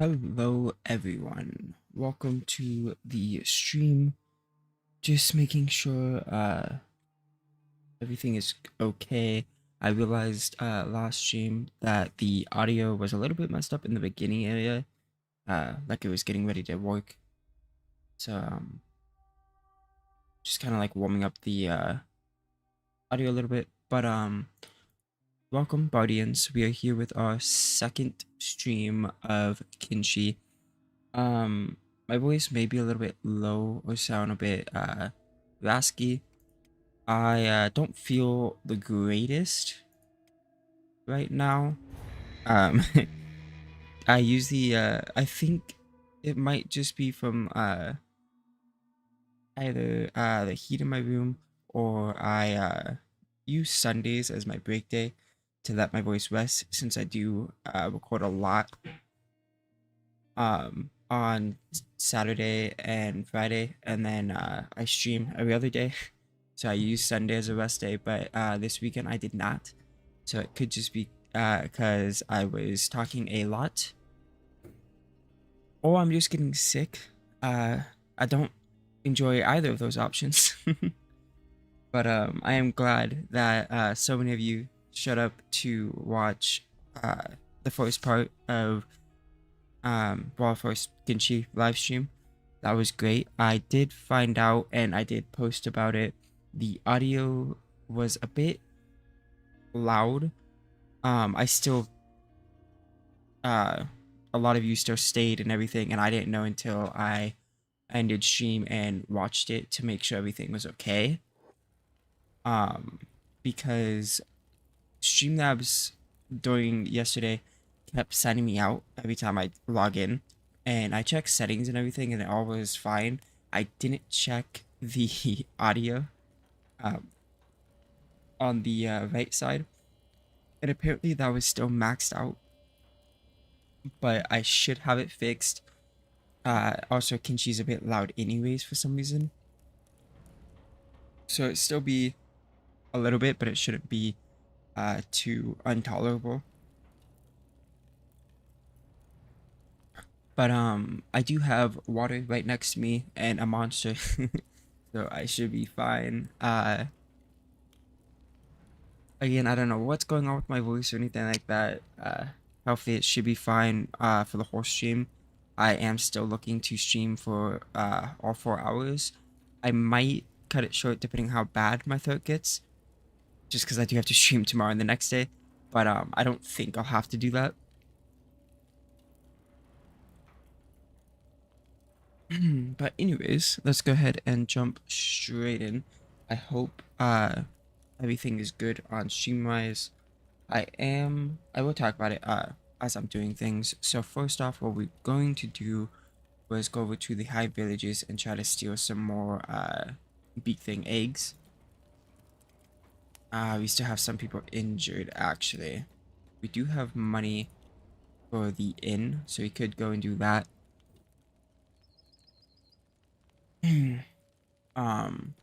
Hello, everyone. Welcome to the stream. Just making sure everything is okay. I realized last stream that the audio was a little bit messed up in the beginning area, like it was getting ready to work. So just kind of like warming up the audio a little bit. But welcome, Guardians. We are here with our second stream of Kenshi. Um, my voice may be a little bit low or sound a bit raspy. I don't feel the greatest right now. Um, I usually I think it might just be from either the heat in my room, or I use Sundays as my break day to let my voice rest, since I do record a lot on Saturday and Friday, and then I stream every other day. So I use Sunday as a rest day, but this weekend I did not. So it could just be because I was talking a lot, or I'm just getting sick. I don't enjoy either of those options. But I am glad that so many of you showed up to watch the first part of Brawl Force Kenshi live stream. That was great. I did find out, and I did post about it. The audio was a bit loud. I still a lot of you still stayed and everything, and I didn't know until I ended stream and watched it to make sure everything was okay. Um, because Streamlabs during yesterday kept signing me out every time I log in, and I checked settings and everything, and it all was fine. I didn't check the audio um, on the right side, and apparently that was still maxed out, but I should have it fixed. Also, Kinshi's a bit loud anyways for some reason, so it still be a little bit, but it shouldn't be too intolerable. But I do have water right next to me and a monster, so I should be fine. Again, I don't know what's going on with my voice or anything like that. Hopefully it should be fine for the whole stream. I am still looking to stream for all 4 hours. I might cut it short depending how bad my throat gets, just because I do have to stream tomorrow and the next day. But I don't think I'll have to do that. But anyways, let's go ahead and jump straight in. I hope everything is good on stream-wise. I will talk about it as I'm doing things. So first off, what we're going to do was go over to the high villages and try to steal some more big thing eggs. We still have some people injured actually. We do have money for the inn, so we could go and do that. um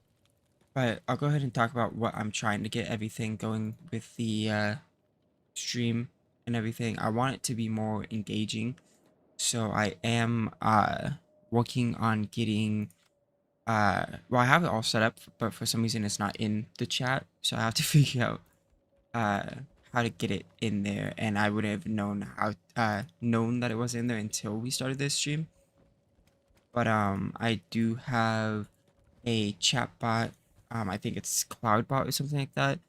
But I'll go ahead and talk about what I'm trying to get everything going with the stream and everything. I want it to be more engaging. So I am working on getting well, I have it all set up, but for some reason it's not in the chat. So I have to figure out how to get it in there, and I would have known how known that it was in there until we started this stream. But I do have a chat bot. I think it's Cloudbot or something like that.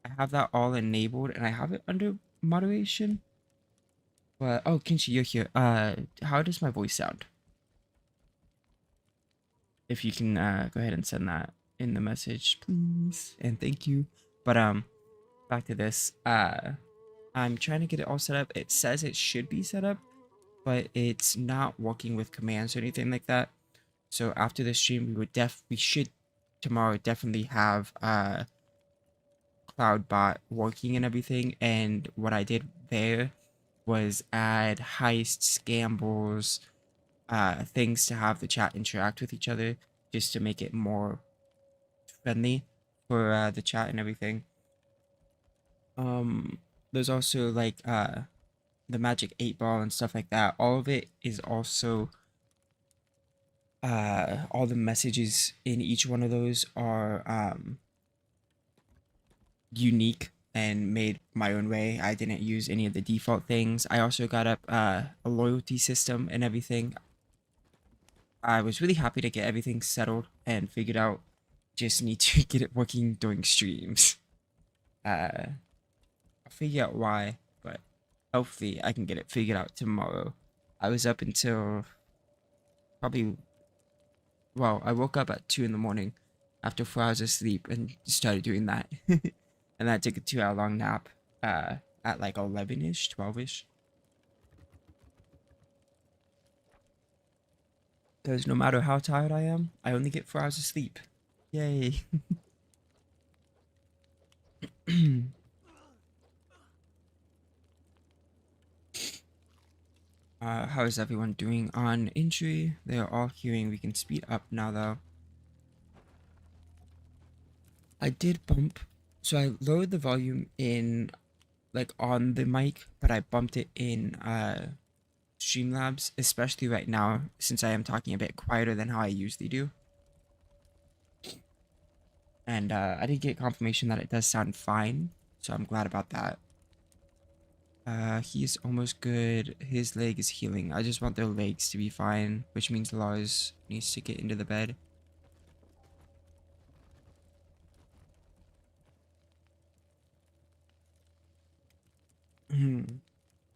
I have that all enabled, and I have it under moderation. But oh, Kenshi, you're here. How does my voice sound? If you can go ahead and send that in the message, please, and thank you. But back to this. I'm trying to get it all set up. It says it should be set up, but it's not working with commands or anything like that. So after the stream, we should tomorrow definitely have Cloudbot working and everything. And what I did there was add heists, gambles, things to have the chat interact with each other, just to make it more friendly for the chat and everything. There's also like the magic 8 ball and stuff like that, all of it is also all the messages in each one of those are unique and made my own way. I didn't use any of the default things. I also got up a loyalty system and everything. I was really happy to get everything settled and figured out. Just need to get it working during streams. I'll figure out why, but hopefully I can get it figured out tomorrow. I was up until probably, well, I woke up at 2 in the morning after 4 hours of sleep and started doing that. And I took a 2 hour long nap at like 11-ish, 12-ish. Because no matter how tired I am, I only get 4 hours of sleep. Yay. How is everyone doing on injury? They are all hearing. We can speed up now though. I did bump, so I lowered the volume in like on the mic, but I bumped it in Streamlabs, especially right now since I am talking a bit quieter than how I usually do. And I did get confirmation that it does sound fine, so I'm glad about that. He is almost good. His leg is healing. I just want their legs to be fine, which means Lars needs to get into the bed.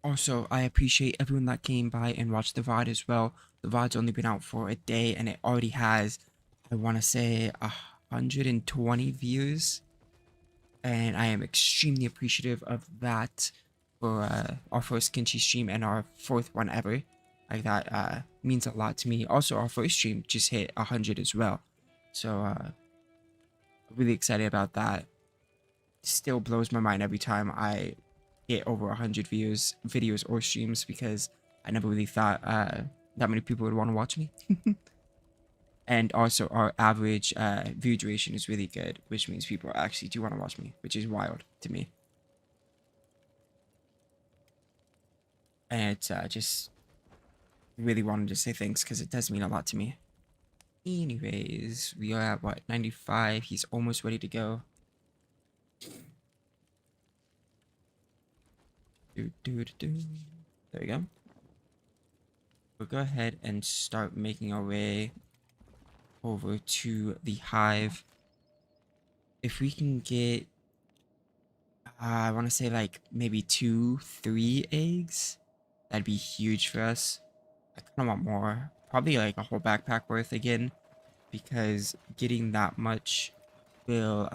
Also, I appreciate everyone that came by and watched the VOD as well. The VOD's only been out for a day and it already has, I want to say, 120 views. And I am extremely appreciative of that for our first Kenshi stream and our fourth one ever. Like that means a lot to me. Also, our first stream just hit 100 as well. So really excited about that. Still blows my mind every time I get over 100 views, videos or streams, because I never really thought that many people would want to watch me. And also our average view duration is really good, which means people actually do want to watch me, which is wild to me. And it's just really wanted to say thanks because it does mean a lot to me. Anyways, we are at what, 95? He's almost ready to go. There we go. We'll go ahead and start making our way over to the hive. If we can get, I want to say like maybe 2-3 eggs, that'd be huge for us. I kind of want more, probably like a whole backpack worth again, because getting that much will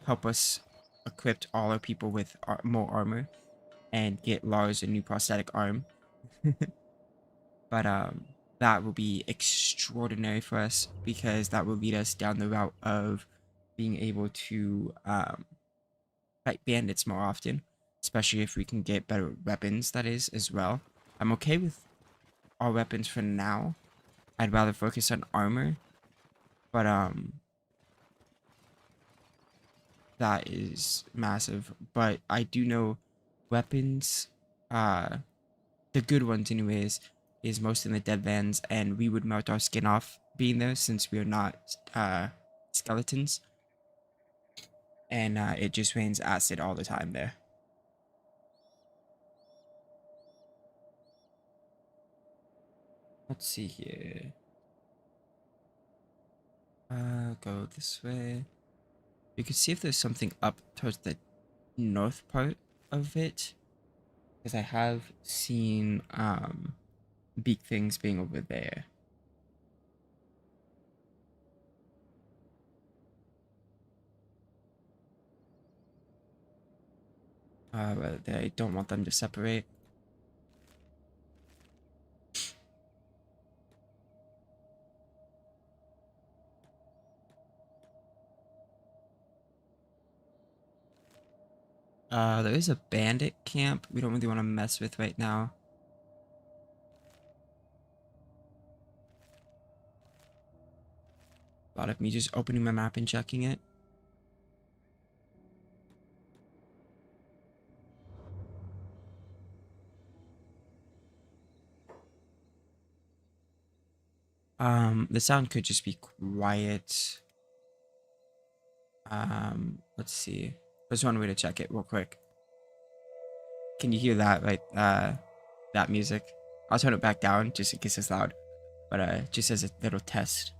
help us equip all our people with more armor and get Lars a new prosthetic arm. But that will be extraordinary for us because that will lead us down the route of being able to fight bandits more often, especially if we can get better weapons, that is, as well. I'm okay with our weapons for now. I'd rather focus on armor, but that is massive. But I do know weapons, the good ones anyways, is most in the Deadlands, and we would melt our skin off being there since we are not skeletons. And it just rains acid all the time there. Let's see here. Go this way. You can see if there's something up towards the north part of it, because I have seen beak things being over there. But I don't want them to separate. There is a bandit camp we don't really want to mess with right now. A lot of me just opening my map and checking it. The sound could just be quiet. Let's see. There's one way to check it real quick. Can you hear that, right? That music. I'll turn it back down just in case it's loud. But just as a little test.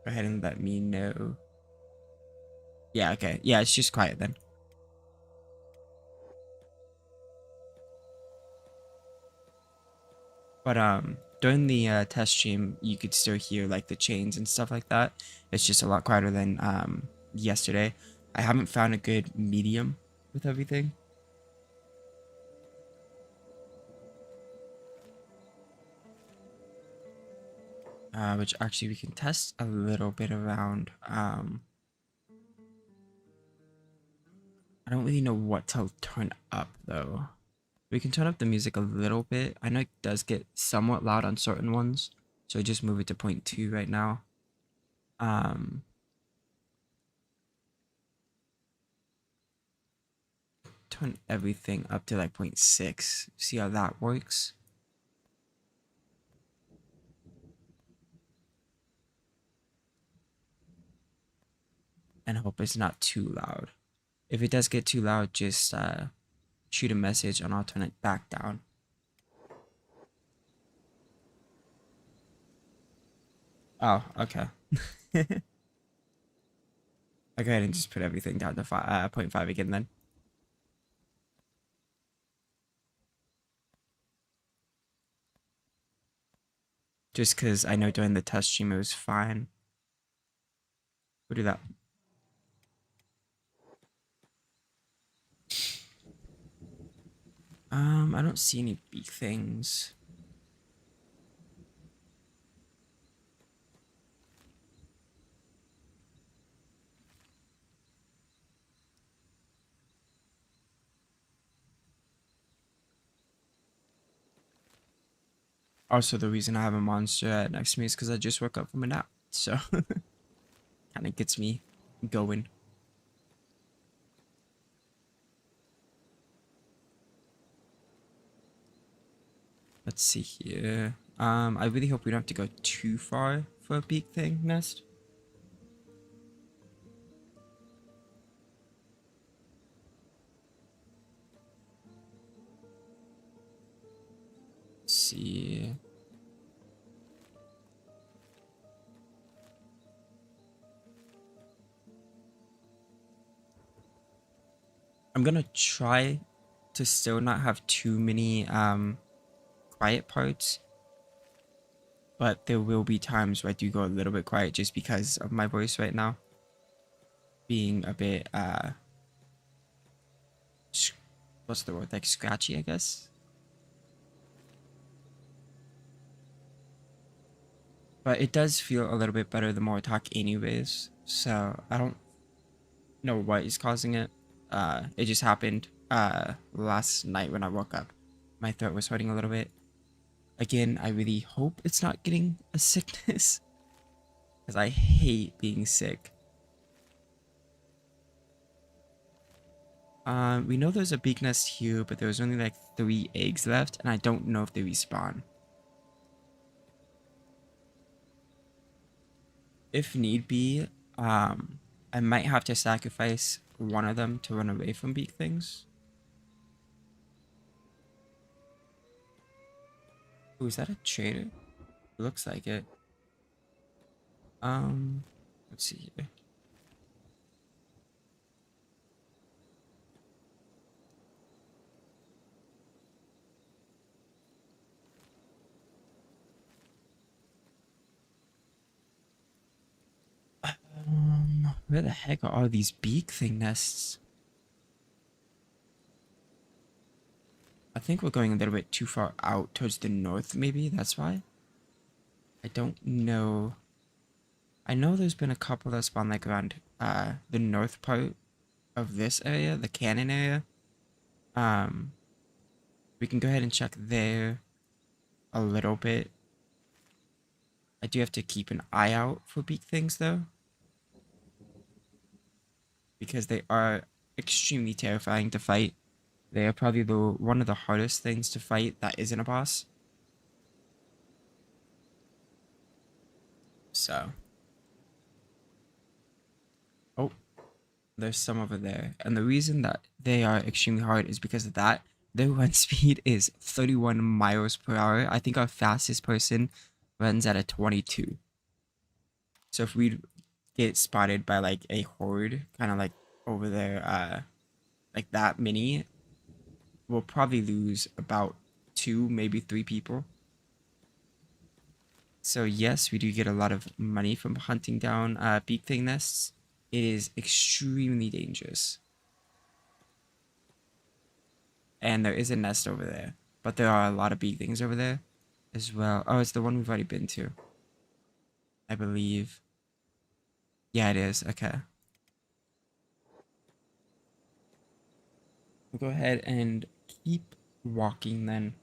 Go ahead and let me know. Yeah, okay. Yeah, it's just quiet then. But during the test stream, you could still hear like the chains and stuff like that. It's just a lot quieter than yesterday. I haven't found a good medium with everything. Which actually we can test a little bit around. I don't really know what to turn up though. We can turn up the music a little bit. I know it does get somewhat loud on certain ones, so just move it to 0.2 right now. Um, Turn everything up to like 0.6. See how that works. And hope it's not too loud. If it does get too loud, just shoot a message and I'll turn it back down. Oh, okay. I'll go ahead and just put everything down to 0.5 again then. Just because I know during the test stream it was fine. We'll do that. I don't see any big things. Also, the reason I have a monster next to me is because I just woke up from a nap. So, kind of gets me going. Let's see here. I really hope we don't have to go too far for a big thing nest. Let's see. I'm gonna try to still not have too many quiet parts, but there will be times where I do go a little bit quiet just because of my voice right now being a bit what's the word, like scratchy, I guess. But it does feel a little bit better the more I talk anyways, so I don't know what is causing it. It just happened last night when I woke up. My throat was hurting a little bit. Again, I really hope it's not getting a sickness because I hate being sick. We know there's a big nest here, but there's only like 3 eggs left, and I don't know if they respawn. If need be, I might have to sacrifice one of them to run away from big things. Ooh, is that a trader? Looks like it. Let's see here. Where the heck are all these beak thing nests? I think we're going a little bit too far out towards the north, maybe? That's why? I don't know. I know there's been a couple that spawned like around the north part of this area, the cannon area. Um, we can go ahead and check there a little bit. I do have to keep an eye out for beak things though, because they are extremely terrifying to fight. They are probably one of the hardest things to fight that isn't a boss. So, oh, there's some over there. And the reason that they are extremely hard is because of that. Their run speed is 31 miles per hour. I think our fastest person runs at a 22. So if we get spotted by like a horde, kind of like over there, like that many, we'll probably lose about 2, maybe 3 people. So yes, we do get a lot of money from hunting down beak thing nests. It is extremely dangerous. And there is a nest over there, but there are a lot of beak things over there as well. Oh, it's the one we've already been to, I believe. Yeah, it is. Okay. We'll go ahead and keep walking then.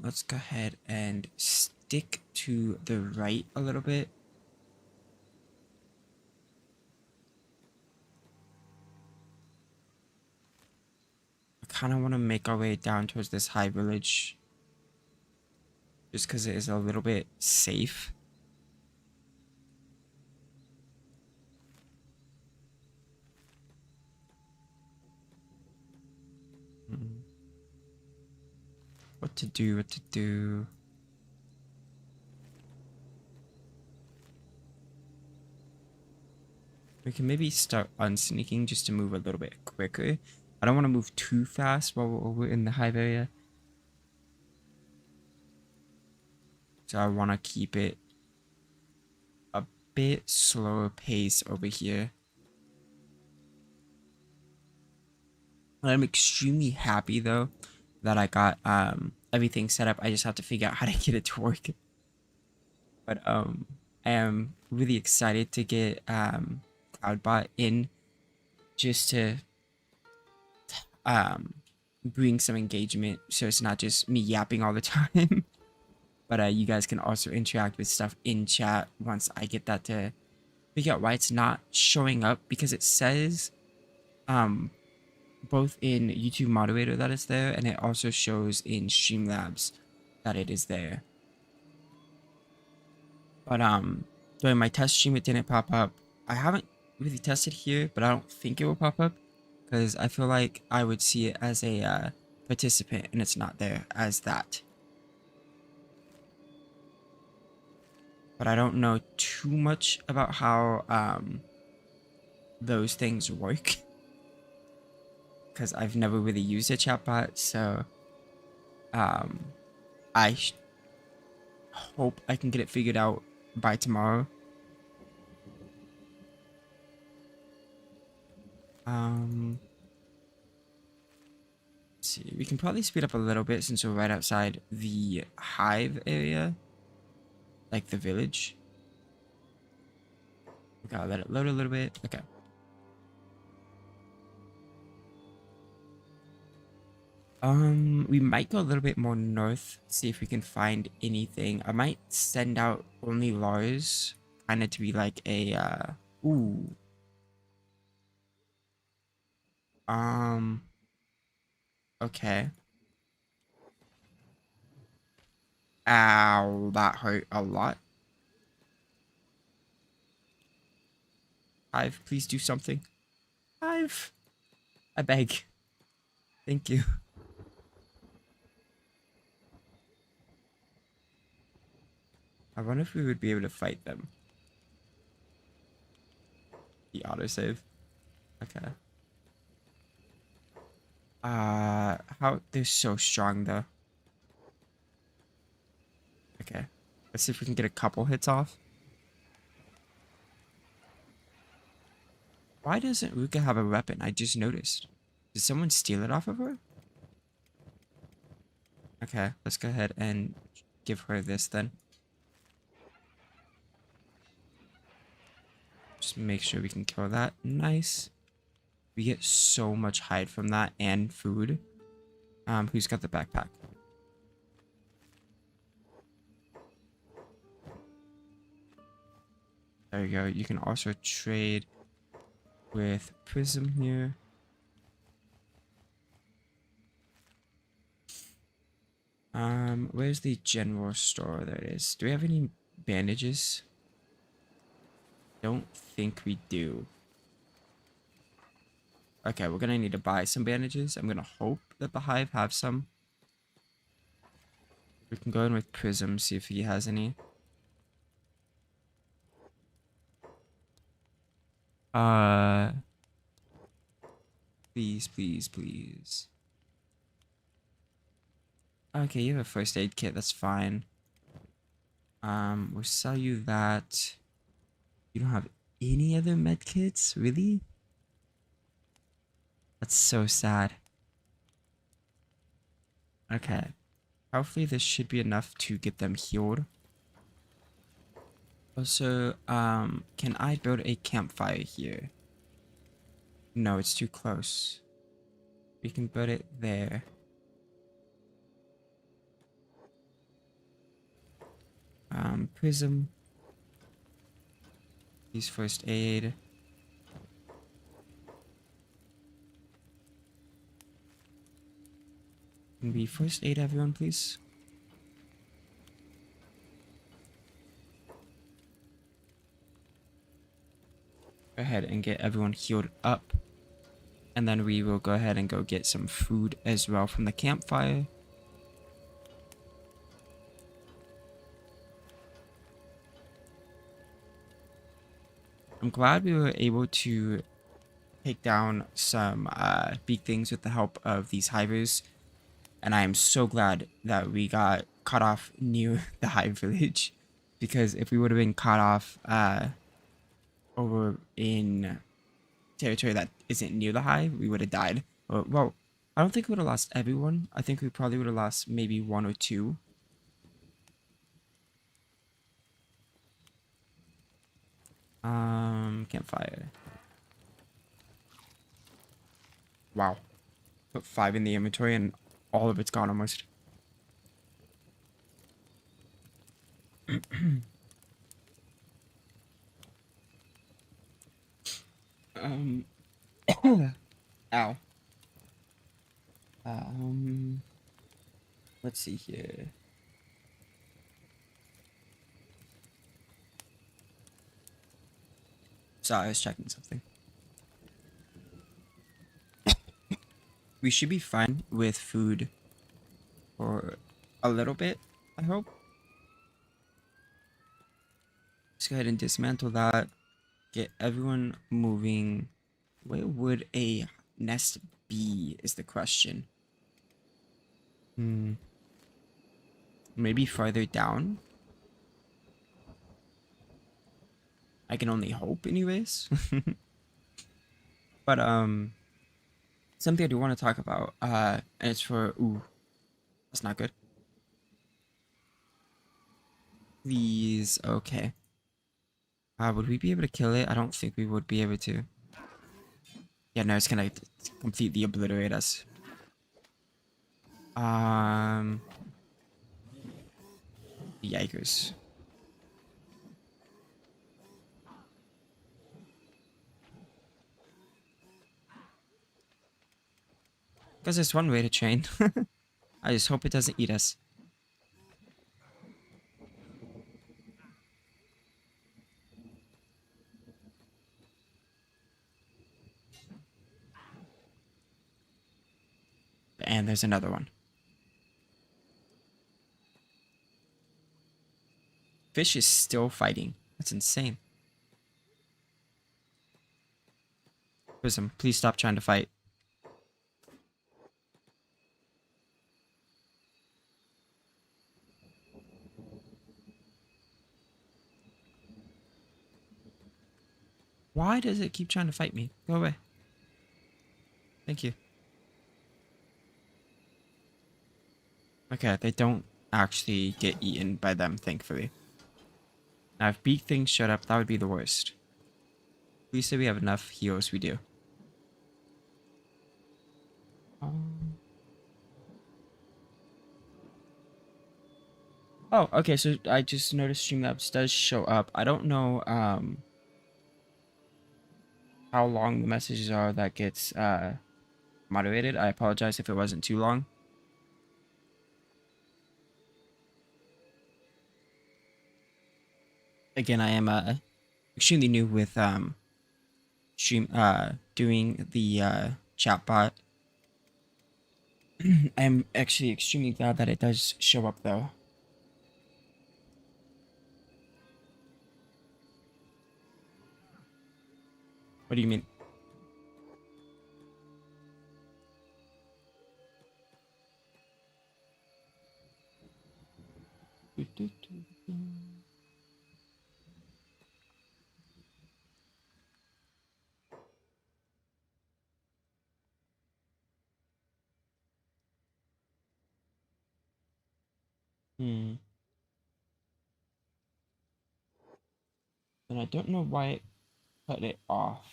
Let's go ahead and stick to the right a little bit. I kind of want to make our way down towards this high village just because it is a little bit safe. Mm. What to do, what to do. We can maybe start unsneaking just to move a little bit quicker. I don't want to move too fast while we're over in the hive area. So I want to keep it a bit slower pace over here. I'm extremely happy though that I got everything set up. I just have to figure out how to get it to work. But I am really excited to get Cloudbot in just to bring some engagement, so it's not just me yapping all the time. But you guys can also interact with stuff in chat once I get that to figure out why it's not showing up, because it says both in YouTube moderator that it's there, and it also shows in Streamlabs that it is there. But during my test stream it didn't pop up. I haven't really tested here, but I don't think it will pop up because I feel like I would see it as a participant and it's not there as that. But I don't know too much about how those things work because I've never really used a chatbot, so I hope I can get it figured out by tomorrow. Let's see, we can probably speed up a little bit since we're right outside the hive area, like the village. We gotta let it load a little bit. Okay. We might go a little bit more north, see if we can find anything. I might send out only Lars, kind of to be like a, ooh. Okay. Ow, that hurt a lot. Hive, please do something. Hive, I beg. Thank you. I wonder if we would be able to fight them. The autosave. Okay. How they're so strong though. Okay. Let's see if we can get a couple hits off. Why doesn't Ruka have a weapon? I just noticed. Did someone steal it off of her? Okay, let's go ahead and give her this then. Just make sure we can kill that. Nice. We get so much hide from that and food. Who's got the backpack? There you go. You can also trade with Prism here. Where's the general store? There it is. Do we have any bandages? Don't think we do. Okay, we're gonna need to buy some bandages. I'm gonna hope that the hive have some. We can go in with Prism, see if he has any. Please, please, please. Okay, you have a first aid kit, that's fine. We'll sell you that. You don't have any other med kits? Really? That's so sad. Okay. Hopefully this should be enough to get them healed. Also, can I build a campfire here? No, it's too close. We can build it there. Prism. Use first aid. Can we first aid everyone, please? Go ahead and get everyone healed up. And then we will go ahead and go get some food as well from the campfire. I'm glad we were able to take down some big things with the help of these hivers. And I am so glad that we got cut off near the hive village. Because if we would have been cut off over in territory that isn't near the hive, we would have died. Well, I don't think we would have lost everyone. I think we probably would have lost maybe one or two. Campfire. Wow. Put 5 in the inventory and all of it's gone almost. Ow. Let's see here. Sorry, I was checking something. We should be fine with food for a little bit, I hope. Let's go ahead and dismantle that. Get everyone moving. Where would a nest be is the question. Maybe farther down? I can only hope anyways. But something I do want to talk about, and it's for ooh, that's not good. Please, okay. Would we be able to kill it? I don't think we would be able to. Yeah, no, it's gonna completely obliterate us. Yikers. Because there's one way to train. I just hope it doesn't eat us. And there's another one. Fish is still fighting. That's insane. Prism, please stop trying to fight. Why does it keep trying to fight me? Go away. Thank you. Okay, they don't actually get eaten by them, thankfully. Now, if big things showed up, that would be the worst. Please say we have enough heals. We do. Oh, okay, so I just noticed Streamlabs does show up. I don't know how long the messages are that gets moderated. I apologize if it wasn't too long. Again, I am extremely new with stream doing the chat bot. I'm actually extremely glad that it does show up though. What do you mean? Hmm. And I don't know why it cut it off.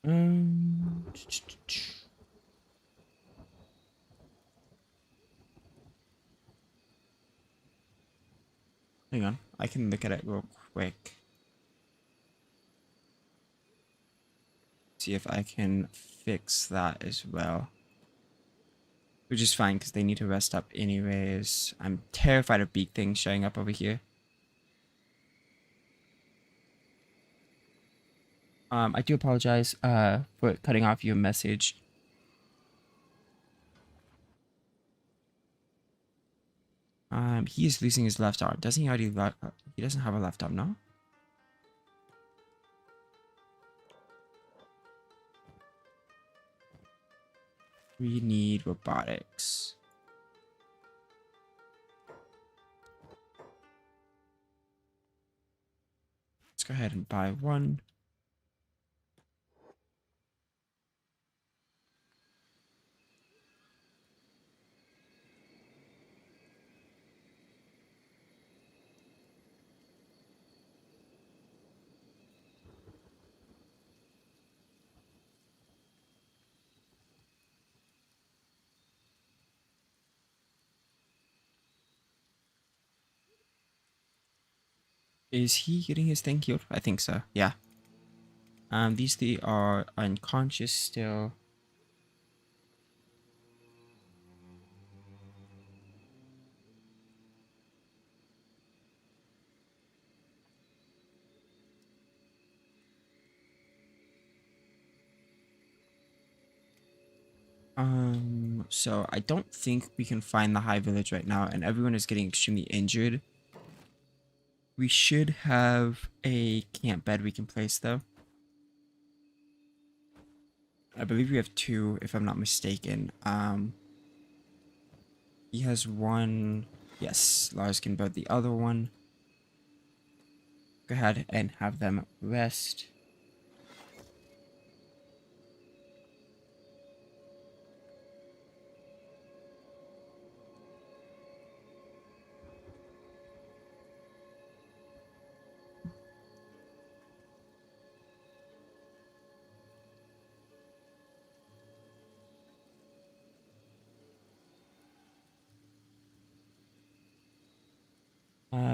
Um, Hang on, I can look at it real quick. See if I can fix that as well. Which is fine because they need to rest up anyways. I'm terrified of big things showing up over here. I do apologize for cutting off your message. He is losing his left arm. Doesn't he already he doesn't have a left arm, no? We need robotics. Let's go ahead and buy one. Is he getting his thing healed? I think so. Yeah. These three are unconscious still. So I don't think we can find the high village right now, and everyone is getting extremely injured. We should have a camp bed we can place though. I believe we have two, if I'm not mistaken. He has one. Yes, Lars can build the other one. Go ahead and have them rest.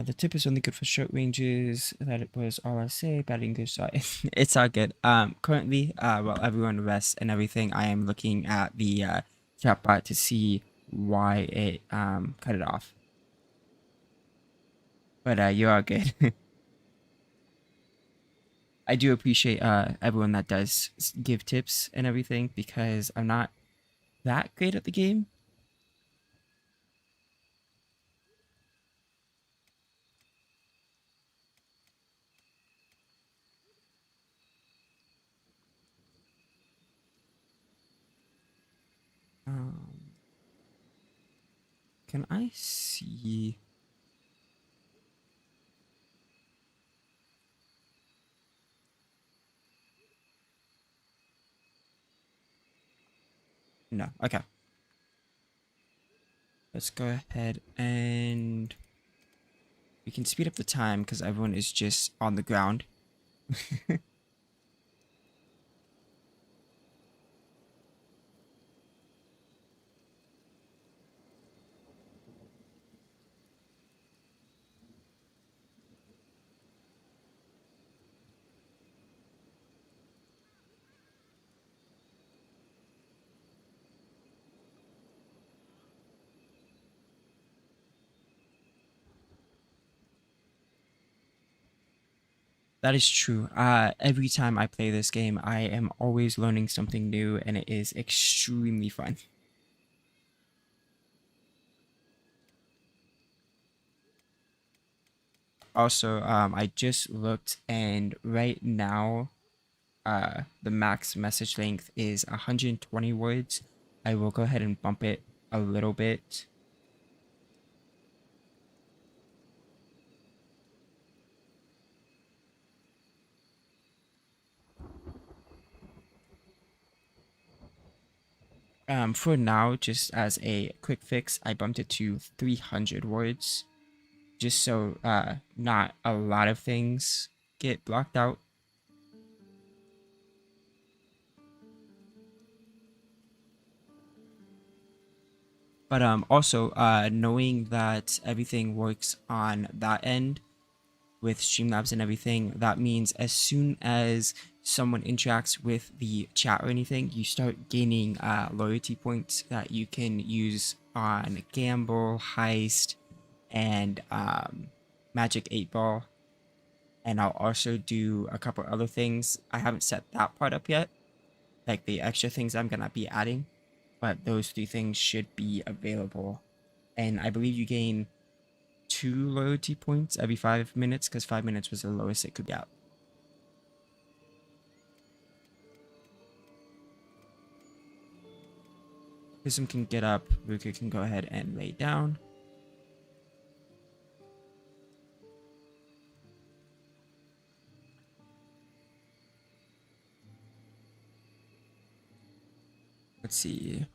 The tip is only good for short ranges. That it was all I say. Bad English, sorry. It's all good. Currently, while everyone rests and everything, I am looking at the chatbot to see why it cut it off. But you are good. I do appreciate everyone that does give tips and everything because I'm not that great at the game. Um, can I see? No. Okay. Let's go ahead and we can speed up the time because everyone is just on the ground. That is true. Every time I play this game, I am always learning something new, and it is extremely fun. Also, I just looked, and right now, the max message length is 120 words. I will go ahead and bump it a little bit. For now, just as a quick fix, I bumped it to 300 words, just so not a lot of things get blocked out. But also knowing that everything works on that end with Streamlabs and everything, that means as soon as someone interacts with the chat or anything, you start gaining loyalty points that you can use on Gamble, Heist, and Magic 8 Ball. And I'll also do a couple other things. I haven't set that part up yet, like the extra things I'm gonna be adding, but those three things should be available. And I believe you gain 2 loyalty points every 5 minutes, because 5 minutes was the lowest it could get. Prism can get up, Ruka can go ahead and lay down. Let's see.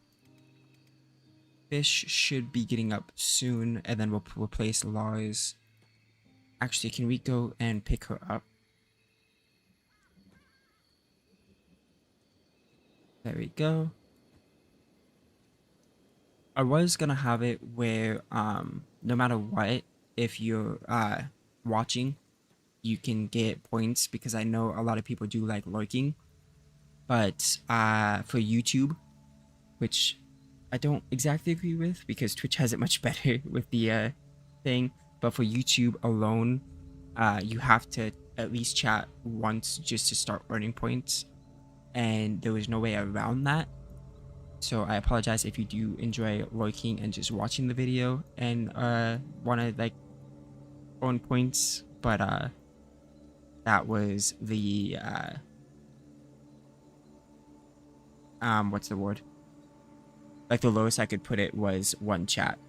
Fish should be getting up soon, and then we'll replace Lars. Actually, can we go and pick her up? There we go. I was gonna have it where no matter what, if you're watching, you can get points, because I know a lot of people do like lurking. But for YouTube, which I don't exactly agree with, because Twitch has it much better with the thing, but for YouTube alone, you have to at least chat once just to start earning points, and there was no way around that. So I apologize if you do enjoy lurking and just watching the video and want to like earn points, but that was the what's the word? Like the lowest I could put it was one chat.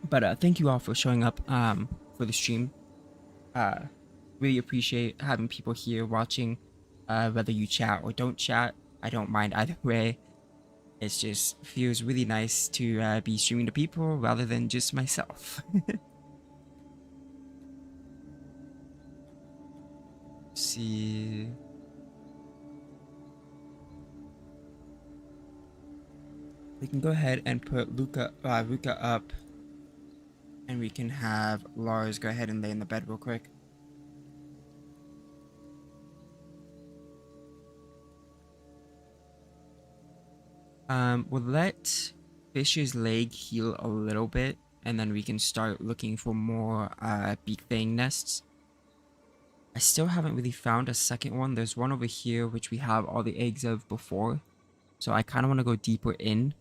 But thank you all for showing up for the stream. Really appreciate having people here watching, whether you chat or don't chat. I don't mind either way. It just feels really nice to be streaming to people rather than just myself. See, we can go ahead and put Ruka up, and we can have Lars go ahead and lay in the bed real quick. We'll let Fish's leg heal a little bit, and then we can start looking for more beak fang nests. I still haven't really found a second one. There's one over here which we have all the eggs of before, so I kind of want to go deeper in,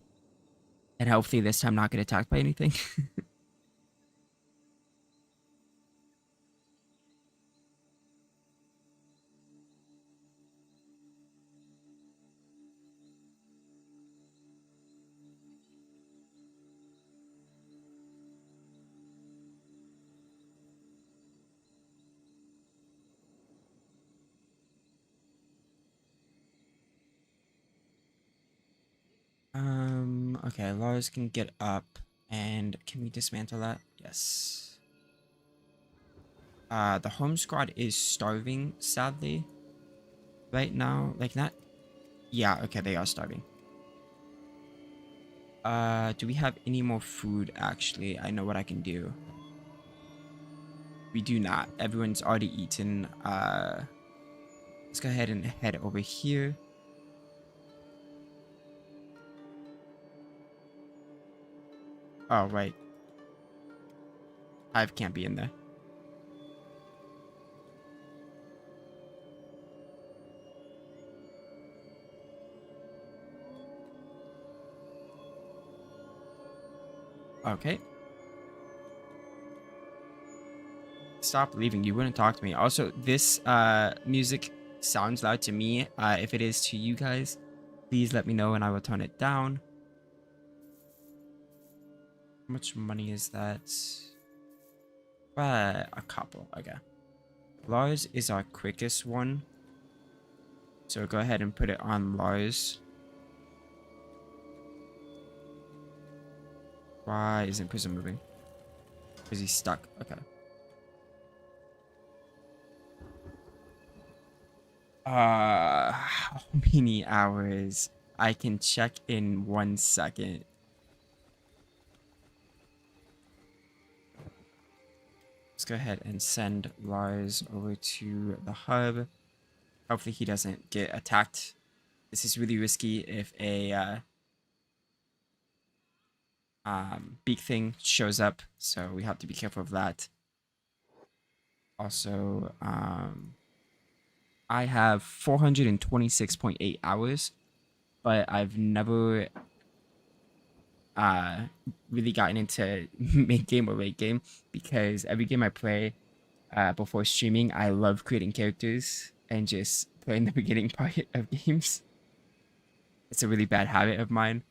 and hopefully this time not get attacked by anything. Okay, Lars can get up, and can we dismantle that? Yes. The home squad is starving, sadly, right now. Like, not... Yeah, okay, they are starving. Do we have any more food, actually? I know what I can do. We do not. Everyone's already eaten. Let's go ahead and head over here. Oh, right. Hive can't be in there. Okay. Stop leaving. You wouldn't talk to me. Also, this music sounds loud to me. If it is to you guys, please let me know and I will tone it down. How much money is that? A couple. Okay. Lars is our quickest one. So go ahead and put it on Lars. Why isn't Prism moving? Because he's stuck. Okay. How many hours? I can check in 1 second. Let's go ahead and send Lars over to the hub. Hopefully he doesn't get attacked. This is really risky if a beak thing shows up, so we have to be careful of that. Also, I have 426.8 hours, but I've never uh really gotten into mid game or late game because every game I play before streaming, I love creating characters and just playing the beginning part of games. It's a really bad habit of mine,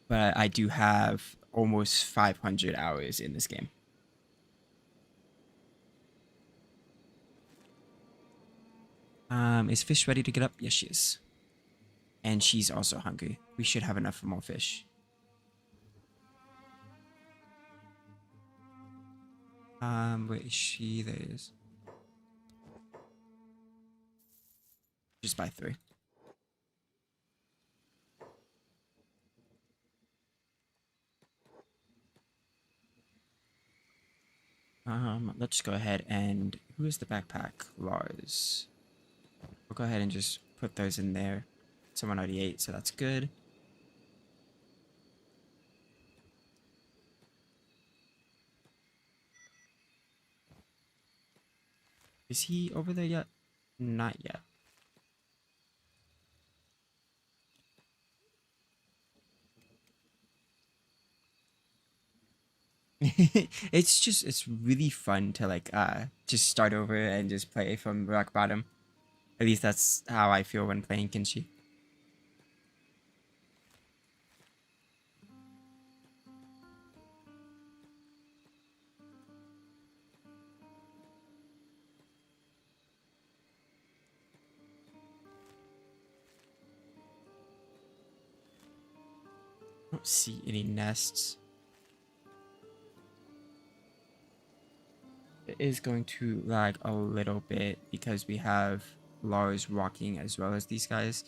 but I do have almost 500 hours in this game. Is Fish ready to get up? Yes, she is. And she's also hungry. We should have enough for more fish. Where is she? There is. Just by 3. Let's go ahead and who is the backpack? Lars. We'll go ahead and just put those in there. Someone already ate, so that's good. Is he over there yet? Not yet. It's really fun to like just start over and just play from rock bottom. At least that's how I feel when playing Kenshi. I don't see any nests. It is going to lag a little bit because we have Lars walking as well as these guys.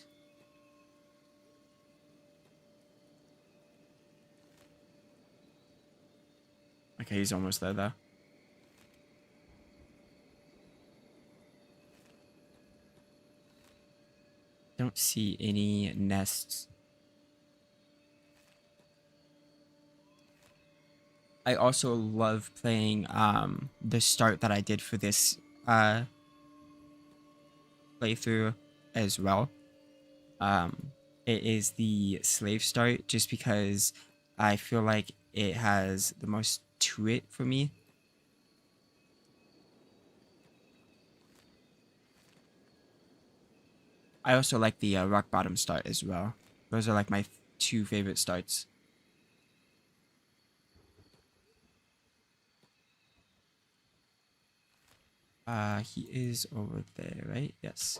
Okay, he's almost there though. Don't see any nests. I also love playing the start that I did for this playthrough as well. It is the slave start just because I feel like it has the most to it for me. I also like the rock bottom start as well. Those are like my 2 favorite starts. He is over there, right? Yes.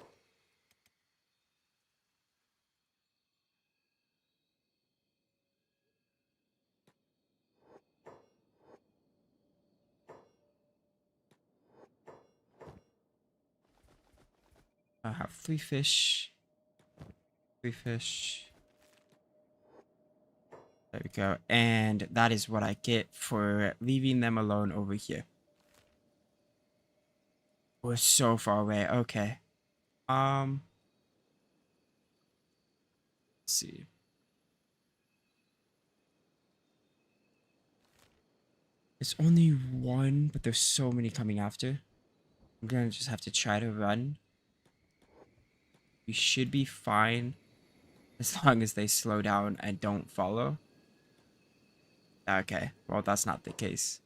I have 3 fish. 3 fish. There we go. And that is what I get for leaving them alone over here. We're so far away. Okay. Let's see. It's only one, but there's so many coming after. I'm gonna just have to try to run. We should be fine as long as they slow down and don't follow. Okay, well, that's not the case.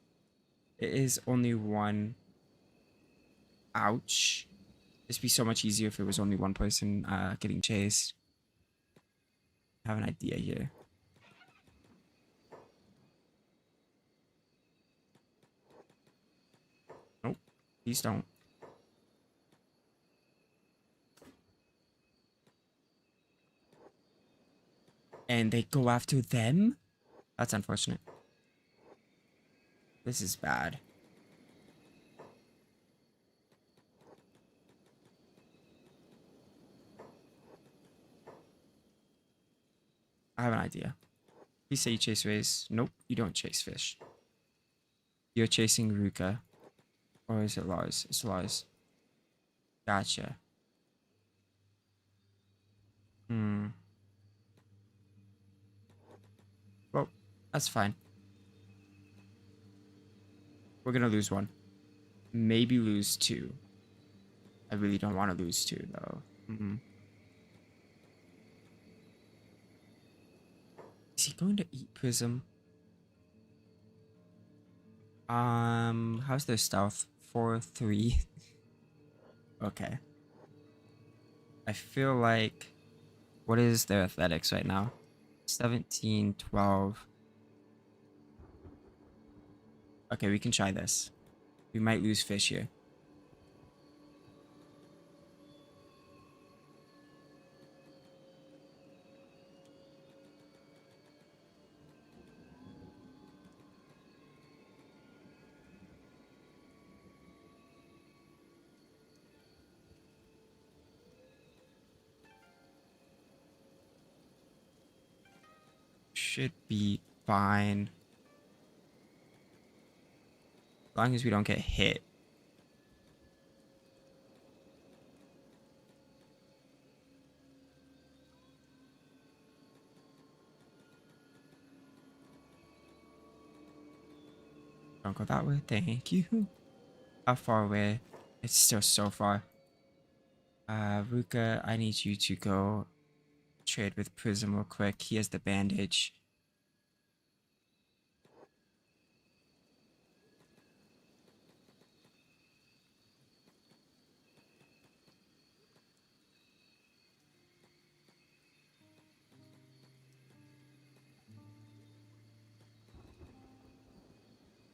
It is only one. Ouch. This would be so much easier if it was only one person getting chased. I have an idea here. Nope, please don't. And they go after them? That's unfortunate. This is bad. I have an idea. You say you chase rays. Nope, you don't chase fish. You're chasing Ruka. Or is it Lars? It's Lars. Gotcha. Hmm. Well, that's fine. We're gonna lose one. Maybe lose two. I really don't want to lose two, though. Is he going to eat Prism? How's their stealth? 4-3. Okay. I feel like... What is their athletics right now? 17, 12. Okay, we can try this. We might lose fish here. Should be fine. As long as we don't get hit. Don't go that way. Thank you. How far away? It's still so far. Ruka, I need you to go trade with Prism real quick. He has the bandage.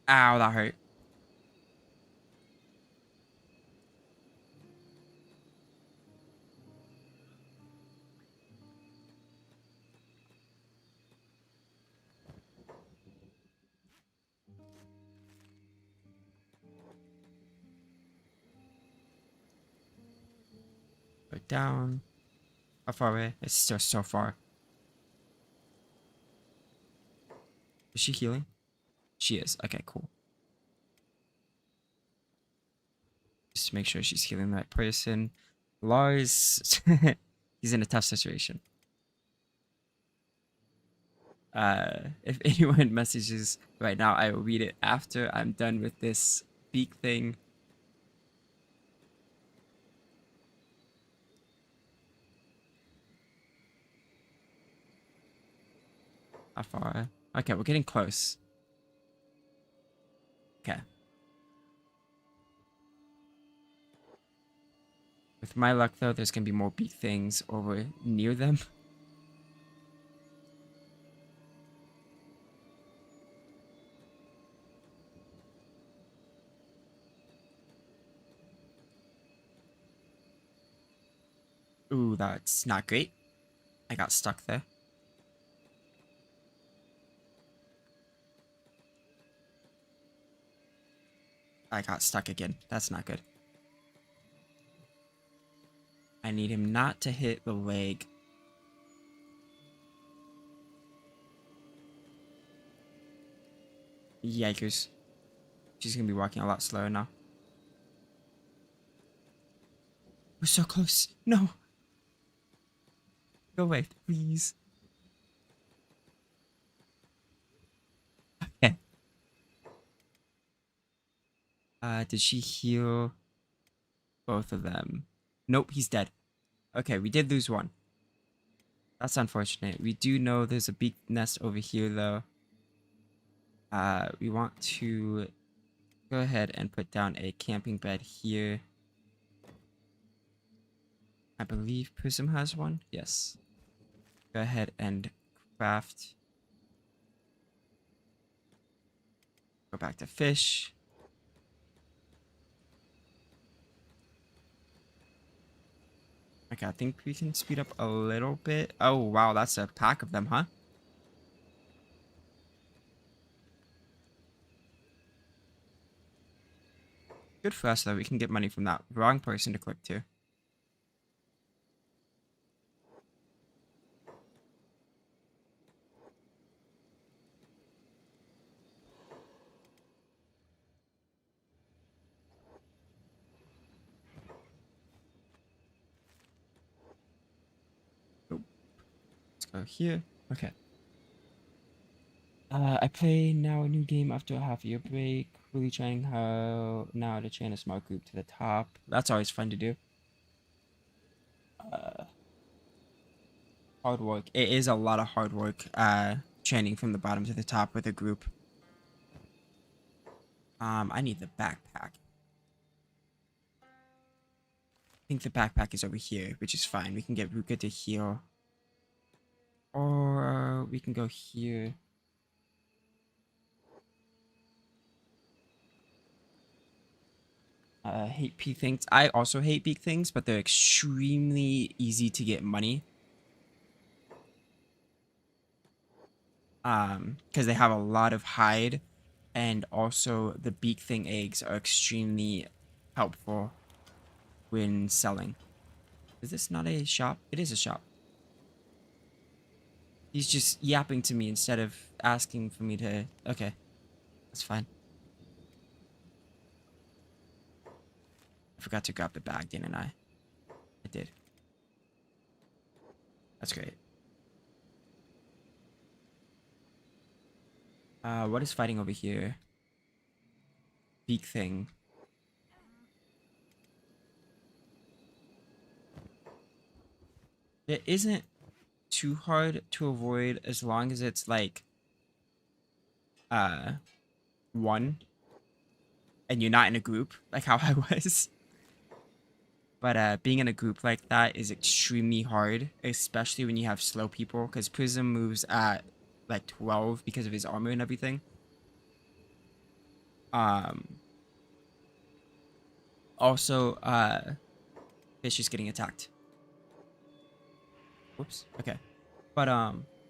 Ow, that hurt. Go down. How far away? It's still so far. Is she healing? She is. Okay, cool. Just to make sure she's healing the right person. Lars, he's in a tough situation. If anyone messages right now, I will read it after I'm done with this beak thing. How far? Okay, we're getting close. Okay. With my luck, though, there's gonna be more beak things over near them. Ooh, that's not great. I got stuck there. I got stuck again. That's not good. I need him not to hit the leg. Yikers. She's gonna be walking a lot slower now. We're so close. No. Go away, please. Okay. Did she heal both of them? Nope, he's dead. Okay, we did lose one. That's unfortunate. We do know there's a big nest over here, though. We want to go ahead and put down a camping bed here. I believe Prism has one. Yes. Go ahead and craft. Go back to fish. Okay, I think we can speed up a little bit. Oh, wow, that's a pack of them, huh? Good for us, though. We can get money from that. Wrong person to click to. Oh, let's go here. Okay. I play now a new game after a half-year break. Really trying how now to train a smart group to the top. That's always fun to do. Uh, hard work. It is a lot of hard work. Training from the bottom to the top with a group. I need the backpack. I think the backpack is over here, which is fine. We can get Ruka to heal. Or we can go here. Hate big things. I also hate big things, but they're extremely easy to get money. Because they have a lot of hide, and also the beak thing eggs are extremely helpful when selling. Is this not a shop? It is a shop. He's just yapping to me instead of asking for me to... Okay, that's fine. I forgot to grab the bag, didn't I? I did. That's great. What is fighting over here? Beak thing. It isn't too hard to avoid as long as it's like uh one and you're not in a group like how I was. But being in a group like that is extremely hard, especially when you have slow people, because Prism moves at like 12 because of his armor and everything. Um Also Fish is getting attacked. Whoops. Okay. But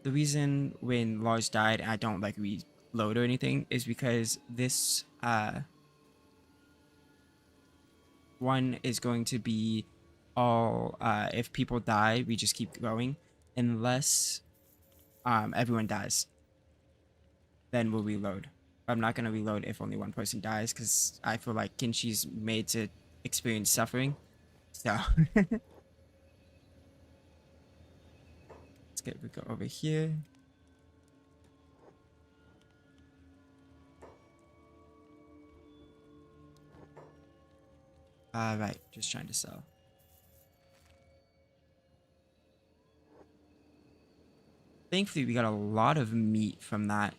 the reason when Lars died and I don't like reload or anything is because this one is going to be all if people die, we just keep going unless everyone dies. Then we'll reload. I'm not gonna reload if only one person dies because I feel like Kenshi's made to experience suffering. So let's get Rico over here. Right, just trying to sell. Thankfully, we got a lot of meat from that.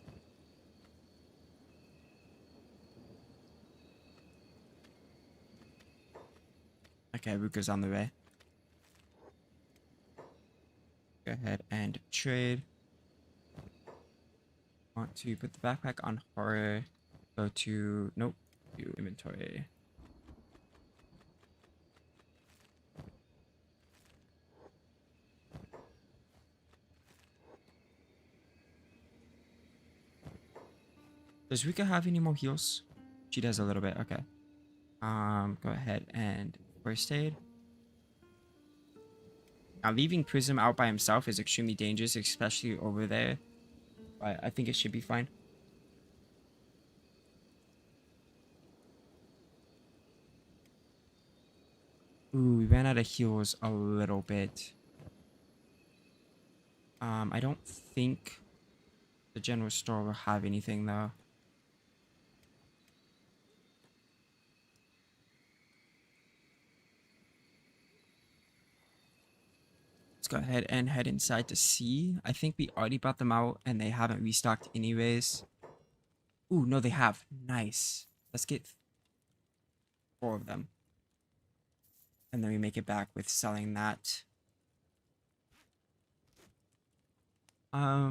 Okay, Ruka's on the way. Go ahead and trade. Want to put the backpack on horror. Go to, nope, do inventory. Does Rika have any more heals? She does a little bit, okay. Go ahead and first aid. Now, leaving Prism out by himself is extremely dangerous, especially over there. But I think it should be fine. Ooh, we ran out of heals a little bit. I don't think the general store will have anything, though. Let's go ahead and head inside to see. I think we already brought them out and they haven't restocked anyways. Ooh, no, they have. Nice. Let's get 4 of them. And then we make it back with selling that. I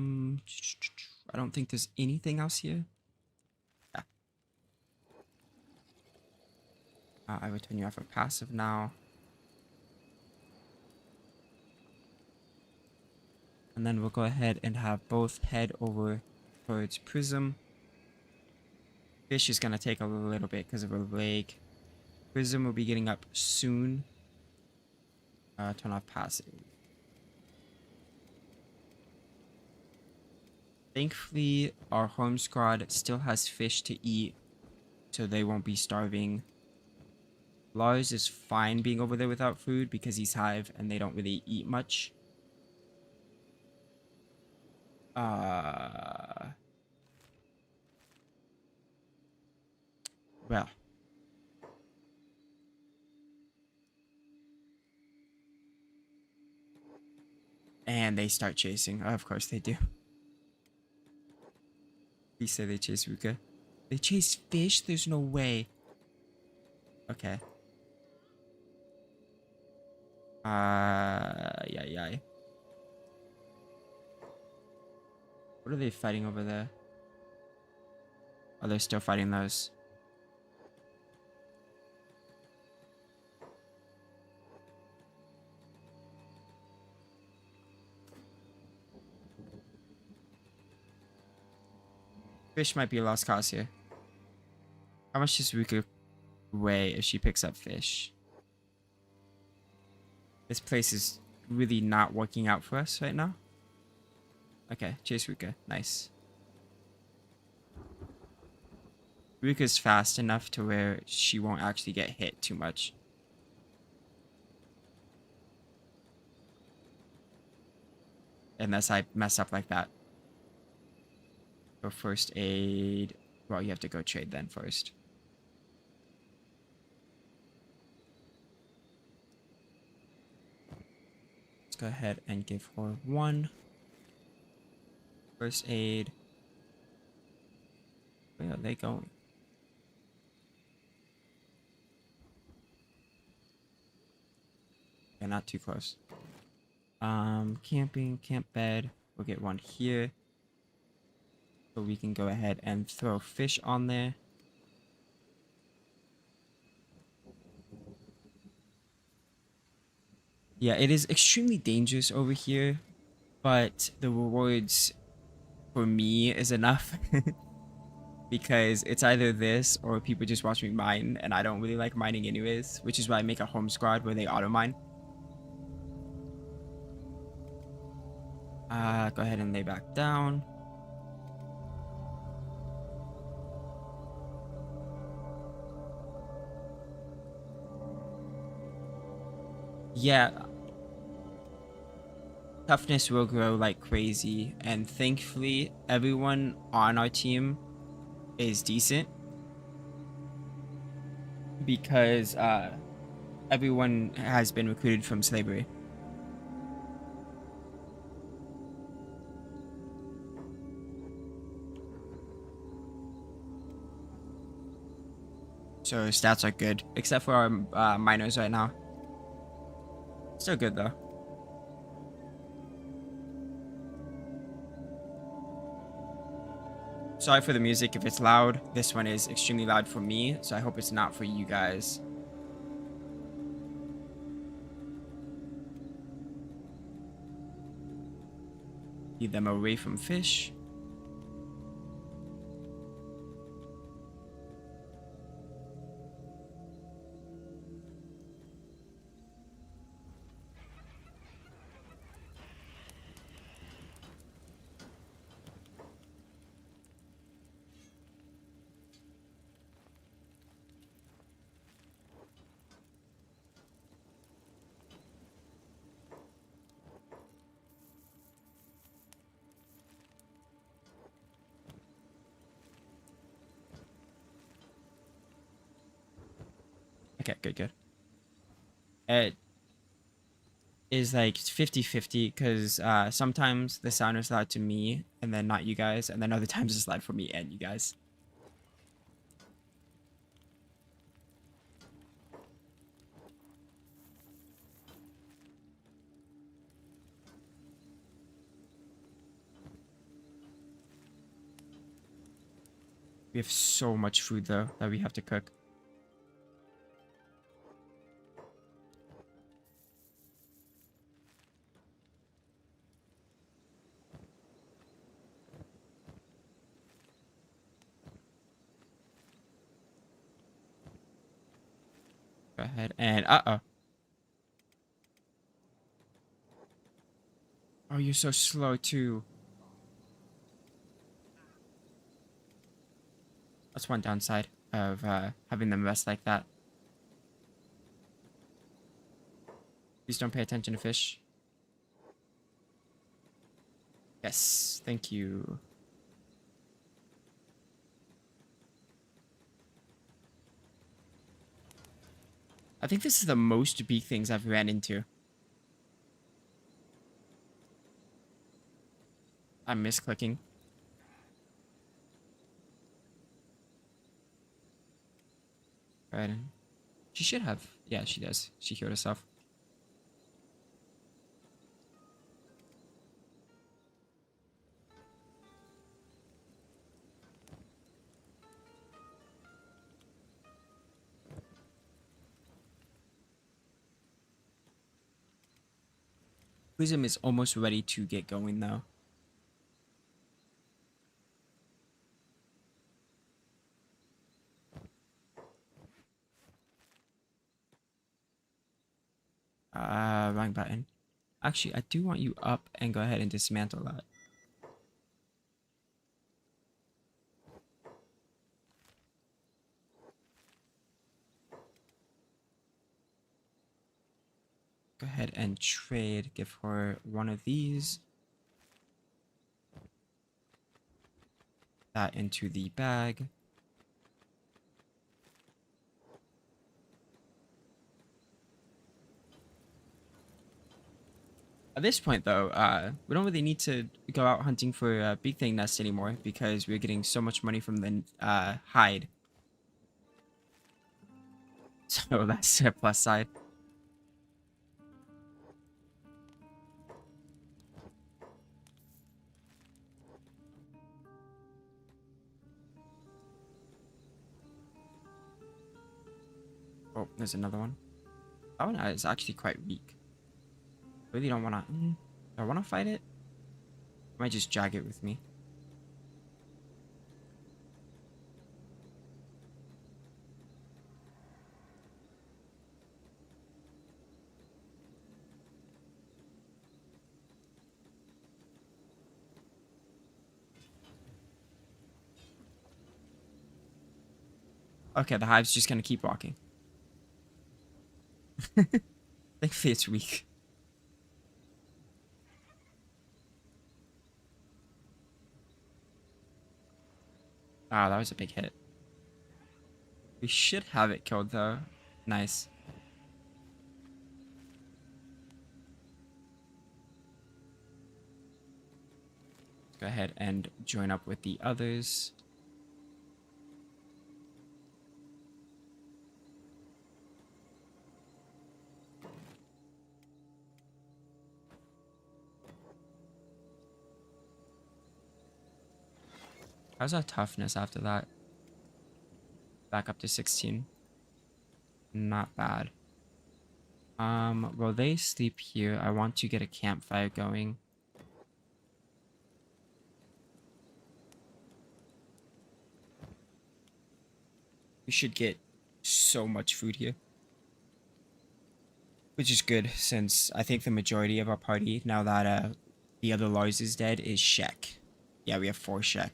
don't think there's anything else here. Yeah. I would turn you off of passive now. And then we'll go ahead and have both head over towards Prism. Fish is going to take a little bit because of her leg. Prism will be getting up soon. Turn off passive. Thankfully, our home squad still has fish to eat, so they won't be starving. Lars is fine being over there without food because he's hive and they don't really eat much. Well. And they start chasing. Oh, of course they do. He said they chase Ruka. They chase fish? There's no way. Okay. Yeah. What are they fighting over there? Oh, they're still fighting those. Fish might be a lost cause here. How much does Ruka weigh if she picks up fish? This place is really not working out for us right now. Okay, chase Ruka. Nice. Ruka's fast enough to where she won't actually get hit too much. Unless I mess up like that. Go first aid. Well, you have to go trade then first. Let's go ahead and give her 1. First aid. Where are they going? Yeah, not too close. Camping, camp bed. We'll get 1 here. So we can go ahead and throw fish on there. Yeah, it is extremely dangerous over here, but the rewards for me is enough. Because it's either this or people just watch me mine, and I don't really like mining anyways, which is why I make a home squad where they auto mine. Go ahead and lay back down. Yeah. Toughness will grow like crazy, and thankfully everyone on our team is decent because everyone has been recruited from slavery. So stats are good, except for our miners right now. Still good though. Sorry for the music if it's loud. This one is extremely loud for me, so I hope it's not for you guys. Keep them away from fish. Okay, good. is like 50-50 because sometimes the sound is loud to me and then not you guys, and then other times it's loud for me and you guys. We have so much food though that we have to cook. Go ahead and uh-oh. Oh, you're so slow too. That's one downside of having them rest like that. Please don't pay attention to fish. Yes, thank you. I think this is the most bee things I've ran into. I miss clicking. Right. She should have. Yeah, she does. She healed herself. Prism is almost ready to get going though. Wrong button. Actually, I do want you up and go ahead and dismantle that. Go ahead and trade. Give her one of these. That into the bag. At this point, though, we don't really need to go out hunting for big thing nests anymore because we're getting so much money from the hide. So that's a plus side. Oh, there's another one. That one is actually quite weak. Really don't want to. Do I want to fight it? I might just drag it with me. Okay, the hive's just gonna keep walking. Thankfully, it's weak. Ah, that was a big hit. We should have it killed though. Nice. Go ahead and join up with the others. How's our toughness after that? Back up to 16. Not bad. While they sleep here, I want to get a campfire going. We should get so much food here. Which is good, since I think the majority of our party, now that the other Lars is dead, is Shek. Yeah, we have 4 Shek.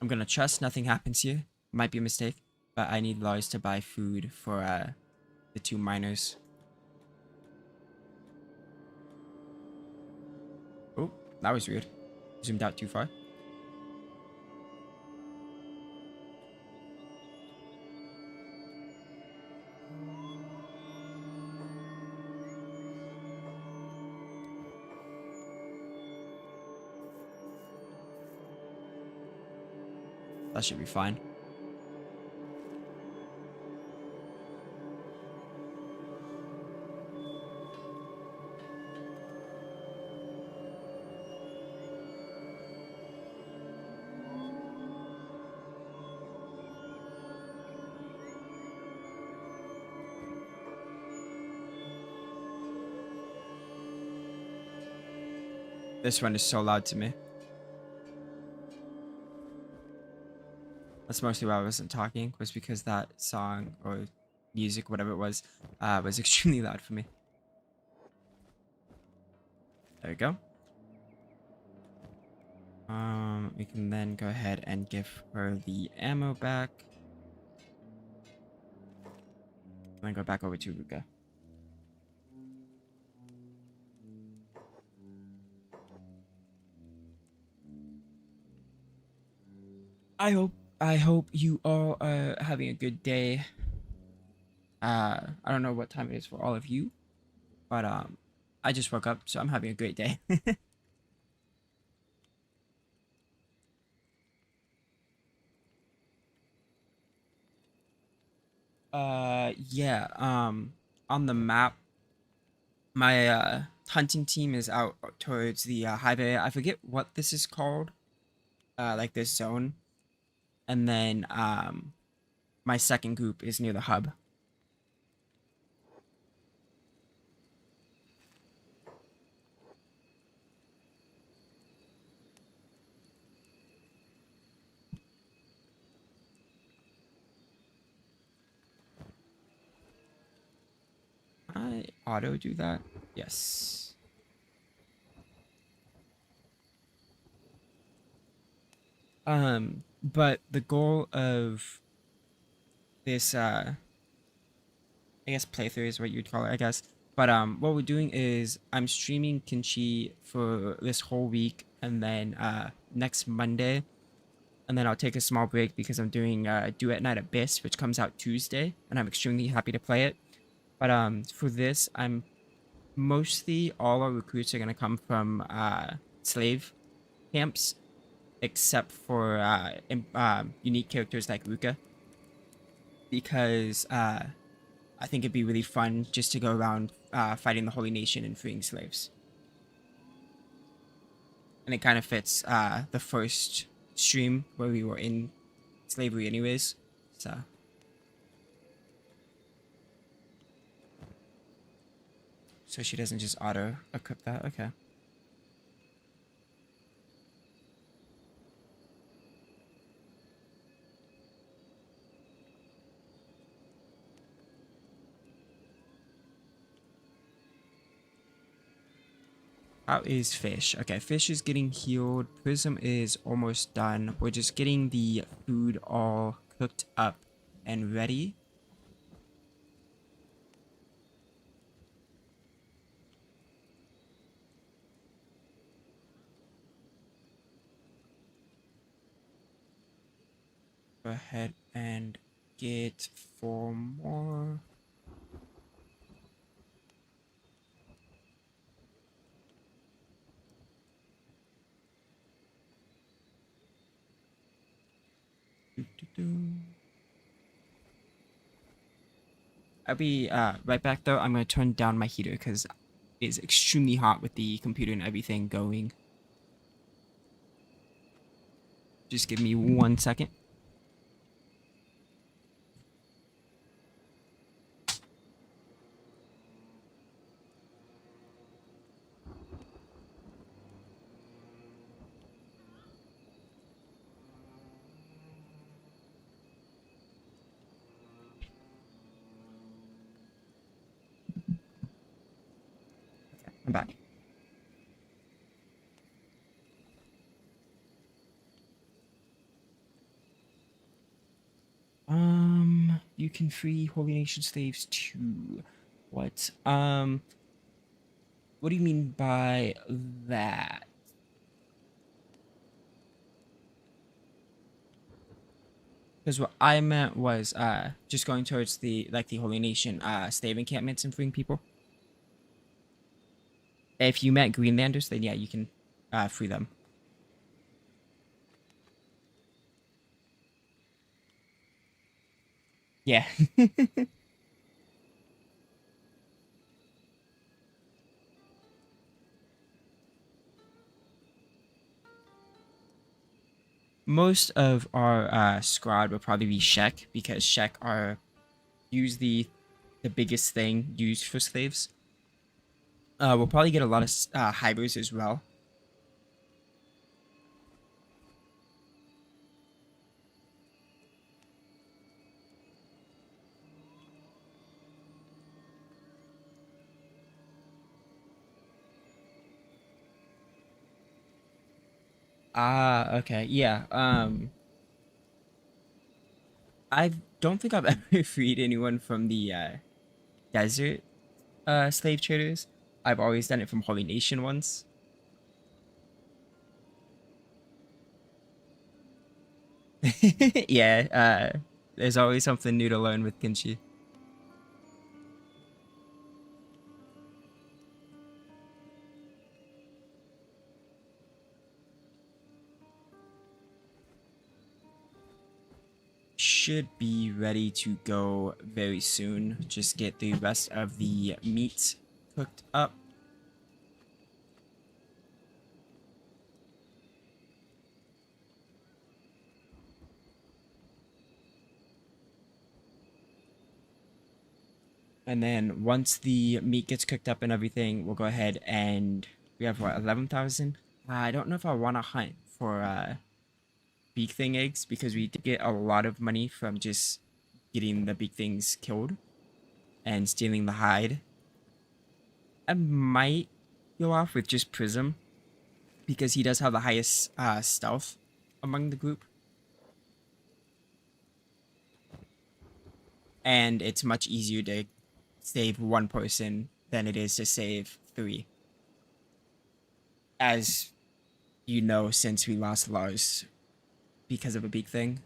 I'm gonna trust nothing happens here. Might be a mistake, but I need Lars to buy food for the 2 miners. Oh, that was weird. Zoomed out too far. That should be fine. This one is so loud to me. That's mostly why I wasn't talking, was because that song or music, whatever it was extremely loud for me. There we go. We can then go ahead and give her the ammo back. And then go back over to Ruka. I hope you all are having a good day. I don't know what time it is for all of you, but I just woke up, so I'm having a great day. Yeah, on the map, my hunting team is out towards the highway. I forget what this is called, like this zone. And then my second group is near the hub. I auto do that? Yes. But the goal of this I guess playthrough is what you'd call it, I guess. But what we're doing is I'm streaming Kenshi for this whole week, and then next Monday, and then I'll take a small break because I'm doing Duet Night Abyss, which comes out Tuesday, and I'm extremely happy to play it. But for this, I'm mostly all our recruits are gonna come from slave camps, except for unique characters like Ruka, because I think it'd be really fun just to go around fighting the Holy Nation and freeing slaves. And it kind of fits the first stream where we were in slavery anyways. So she doesn't just auto equip that. Okay. How is Fish? Okay, Fish is getting healed. Prism is almost done. We're just getting the food all cooked up and ready. Go ahead and get 4 more. I'll be right back though. I'm going to turn down my heater because it is extremely hot with the computer and everything going. Just give me 1 second. Okay, I'm back. You can free Holy Nation slaves too. What? What do you mean by that? Because what I meant was just going towards the Holy Nation slave encampments and freeing people. If you met Greenlanders, then yeah, you can free them. Yeah. Most of our squad will probably be Shek because Shek are usually the biggest thing used for slaves. We'll probably get a lot of hybers as well. Ah, okay, yeah. I don't think I've ever freed anyone from the desert slave traders. I've always done it from Holy Nation ones. Yeah, there's always something new to learn with Kenshi. Should be ready to go very soon. Just get the rest of the meat cooked up. And then once the meat gets cooked up and everything, we'll go ahead and we have what, 11,000? I don't know if I want to hunt for beak thing eggs because we did get a lot of money from just getting the beak things killed and stealing the hide. I might go off with just Prism because he does have the highest stealth among the group. And it's much easier to save one person than it is to save three. As you know, since we lost Lars because of a big thing.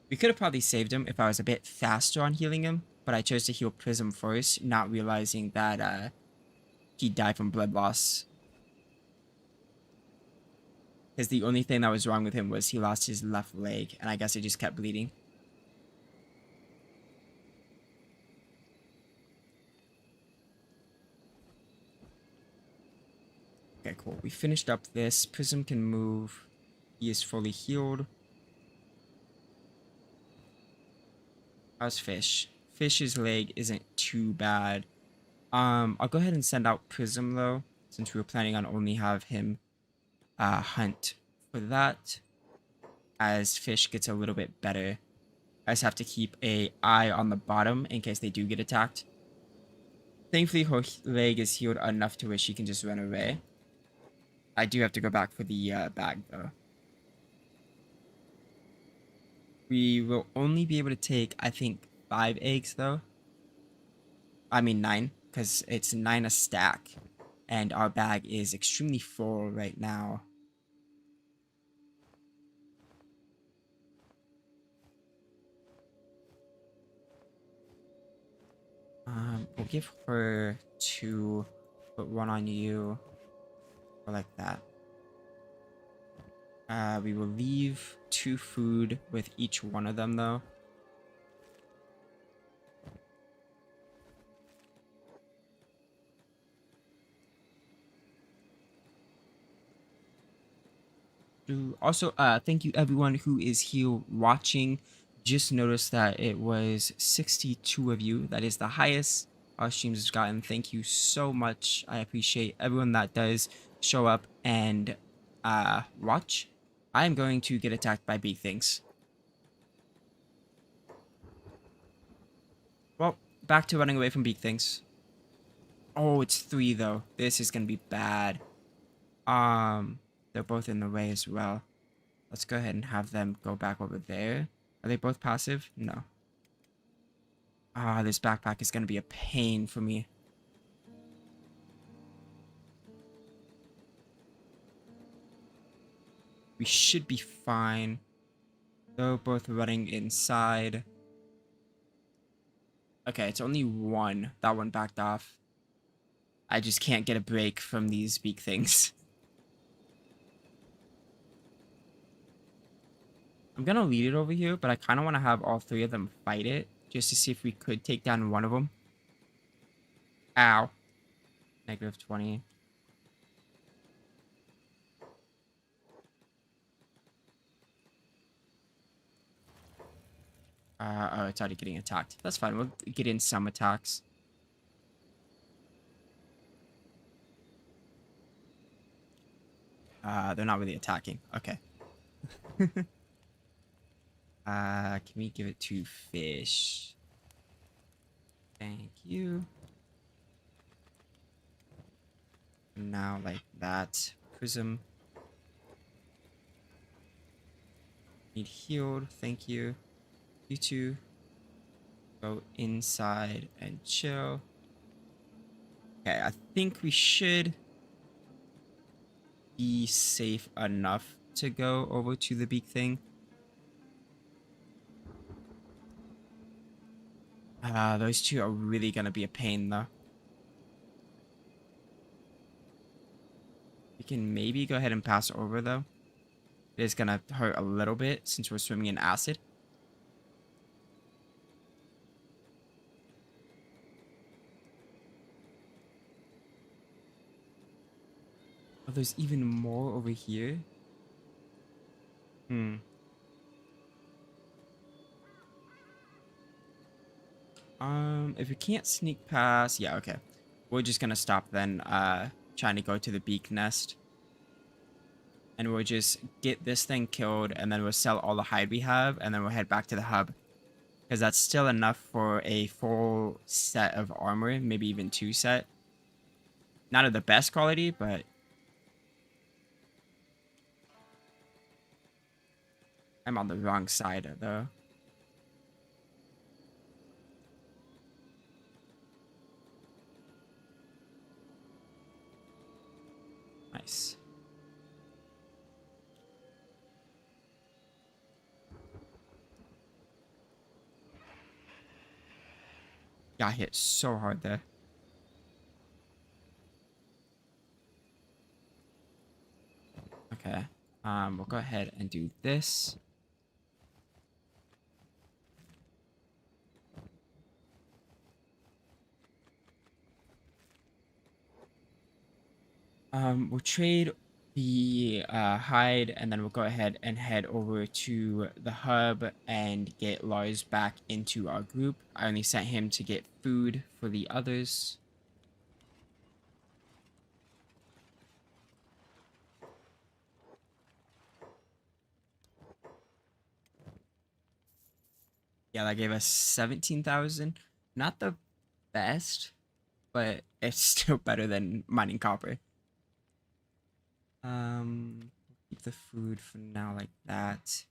We could have probably saved him if I was a bit faster on healing him, but I chose to heal Prism first, not realizing that he died from blood loss. Because the only thing that was wrong with him was he lost his left leg, and I guess it just kept bleeding. Okay, cool. We finished up this. Prism can move. He is fully healed. How's Fish? Fish's leg isn't too bad. I'll go ahead and send out Prism though, since we were planning on only have him hunt for that. As Fish gets a little bit better, I just have to keep a eye on the bottom in case they do get attacked. Thankfully, her leg is healed enough to where she can just run away. I do have to go back for the bag though. We will only be able to take, I think, 5 eggs though. I mean 9, because it's 9 a stack. And our bag is extremely full right now. We'll give her 2, put 1 on you, or like that. We will leave 2 food with each one of them though. Also, thank you everyone who is here watching. Just noticed that it was 62 of you. That is the highest our streams has gotten. Thank you so much. I appreciate everyone that does show up and watch. I am going to get attacked by big things. Well, back to running away from big things. Oh, it's 3 though. This is gonna be bad. They're both in the way as well. Let's go ahead and have them go back over there. Are they both passive? No. Ah, this backpack is going to be a pain for me. We should be fine. They're both running inside. Okay, it's only one. That one backed off. I just can't get a break from these beak things. I'm gonna lead it over here, but I kind of want to have all three of them fight it just to see if we could take down one of them. Ow. -20. Oh, it's already getting attacked. That's fine. We'll get in some attacks. They're not really attacking. Okay. Can we give it to fish? Thank you. Now like that. Prism. Need healed. Thank you. You two go inside and chill. Okay, I think we should be safe enough to go over to the beak thing. Those two are really gonna be a pain though. We can maybe go ahead and pass over though. It is gonna hurt a little bit since we're swimming in acid. Oh, there's even more over here. If we can't sneak past, yeah, okay. We're just gonna stop then, trying to go to the beak nest. And we'll just get this thing killed, and then we'll sell all the hide we have, and then we'll head back to the hub. Because that's still enough for a full set of armor, maybe even 2 set. Not of the best quality, but... I'm on the wrong side, though. Nice. Got hit so hard there. Okay. We'll go ahead and do this. We'll trade the hide, and then we'll go ahead and head over to the hub and get Lars back into our group. I only sent him to get food for the others. Yeah, that gave us 17,000. Not the best, but it's still better than mining copper. Keep the food for now like that.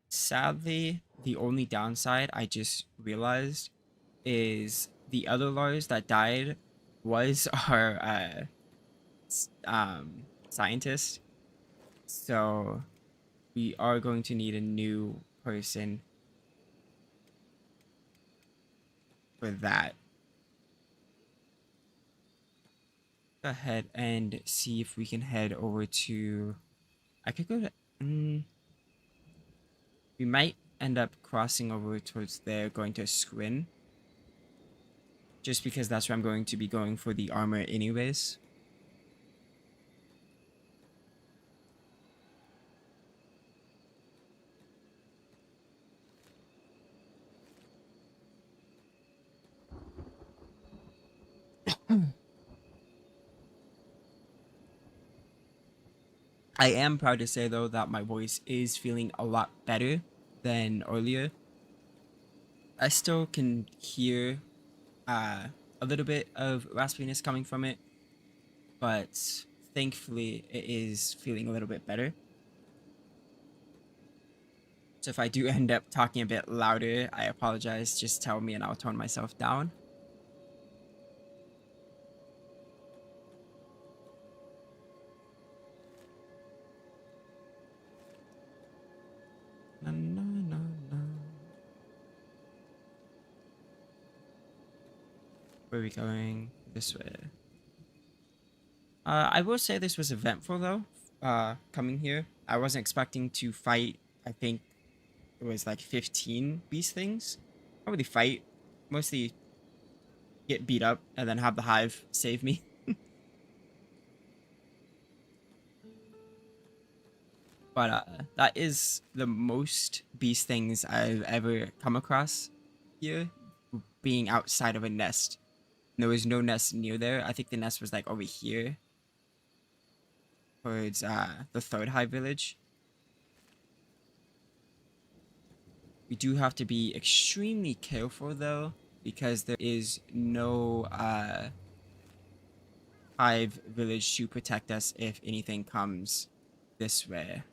Sadly, the only downside I just realized is the other Lars that died was our scientist. So we are going to need a new person for that. Go ahead and see if we can head over to... I could go to... we might end up crossing over towards there, going to Squin. Just because that's where I'm going to be going for the armor anyways. I am proud to say, though, that my voice is feeling a lot better than earlier. I still can hear a little bit of raspiness coming from it, but thankfully it is feeling a little bit better. So if I do end up talking a bit louder, I apologize. Just tell me and I'll tone myself down. Na, na, na, na. Where are we going? This way. I will say this was eventful though. coming here. I wasn't expecting to fight. I think it was like 15 beast things. Not really fight, mostly get beat up and then have the hive save me. But that is the most beast things I've ever come across here, being outside of a nest. There was no nest near there. I think the nest was like over here towards the third hive village. We do have to be extremely careful though, because there is no hive village to protect us if anything comes this way.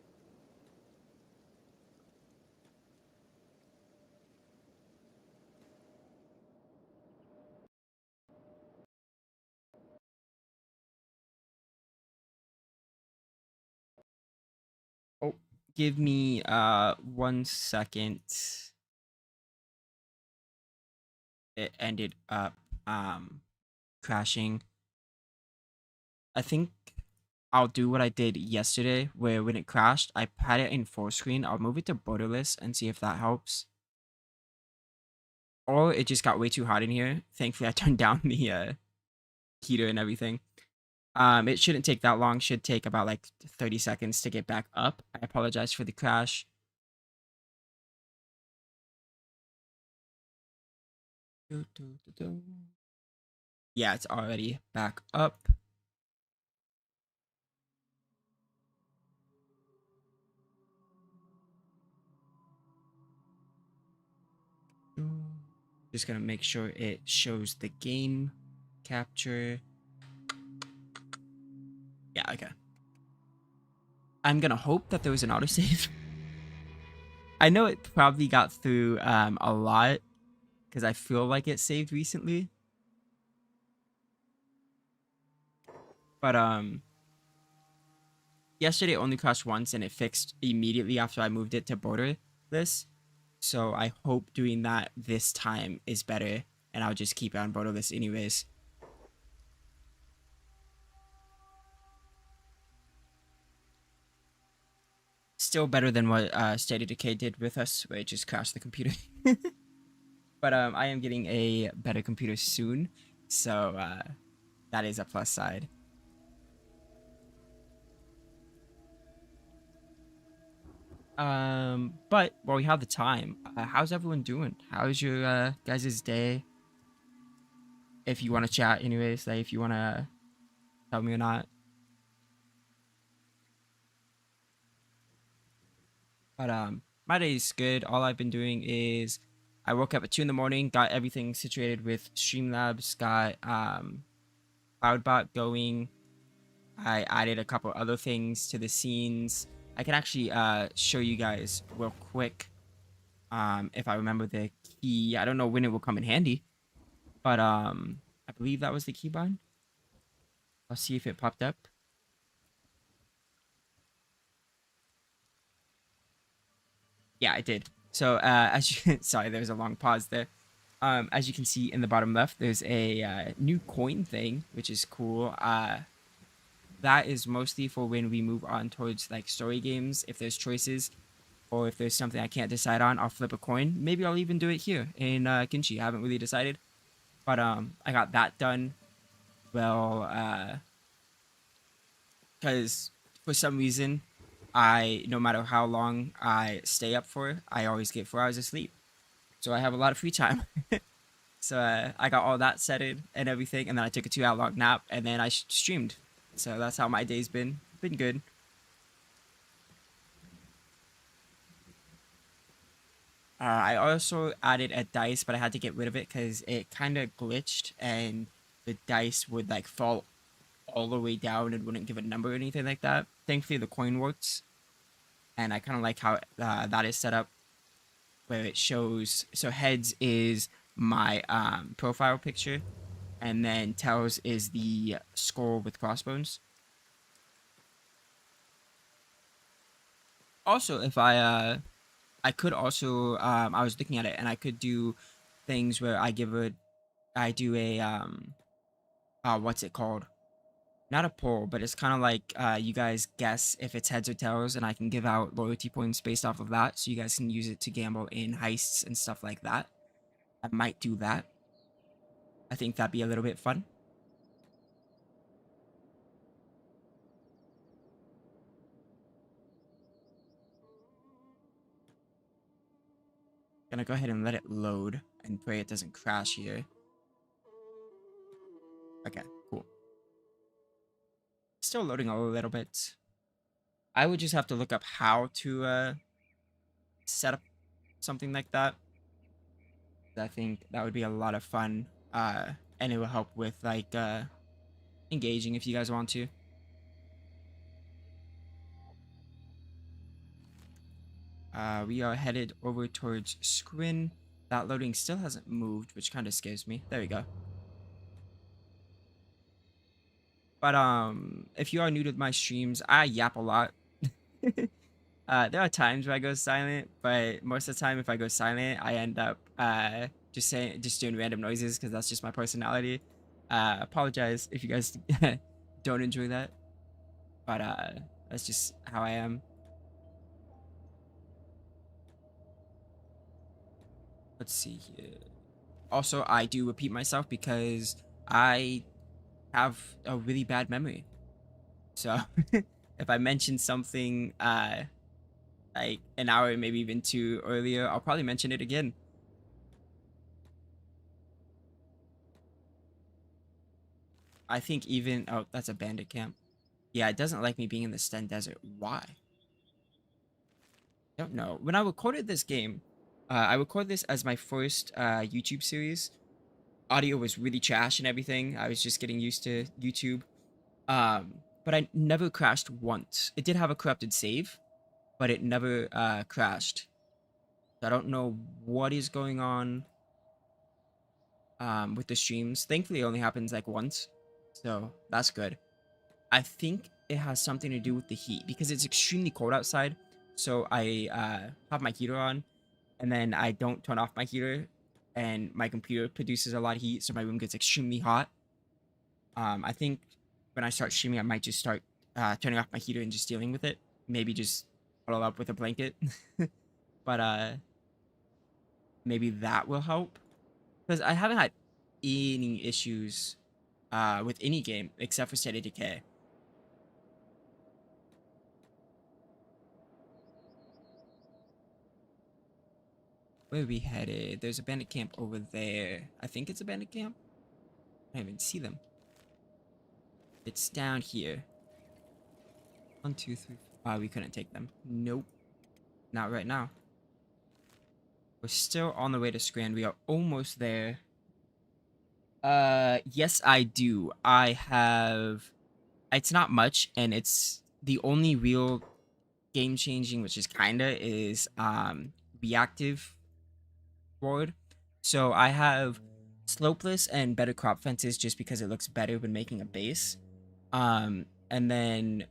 Oh, give me 1 second. It ended up crashing. I think I'll do what I did yesterday, where when it crashed, I had it in full screen. I'll move it to borderless and see if that helps. Or it just got way too hot in here. Thankfully, I turned down the heater and everything. It shouldn't take that long. Should take about like 30 seconds to get back up. I apologize for the crash. Yeah, it's already back up. Just gonna make sure it shows the game capture. Yeah, okay. I'm gonna hope that there was an autosave. I know it probably got through a lot because I feel like it saved recently. But yesterday it only crashed once and it fixed immediately after I moved it to borderless. So I hope doing that this time is better and I'll just keep it on borderless anyways. Still better than what State of Decay did with us, where it just crashed the computer. But I am getting a better computer soon, so that is a plus side. But while we have the time, how's everyone doing? How's your guys' day? If you want to chat, anyways, like if you want to tell me or not. But my day is good. All I've been doing is I woke up at 2 in the morning, got everything situated with Streamlabs, got Cloudbot going. I added a couple other things to the scenes. I can actually show you guys real quick if I remember the key. I don't know when it will come in handy, but I believe that was the keybind. I'll see if it popped up. Yeah, it did. So as you sorry, there was a long pause there. As you can see in the bottom left, there's a new coin thing, which is cool. That is mostly for when we move on towards like story games. If there's choices, or if there's something I can't decide on, I'll flip a coin. Maybe I'll even do it here in Kenshi. I haven't really decided, but I got that done. Well, because for some reason, no matter how long I stay up for, I always get 4 hours of sleep. So I have a lot of free time. So I got all that setted and everything, and then I took a 2 hour long nap, and then I streamed. So that's how my day's been. Been good. I also added a dice, but I had to get rid of it because it kind of glitched, and the dice would like fall all the way down and wouldn't give a number or anything like that. Thankfully, the coin works, and I kind of like how that is set up, where it shows. So heads is my profile picture, and then tails is the skull with crossbones. Also, if I could also I was looking at it and I could do things where I do a what's it called? not a poll, but it's kind of like you guys guess if it's heads or tails, and I can give out loyalty points based off of that, so you guys can use it to gamble in heists and stuff like that. I might do that. I think that'd be a little bit fun. Gonna go ahead and let it load and pray it doesn't crash here. Okay, cool. Still loading a little bit. I would just have to look up how to set up something like that. I think that would be a lot of fun. And it will help with like engaging if you guys want to. We are headed over towards Scrin. That loading still hasn't moved, which kind of scares me. There we go. But if you are new to my streams, I yap a lot. There are times where I go silent, but most of the time if I go silent, I end up just doing random noises because that's just my personality. Apologize if you guys don't enjoy that, but that's just how I am. Let's see here. Also, I do repeat myself because I have a really bad memory. So if I mention something like an hour, maybe even two earlier, I'll probably mention it again. I think even oh, that's a bandit camp. Yeah, it doesn't like me being in the Sten Desert. Why? I don't know. When I recorded this game, I recorded this as my first YouTube series. Audio was really trash and everything. I was just getting used to YouTube. But I never crashed once. It did have a corrupted save, but it never crashed. I don't know what is going on with the streams. Thankfully, it only happens like once, so that's good. I think it has something to do with the heat because it's extremely cold outside. So I have my heater on, and then I don't turn off my heater, and my computer produces a lot of heat, so my room gets extremely hot. I think when I start streaming, I might just start turning off my heater and just dealing with it. Maybe just huddle up with a blanket. But maybe that will help because I haven't had any issues with any game except for State of Decay. Where are we headed? There's a bandit camp over there. I think it's a bandit camp. I don't even see them. It's down here. 1, 2, 3. We couldn't take them. Nope. Not right now. We're still on the way to Scran. We are almost there. Yes, I do. I have. It's not much, and it's the only real game changing, which is kinda is reactive board. So I have slopeless and better crop fences just because it looks better when making a base. And then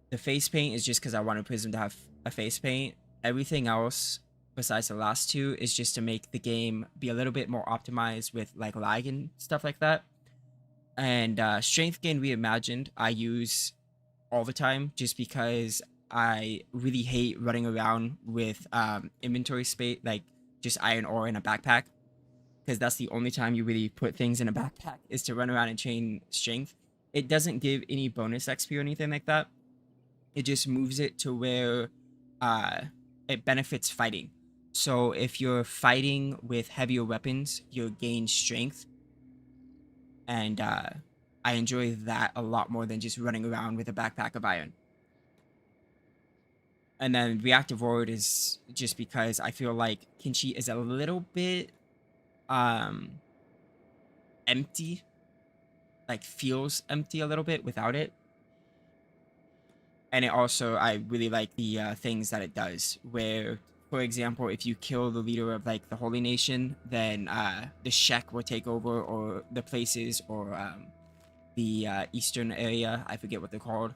the face paint is just because I wanted Prism to have a face paint. Everything else besides the last two is just to make the game be a little bit more optimized with like lag and stuff like that. And strength gain reimagined I use all the time just because I really hate running around with inventory space, like just iron ore in a backpack, because that's the only time you really put things in a backpack is to run around and chain strength. It doesn't give any bonus XP or anything like that. It just moves it to where uh, it benefits fighting. So if you're fighting with heavier weapons, you'll gain strength, and I enjoy that a lot more than just running around with a backpack of iron. And then reactive ward is just because I feel like Kenshi is a little bit empty, like feels empty a little bit without it. And it also, I really like the things that it does, where, for example, if you kill the leader of like the Holy Nation, then the Shek will take over, or the places, or the eastern area, I forget what they're called,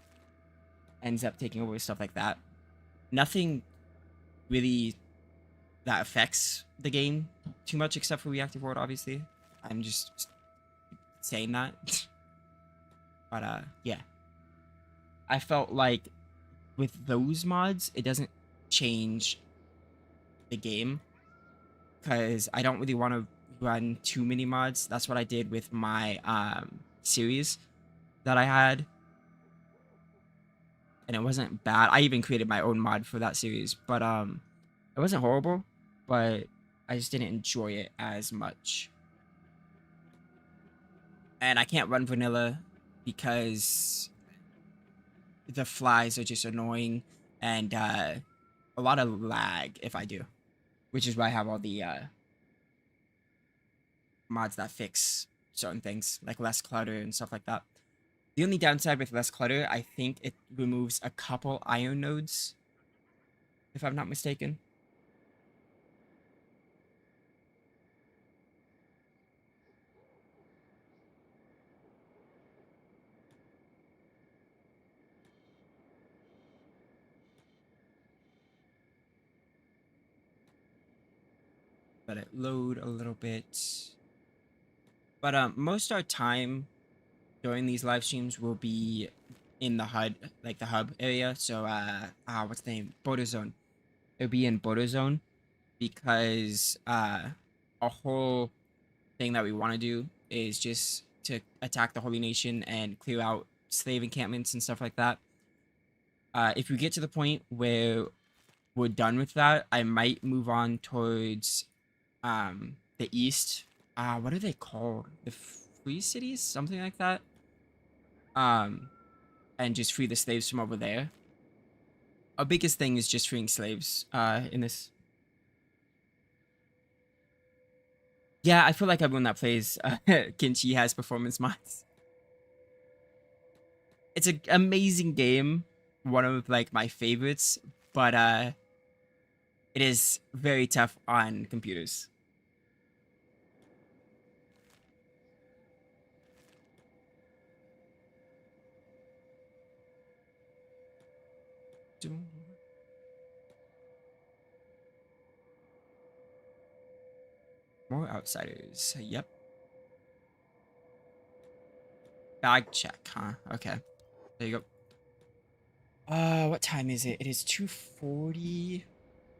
ends up taking over, stuff like that. Nothing really that affects the game too much except for reactive ward, obviously. I'm just saying that. But yeah, I felt like with those mods, it doesn't change the game because I don't really want to run too many mods. That's what I did with my series that I had, and it wasn't bad. I even created my own mod for that series, but it wasn't horrible, but I just didn't enjoy it as much. And I can't run vanilla because the flies are just annoying and a lot of lag if I do, which is why I have all the mods that fix certain things like less clutter and stuff like that. The only downside with less clutter, I think it removes a couple iron nodes, if I'm not mistaken. Let it load a little bit. But most of our time during these live streams will be in the HUD, like the hub area. So what's the name? Border zone. It'll be in border zone because a whole thing that we want to do is just to attack the Holy Nation and clear out slave encampments and stuff like that. If we get to the point where we're done with that, I might move on towards the east. What are they called? The free cities, something like that. Um, and just free the slaves from over there. Our biggest thing is just freeing slaves. In this. Yeah, I feel like everyone that plays Kenshi has performance mods. It's an amazing game, one of like my favorites, but it is very tough on computers. More outsiders. Yep. Bag check, huh? Okay. There you go. What time is it? It is 2:40.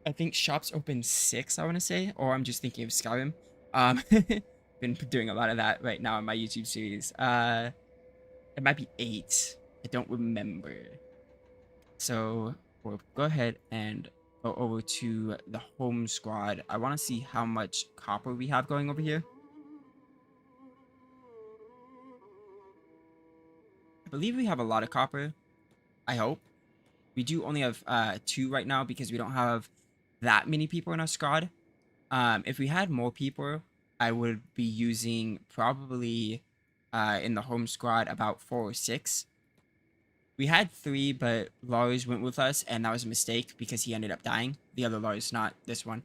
I think shops open 6, I want to say, or I'm just thinking of Skyrim. Been doing a lot of that right now in my YouTube series. It might be 8. I don't remember. So we'll go ahead and go over to the home squad. I want to see how much copper we have going over here. I believe we have a lot of copper. I hope. We do only have 2 right now because we don't have that many people in our squad. If we had more people, I would be using probably in the home squad about 4 or 6. We had 3, but Lars went with us, and that was a mistake because he ended up dying. The other Lars, not this one.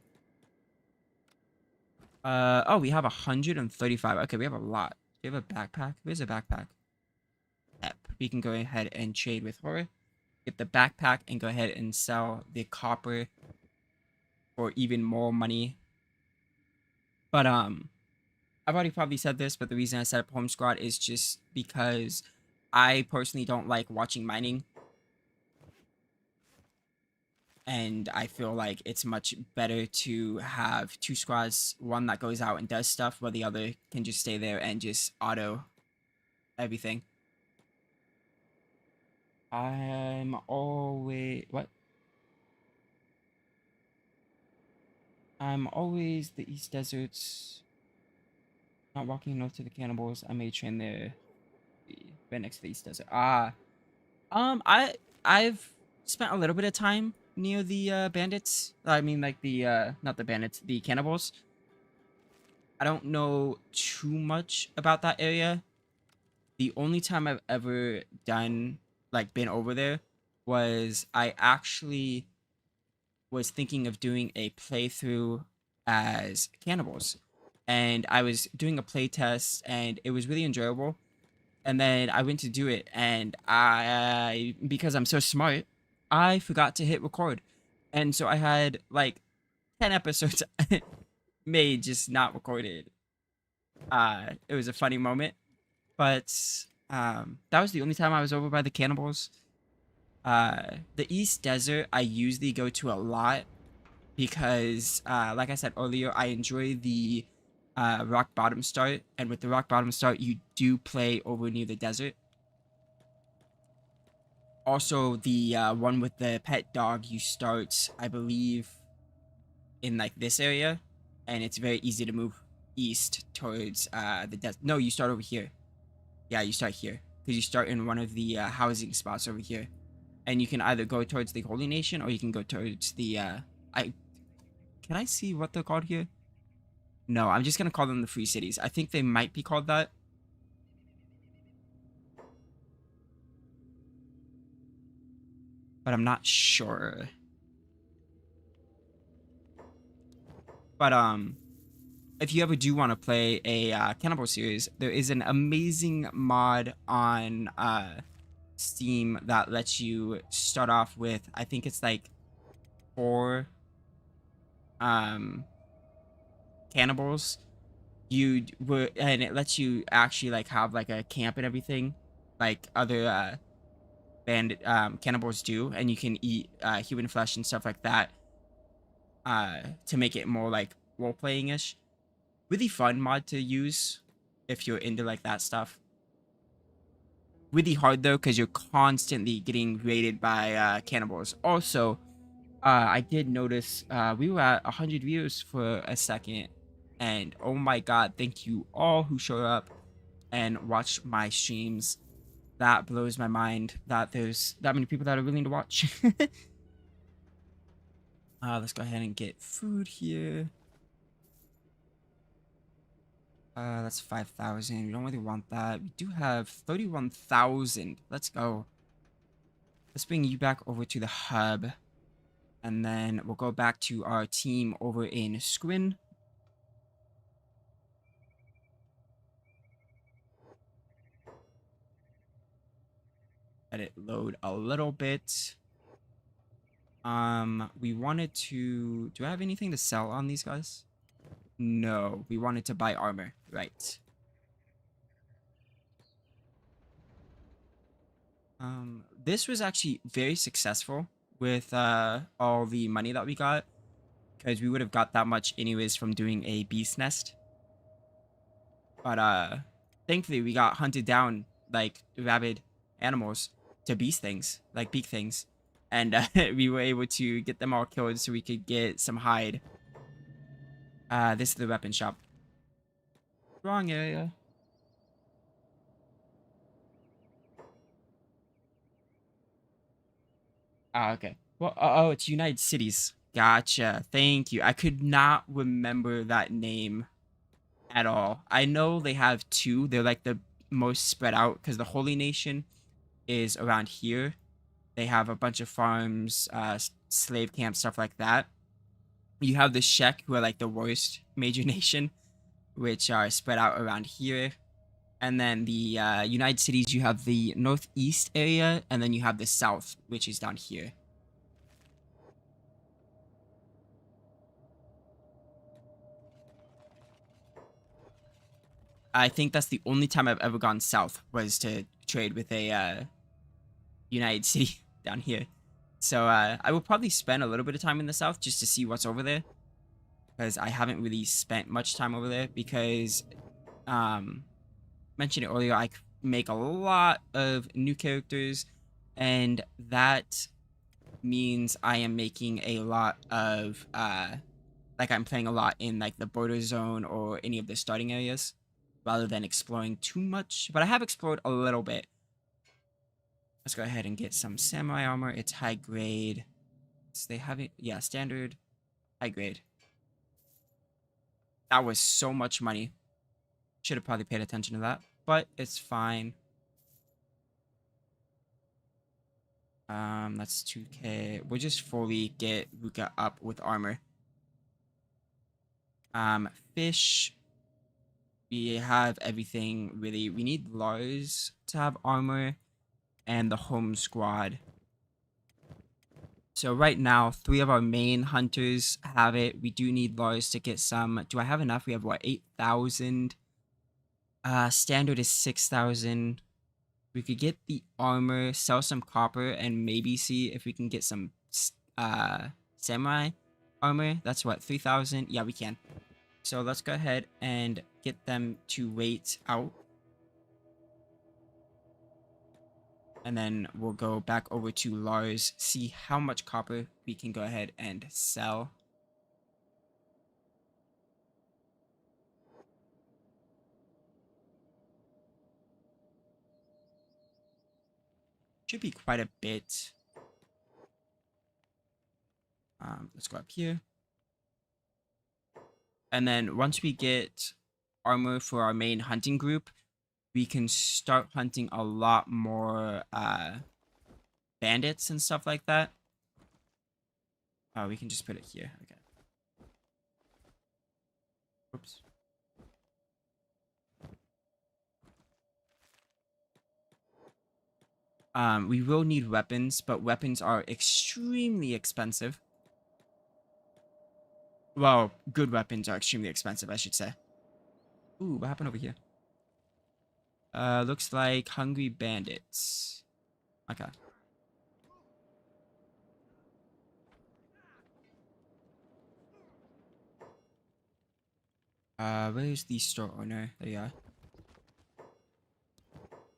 Oh, we have 135. Okay, we have a lot. Do we have a backpack? Where's a backpack? Yep. We can go ahead and trade with Horror. Get the backpack and go ahead and sell the copper for even more money. But I've already probably said this, but the reason I set up Home Squad is just because I personally don't like watching mining. And I feel like it's much better to have 2 squads, one that goes out and does stuff, while the other can just stay there and just auto everything. I'm always... What? I'm always the East Deserts. Not walking north to the cannibals. I may train there. Right next to the East Desert. I've spent a little bit of time near the bandits. I mean, like the not the bandits, the cannibals. I don't know too much about that area. The only time I've ever done like been over there was I actually was thinking of doing a playthrough as cannibals, and I was doing a play test, and it was really enjoyable. And then I went to do it, and I, because I'm so smart, I forgot to hit record. And so I had like 10 episodes made, just not recorded. It was a funny moment, but That was the only time I was over by the cannibals. The East Desert I usually go to a lot because, like I said earlier, I enjoy the rock bottom start, and with the rock bottom start, you do play over near the desert. Also, the one with the pet dog, you start, I believe, in like this area, and it's very easy to move east towards the desert. No, you start over here. Yeah, you start here because you start in one of the housing spots over here, and you can either go towards the Holy Nation or you can go towards the. I can I see what they're called here? No, I'm just gonna call them the Free Cities. I think they might be called that, but I'm not sure. But if you ever do want to play a Cannibal series, there is an amazing mod on Steam that lets you start off with, I think it's like 4 um cannibals. And it lets you actually like have like a camp and everything, like other band cannibals do, and you can eat human flesh and stuff like that to make it more like role playing ish. Really fun mod to use if you're into like that stuff. Really hard though because you're constantly getting raided by cannibals. Also, I did notice we were at 100 views for a second, and oh my god, thank you all who showed up and watched my streams. That blows my mind that there's that many people that are willing to watch. Let's go ahead and get food here. That's 5,000. We don't really want that. We do have 31,000. Let's go. Let's bring you back over to the hub. And then we'll go back to our team over in Squin. Let it load a little bit. We wanted to... Do I have anything to sell on these guys? No, we wanted to buy armor. Right. This was actually very successful with all the money that we got, because we would have got that much anyways from doing a beast nest. But thankfully we got hunted down like rabid animals to beast things, like beak things, and we were able to get them all killed so we could get some hide. This is the weapon shop. Wrong area. Okay. Well, oh, it's United Cities. Gotcha. Thank you. I could not remember that name at all. I know they have 2. They're like the most spread out because the Holy Nation is around here. They have a bunch of farms, slave camps, stuff like that. You have the Shek, who are like the worst major nation, which are spread out around here. And then the United Cities, you have the northeast area, and then you have the south, which is down here. I think that's the only time I've ever gone south was to trade with a United City down here. So I will probably spend a little bit of time in the south just to see what's over there, because I haven't really spent much time over there because mentioned it earlier, I make a lot of new characters, and that means I am making a lot of like I'm playing a lot in like the border zone or any of the starting areas rather than exploring too much, but I have explored a little bit. Let's go ahead and get some samurai armor. It's high grade. So they have it, yeah, standard, high grade. That was so much money. Should have probably paid attention to that, but it's fine. That's 2K. We'll just fully get Ruka up with armor. Fish. We have everything, really. We need Lars to have armor and the home squad. So right now, 3 of our main hunters have it. We do need Lars to get some. Do I have enough? We have, what, 8,000? Standard is 6,000. We could get the armor, sell some copper, and maybe see if we can get some samurai armor. That's what, 3,000? Yeah, we can. So let's go ahead and get them to wait out. And then we'll go back over to Lars, see how much copper we can go ahead and sell. Should be quite a bit. Let's go up here. And then once we get armor for our main hunting group, we can start hunting a lot more bandits and stuff like that. We can just put it here. Okay. Oops. We will need weapons, but weapons are extremely expensive. Well, good weapons are extremely expensive, I should say. Ooh, what happened over here? Looks like hungry bandits. Okay. Where's the store owner? There you are.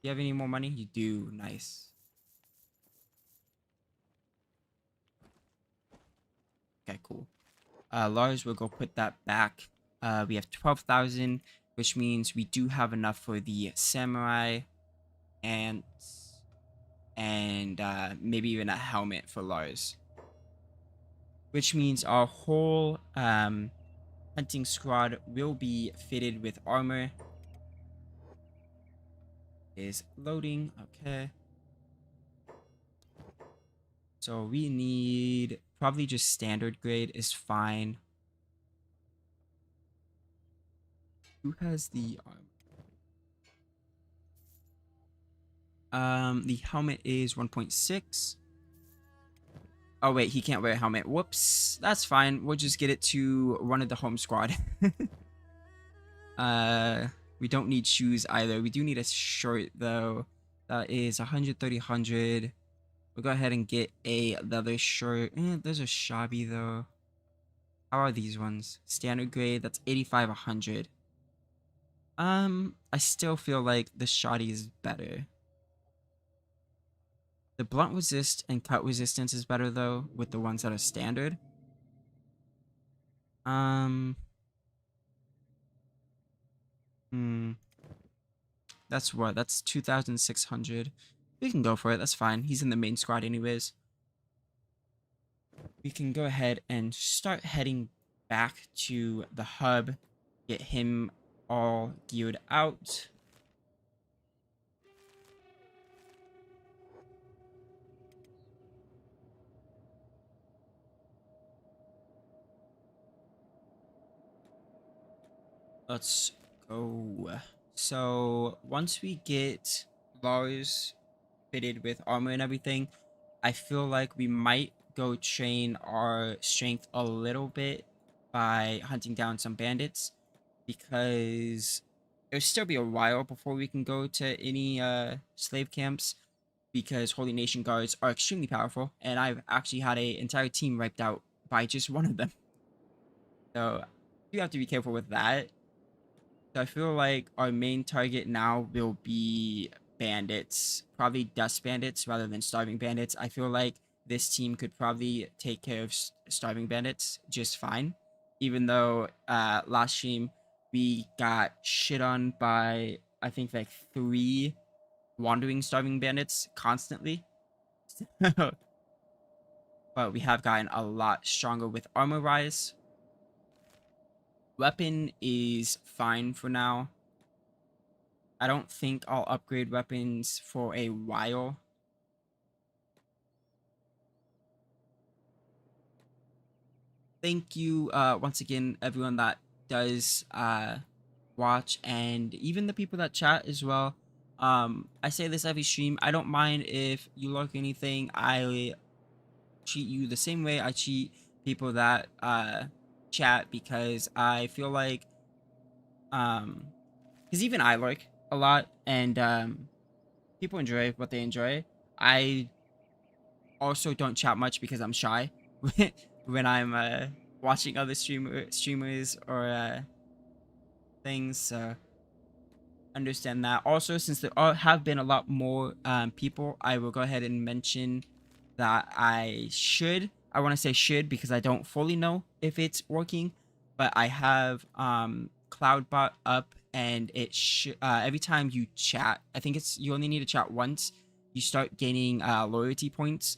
You have any more money? You do. Nice. Okay, cool. Lars will go put that back. We have 12,000, which means we do have enough for the samurai and maybe even a helmet for Lars. Which means our whole hunting squad will be fitted with armor. Is loading. Okay. So we need probably just standard grade is fine. Who has the armor? The helmet is 1.6. Oh wait, he can't wear a helmet. Whoops. That's fine. We'll just get it to one of the home squad. We don't need shoes either. We do need a shirt though. That is 130, 100. We'll go ahead and get a leather shirt. Those are shabby though. How are these ones? Standard grade, that's 85, 100. I still feel like the shoddy is better. The blunt resist and cut resistance is better though with the ones that are standard. Um, hmm. That's what? That's 2,600. We can go for it. That's fine. He's in the main squad anyways. We can go ahead and start heading back to the hub. Get him all geared out. Let's go. So once we get Lars fitted with armor and everything, I feel like we might go train our strength a little bit by hunting down some bandits, because it'll still be a while before we can go to any slave camps, because Holy Nation guards are extremely powerful, and I've actually had an entire team wiped out by just one of them. So you have to be careful with that. So I feel like our main target now will be bandits, probably dust bandits rather than starving bandits. I feel like this team could probably take care of starving bandits just fine, even though last stream we got shit on by I think like 3 wandering starving bandits constantly. But we have gotten a lot stronger with armor rise. Weapon is fine for now. I don't think I'll upgrade weapons for a while. Thank you once again, everyone that does watch, and even the people that chat as well. I say this every stream. I don't mind if you like anything. I treat you the same way I treat people that chat, because I feel like because even I like a lot, and people enjoy what they enjoy. I also don't chat much because I'm shy when I'm watching other streamers or things. So understand that. Also, since there have been a lot more people, I will go ahead and mention that I want to say should because I don't fully know if it's working, but I have Cloudbot up and it should every time you chat, I think it's you only need to chat once, you start gaining loyalty points,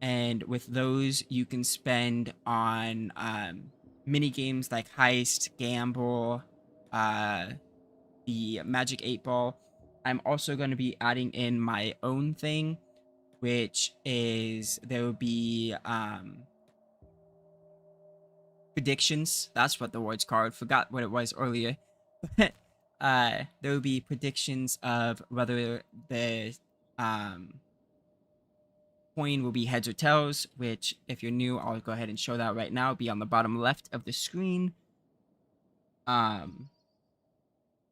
and with those you can spend on mini games like heist, gamble, uh the Magic 8 Ball. I'm also going to be adding in my own thing, which is there will be predictions. That's what the word's called. Forgot what it was earlier. There will be predictions of whether the um, coin will be heads or tails, which if you're new, I'll go ahead and show that right now. It'll be on the bottom left of the screen. Um,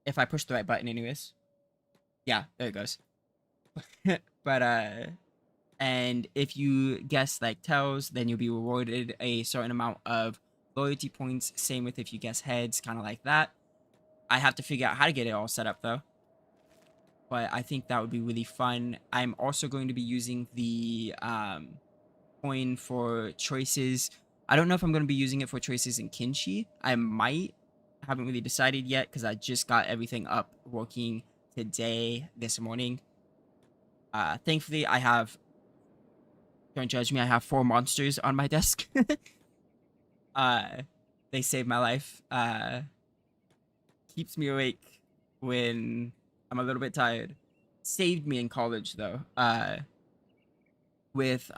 if I push the right button anyways. Yeah, there it goes. But and if you guess like tails, then you'll be rewarded a certain amount of loyalty points. Same with if you guess heads, kind of like that. I have to figure out how to get it all set up though, but I think that would be really fun. I'm also going to be using the coin for choices. I don't know if I'm going to be using it for choices in Kenshi. I might. I haven't really decided yet because I just got everything up working today, this morning. Thankfully, I have, don't judge me, I have 4 monsters on my desk. uh, they saved my life. Keeps me awake when I'm a little bit tired. Saved me in college though. With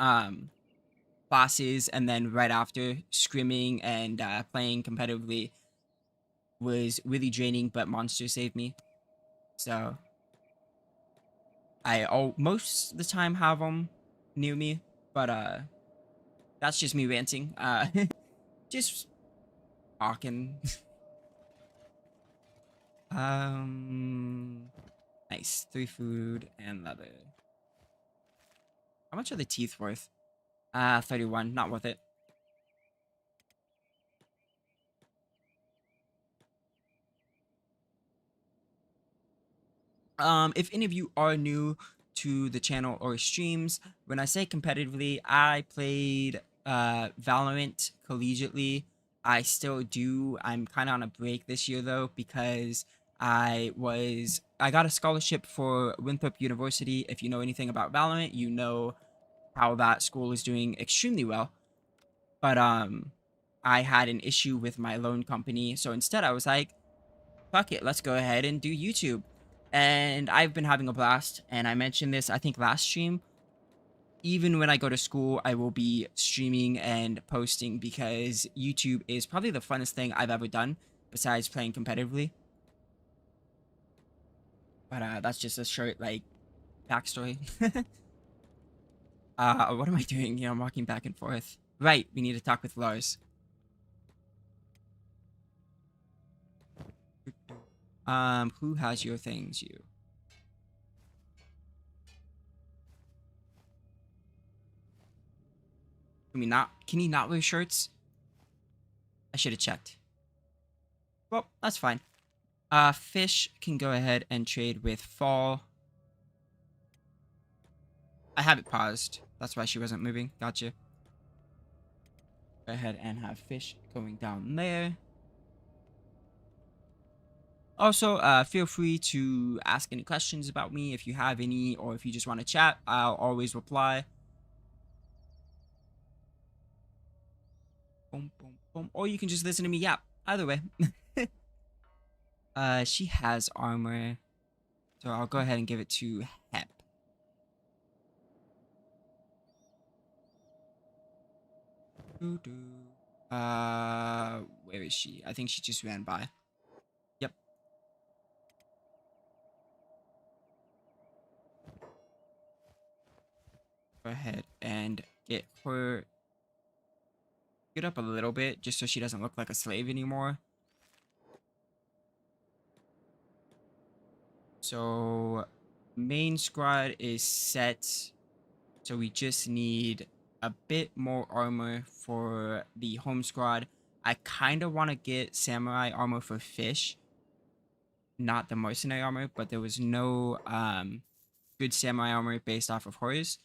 classes and then right after scrimming and playing competitively was really draining, but Monster saved me. So most of the time have them near me, but that's just me ranting. Just talking. Nice. 3 food and leather. How much are the teeth worth? 31. Not worth it. If any of you are new to the channel or streams, when I say competitively, I played Valorant collegiately. I still do. I'm kind of on a break this year though because I got a scholarship for Winthrop University. If you know anything about Valorant, you know how that school is doing extremely well. But I had an issue with my loan company, so instead I was like, fuck it, let's go ahead and do YouTube. And I've been having a blast. And I mentioned this, I think, last stream. Even when I go to school, I will be streaming and posting because YouTube is probably the funnest thing I've ever done besides playing competitively. But that's just a short, like, backstory. What am I doing? You know, I'm walking back and forth. Right, we need to talk with Lars. Who has your things? You. Can he not wear shirts? I should have checked. Well, that's fine. Fish can go ahead and trade with Fall. I have it paused. That's why she wasn't moving. Gotcha. Go ahead and have Fish going down there. Also, feel free to ask any questions about me if you have any, or if you just want to chat. I'll always reply. Boom, boom, boom. Or you can just listen to me yap. Either way. She has armor. So I'll go ahead and give it to Hep. Where is she? I think she just ran by. Yep. Go ahead and get her. Get up a little bit just so she doesn't look like a slave anymore. So Main squad is set, so we just need a bit more armor for the home squad. I kind of want to get samurai armor for fish, not the mercenary armor, but there was no good samurai armor based off of hers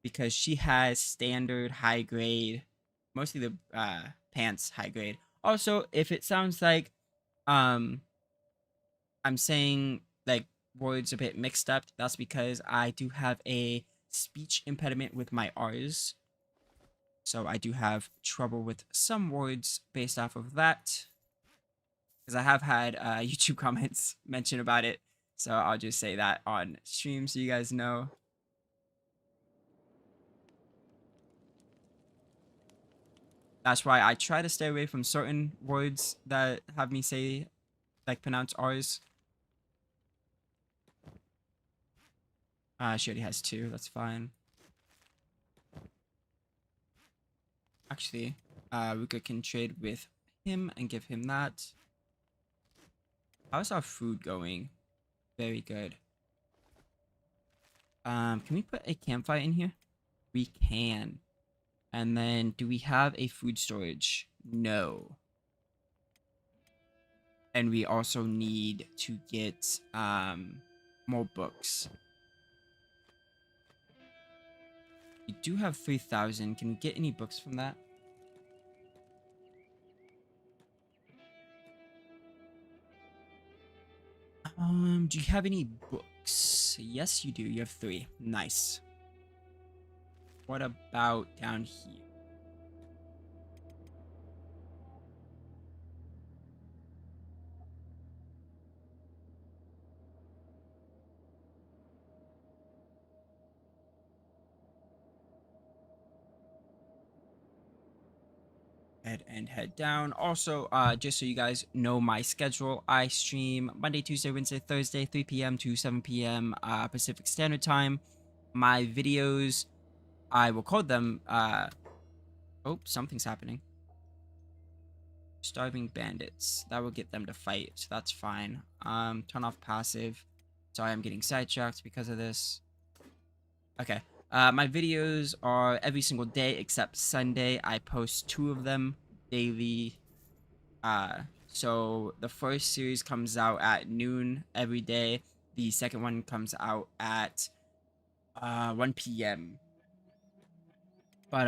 because she has standard high grade, mostly the pants high grade. Also, if it sounds like um I'm saying like words a bit mixed up, that's because I do have a speech impediment with my R's. So I do have trouble with some words based off of that. Because I have had YouTube comments mention about it. So I'll just say that on stream so you guys know. That's why I try to stay away from certain words that have me say, like, pronounce R's. She already has two. That's fine. Actually, Ruka can trade with him and give him that. How's our food going? Very good. Can we put a campfire in here? We can. And then, do we have a food storage? No. And we also need to get more books. We do have 3,000. Can we get any books from that? Do you have any books? Yes, you do. You have 3. Nice. What about down here? Head down. Also, just so you guys know my schedule, I stream Monday, Tuesday, Wednesday, Thursday, 3 p.m. to 7 p.m. Pacific Standard Time. My videos, I will call them. Oh, something's happening. Starving bandits. That will get them to fight, so that's fine. Turn off passive. Sorry, I'm getting sidetracked because of this. Okay. My videos are every single day except Sunday. I post 2 of them daily. So the first series comes out at noon every day. The second one comes out at 1 p.m. But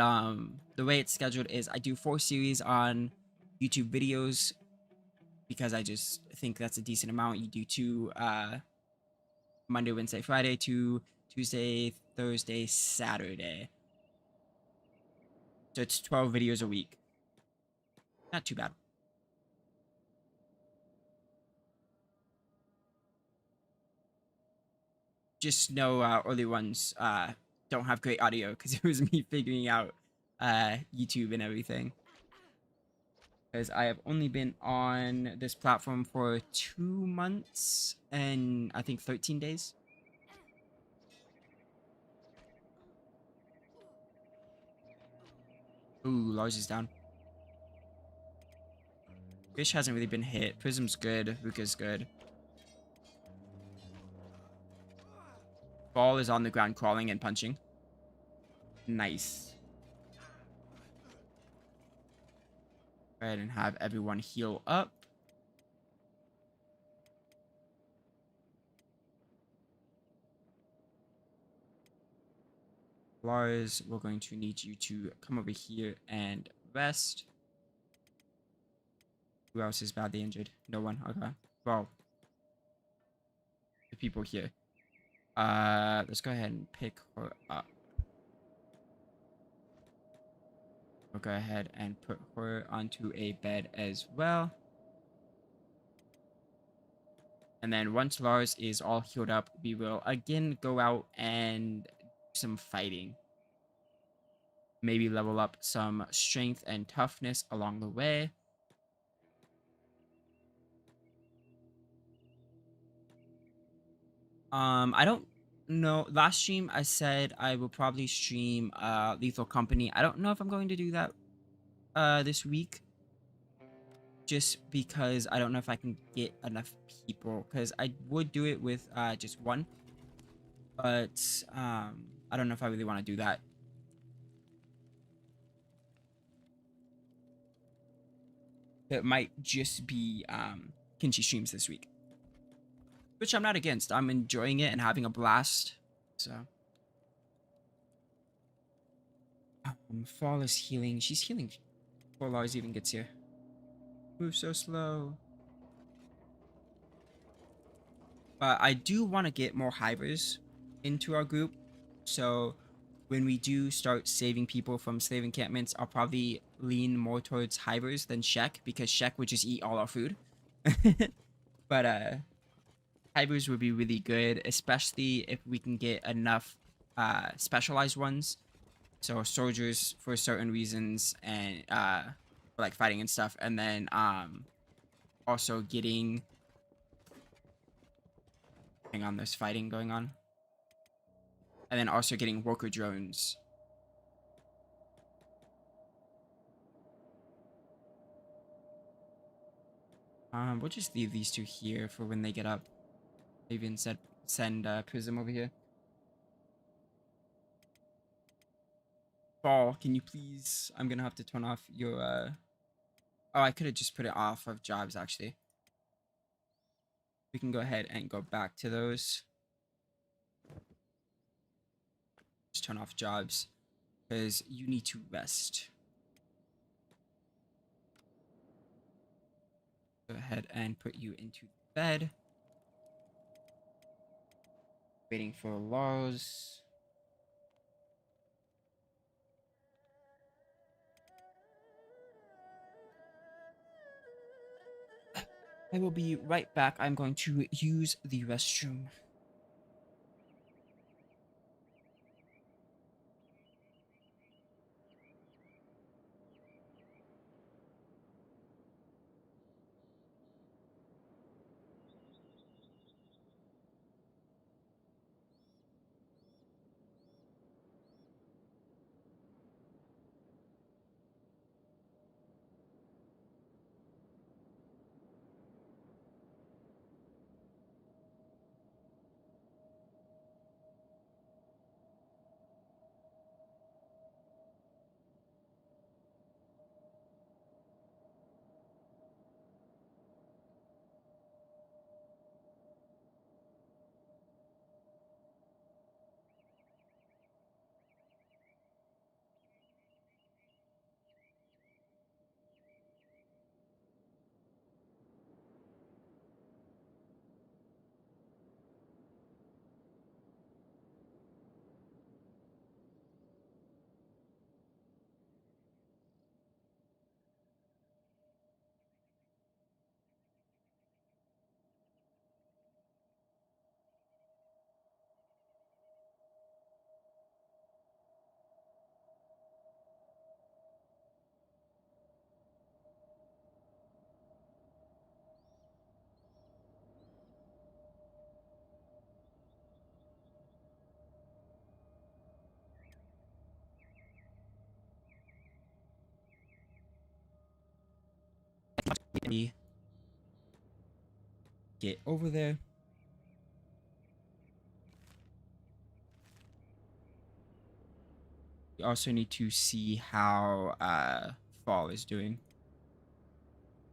the way it's scheduled is I do 4 series on YouTube videos because I just think that's a decent amount. You do 2 Monday, Wednesday, Friday, 2 Tuesday, Thursday, Saturday. So it's 12 videos a week. Not too bad. Just no early ones don't have great audio because it was me figuring out YouTube and everything. Because I have only been on this platform for 2 months and I think 13 days. Ooh, Lars is down. Fish hasn't really been hit. Prism's good. Ruka's good. Ball is on the ground crawling and punching. Nice. Go ahead and have everyone heal up. Lars, we're going to need you to come over here and rest. Who else is badly injured? No one. Okay. Well, the people here. Let's go ahead and pick her up. We'll go ahead and put her onto a bed as well. And then once Lars is all healed up, we will again go out and do some fighting. Maybe level up some strength and toughness along the way. I don't know. Last stream I said I will probably stream Lethal Company. I don't know if I'm going to do that this week. Just because I don't know if I can get enough people. Because I would do it with just one. but I don't know if I really want to do that. It might just be Kenshi streams this week, which I'm not against. I'm enjoying it and having a blast. So, Fall is healing. She's healing before Lars even gets here. Move so slow. But I do want to get more hivers into our group. So when we do start saving people from slave encampments, I'll probably lean more towards hivers than Shek, because Shek would just eat all our food. But hivers would be really good, especially if we can get enough specialized ones. So soldiers for certain reasons, and like fighting and stuff, and then also getting, hang on, there's fighting going on, and then also getting worker drones. We'll just leave these two here for when they get up. Maybe instead send Prism over here. Fall, can you please? I'm gonna have to turn off your. Oh, I could have just put it off of jobs actually. We can go ahead and go back to those. Just turn off jobs because you need to rest. Go ahead and put you into bed. Waiting for laws. I will be right back. I'm going to use the restroom. Get over there. We also need to see how Fall is doing.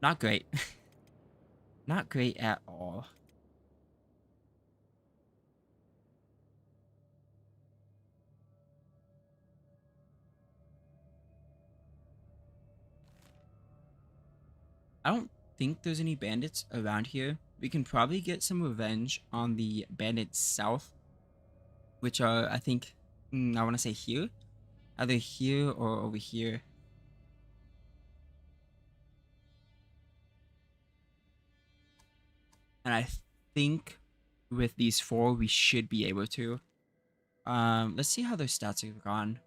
Not great. Not great at all. I don't think there's any bandits around here. We can probably get some revenge on the bandits south, which are, I think, I want to say here. Either here or over here. And I think with these four, we should be able to. Let's see how their stats have gone.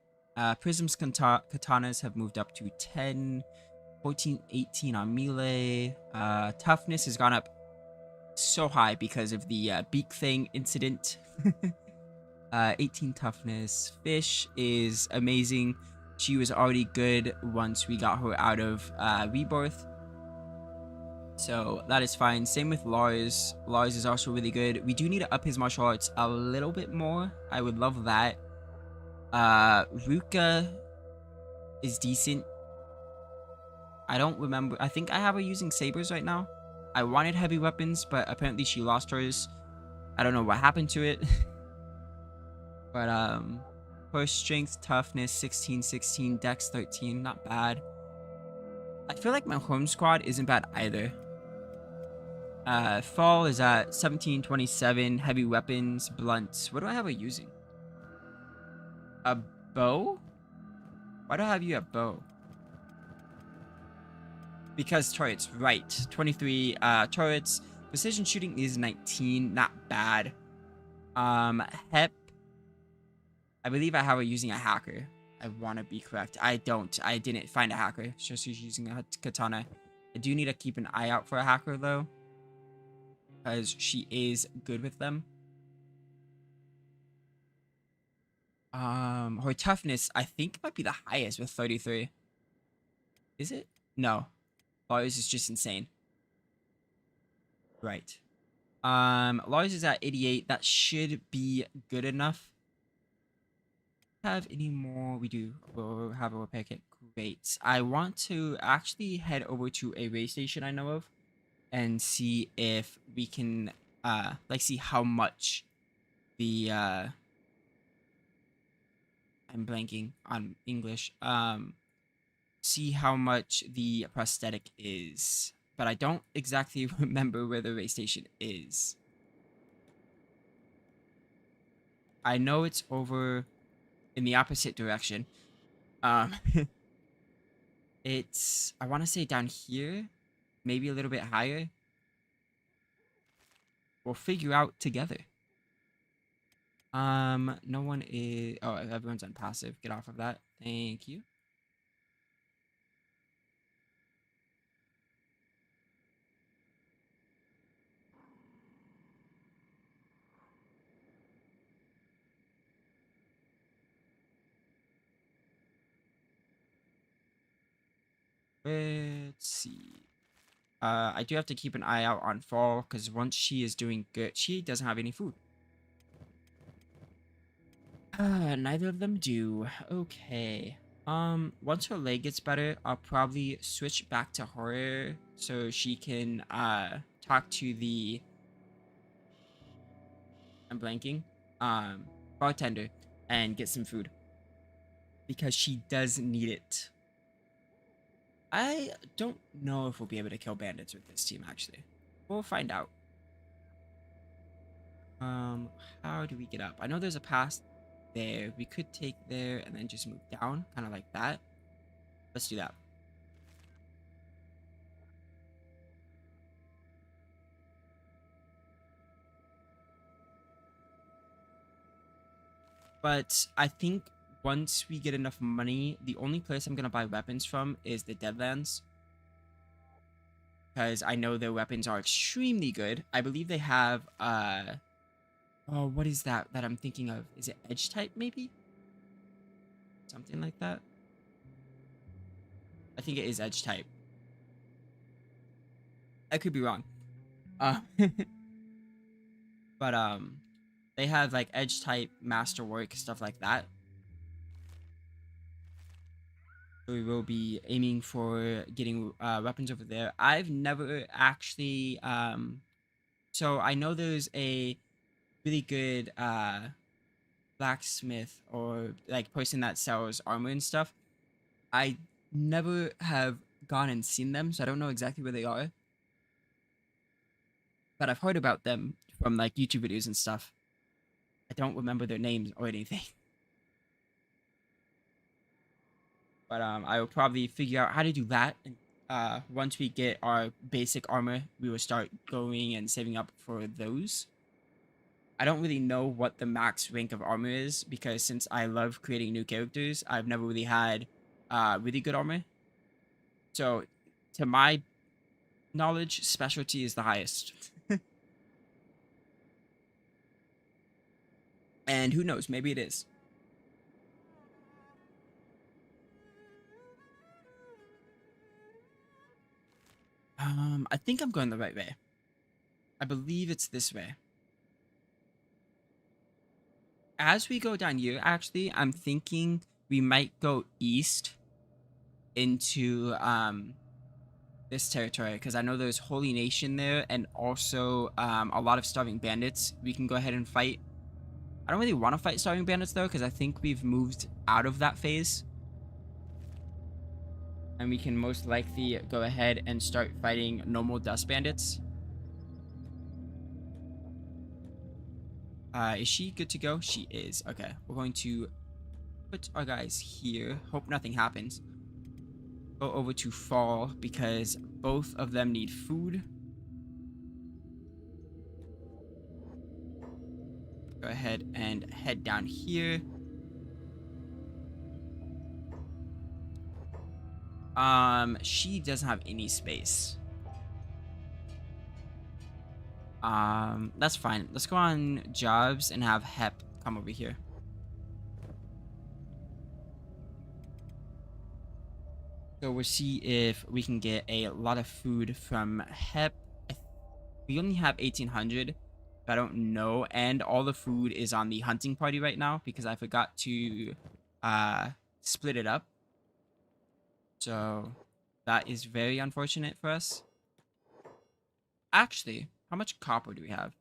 Prism's katanas have moved up to 10, 14, 18 on melee. Toughness has gone up so high because of the beak thing incident. 18 toughness. Fish is amazing. She was already good once we got her out of rebirth. So that is fine. Same with Lars. Lars is also really good. We do need to up his martial arts a little bit more. I would love that. Ruka is decent. I don't remember. I think I have her using sabers right now. I wanted heavy weapons, but apparently she lost hers. I don't know what happened to it. But her strength, toughness, 16, 16, dex 13, not bad. I feel like my home squad isn't bad either. Fall is at 17, 27, heavy weapons, blunts. What do I have her using? A bow? Why do I have you at bow? Because turrets, right. 23 turrets. Precision shooting is 19, not bad. Hep. I believe I have her using a hacker. I want to be correct. I don't. I didn't find a hacker. It's just she's using a katana. I do need to keep an eye out for a hacker, though. Because she is good with them. Her toughness, I think, might be the highest with 33. Is it? No. Lars is just insane. Right. Lars is at 88. That should be good enough. Have any more? We do. We'll have a repair kit. Great. I want to actually head over to a raid station I know of and see if we can like see how much the I'm blanking on English. See how much the prosthetic is. But I don't exactly remember where the raid station is. I know it's over in the opposite direction. Um It's, I want to say down here, maybe a little bit higher. We'll figure out together. No one is, oh, everyone's on passive. Get off of that. Thank you. Let's see. I do have to keep an eye out on Fall because once she is doing good, she doesn't have any food. Neither of them do. Okay. Once her leg gets better, I'll probably switch back to horror so she can talk to the, I'm blanking, bartender and get some food because she does need it. I don't know if we'll be able to kill bandits with this team, actually. We'll find out. How do we get up? I know there's a path there. We could take there and then just move down, kind of like that. Let's do that. But I think once we get enough money, the only place I'm going to buy weapons from is the Deadlands. Because I know their weapons are extremely good. I believe they have, oh, what is that I'm thinking of? Is it edge type, maybe? Something like that. I think it is edge type. I could be wrong. Uh, but, they have, like, edge type, masterwork, stuff like that. We will be aiming for getting weapons over there. I've never actually so I know there's a really good blacksmith or like person that sells armor and stuff. I never have gone and seen them, so I don't know exactly where they are. But I've heard about them from like YouTube videos and stuff. I don't remember their names or anything. But I will probably figure out how to do that. And once we get our basic armor, we will start going and saving up for those. I don't really know what the max rank of armor is because since I love creating new characters, I've never really had really good armor. So, to my knowledge, specialty is the highest. And who knows, maybe it is. I think I'm going the right way. I believe it's this way. As we go down here, actually, I'm thinking we might go east into this territory because I know there's Holy Nation there and also a lot of starving bandits we can go ahead and fight. I don't really want to fight starving bandits though because I think we've moved out of that phase. And we can most likely go ahead and start fighting normal dust bandits. Is she good to go? She is. Okay, we're going to put our guys here. Hope nothing happens. Go over to Fall because both of them need food. Go ahead and head down here. She doesn't have any space. That's fine. Let's go on jobs and have Hep come over here. So we'll see if we can get a lot of food from Hep. We only have 1,800. I don't know. And all the food is on the hunting party right now because I forgot to split it up. So that is very unfortunate for us. Actually, how much copper do we have?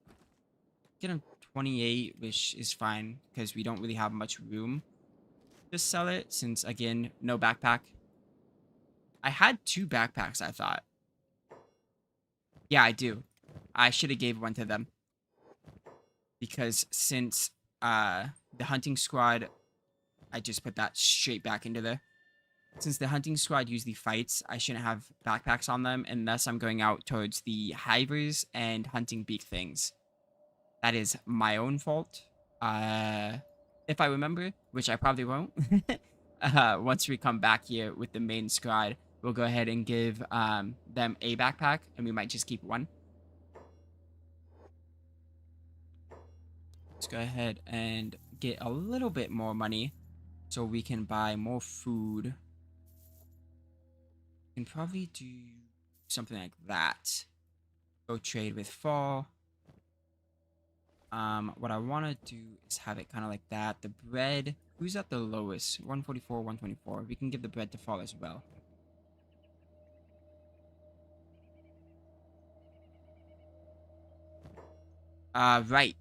Get him 28, which is fine because we don't really have much room to sell it since, again, no backpack. I had 2 backpacks, I thought. Yeah, I do. I should have gave one to them. Because since the hunting squad, I just put that straight back into there. Since the hunting squad usually fights, I shouldn't have backpacks on them unless I'm going out towards the hivers and hunting big things. That is my own fault. If I remember, which I probably won't. Once we come back here with the main squad, we'll go ahead and give them a backpack, and we might just keep one. Let's go ahead and get a little bit more money so we can buy more food. We can probably do something like that. Go trade with Fall. What I want to do is have it kind of like that. The bread, who's at the lowest? 144, 124. We can give the bread to Fall as well. Right.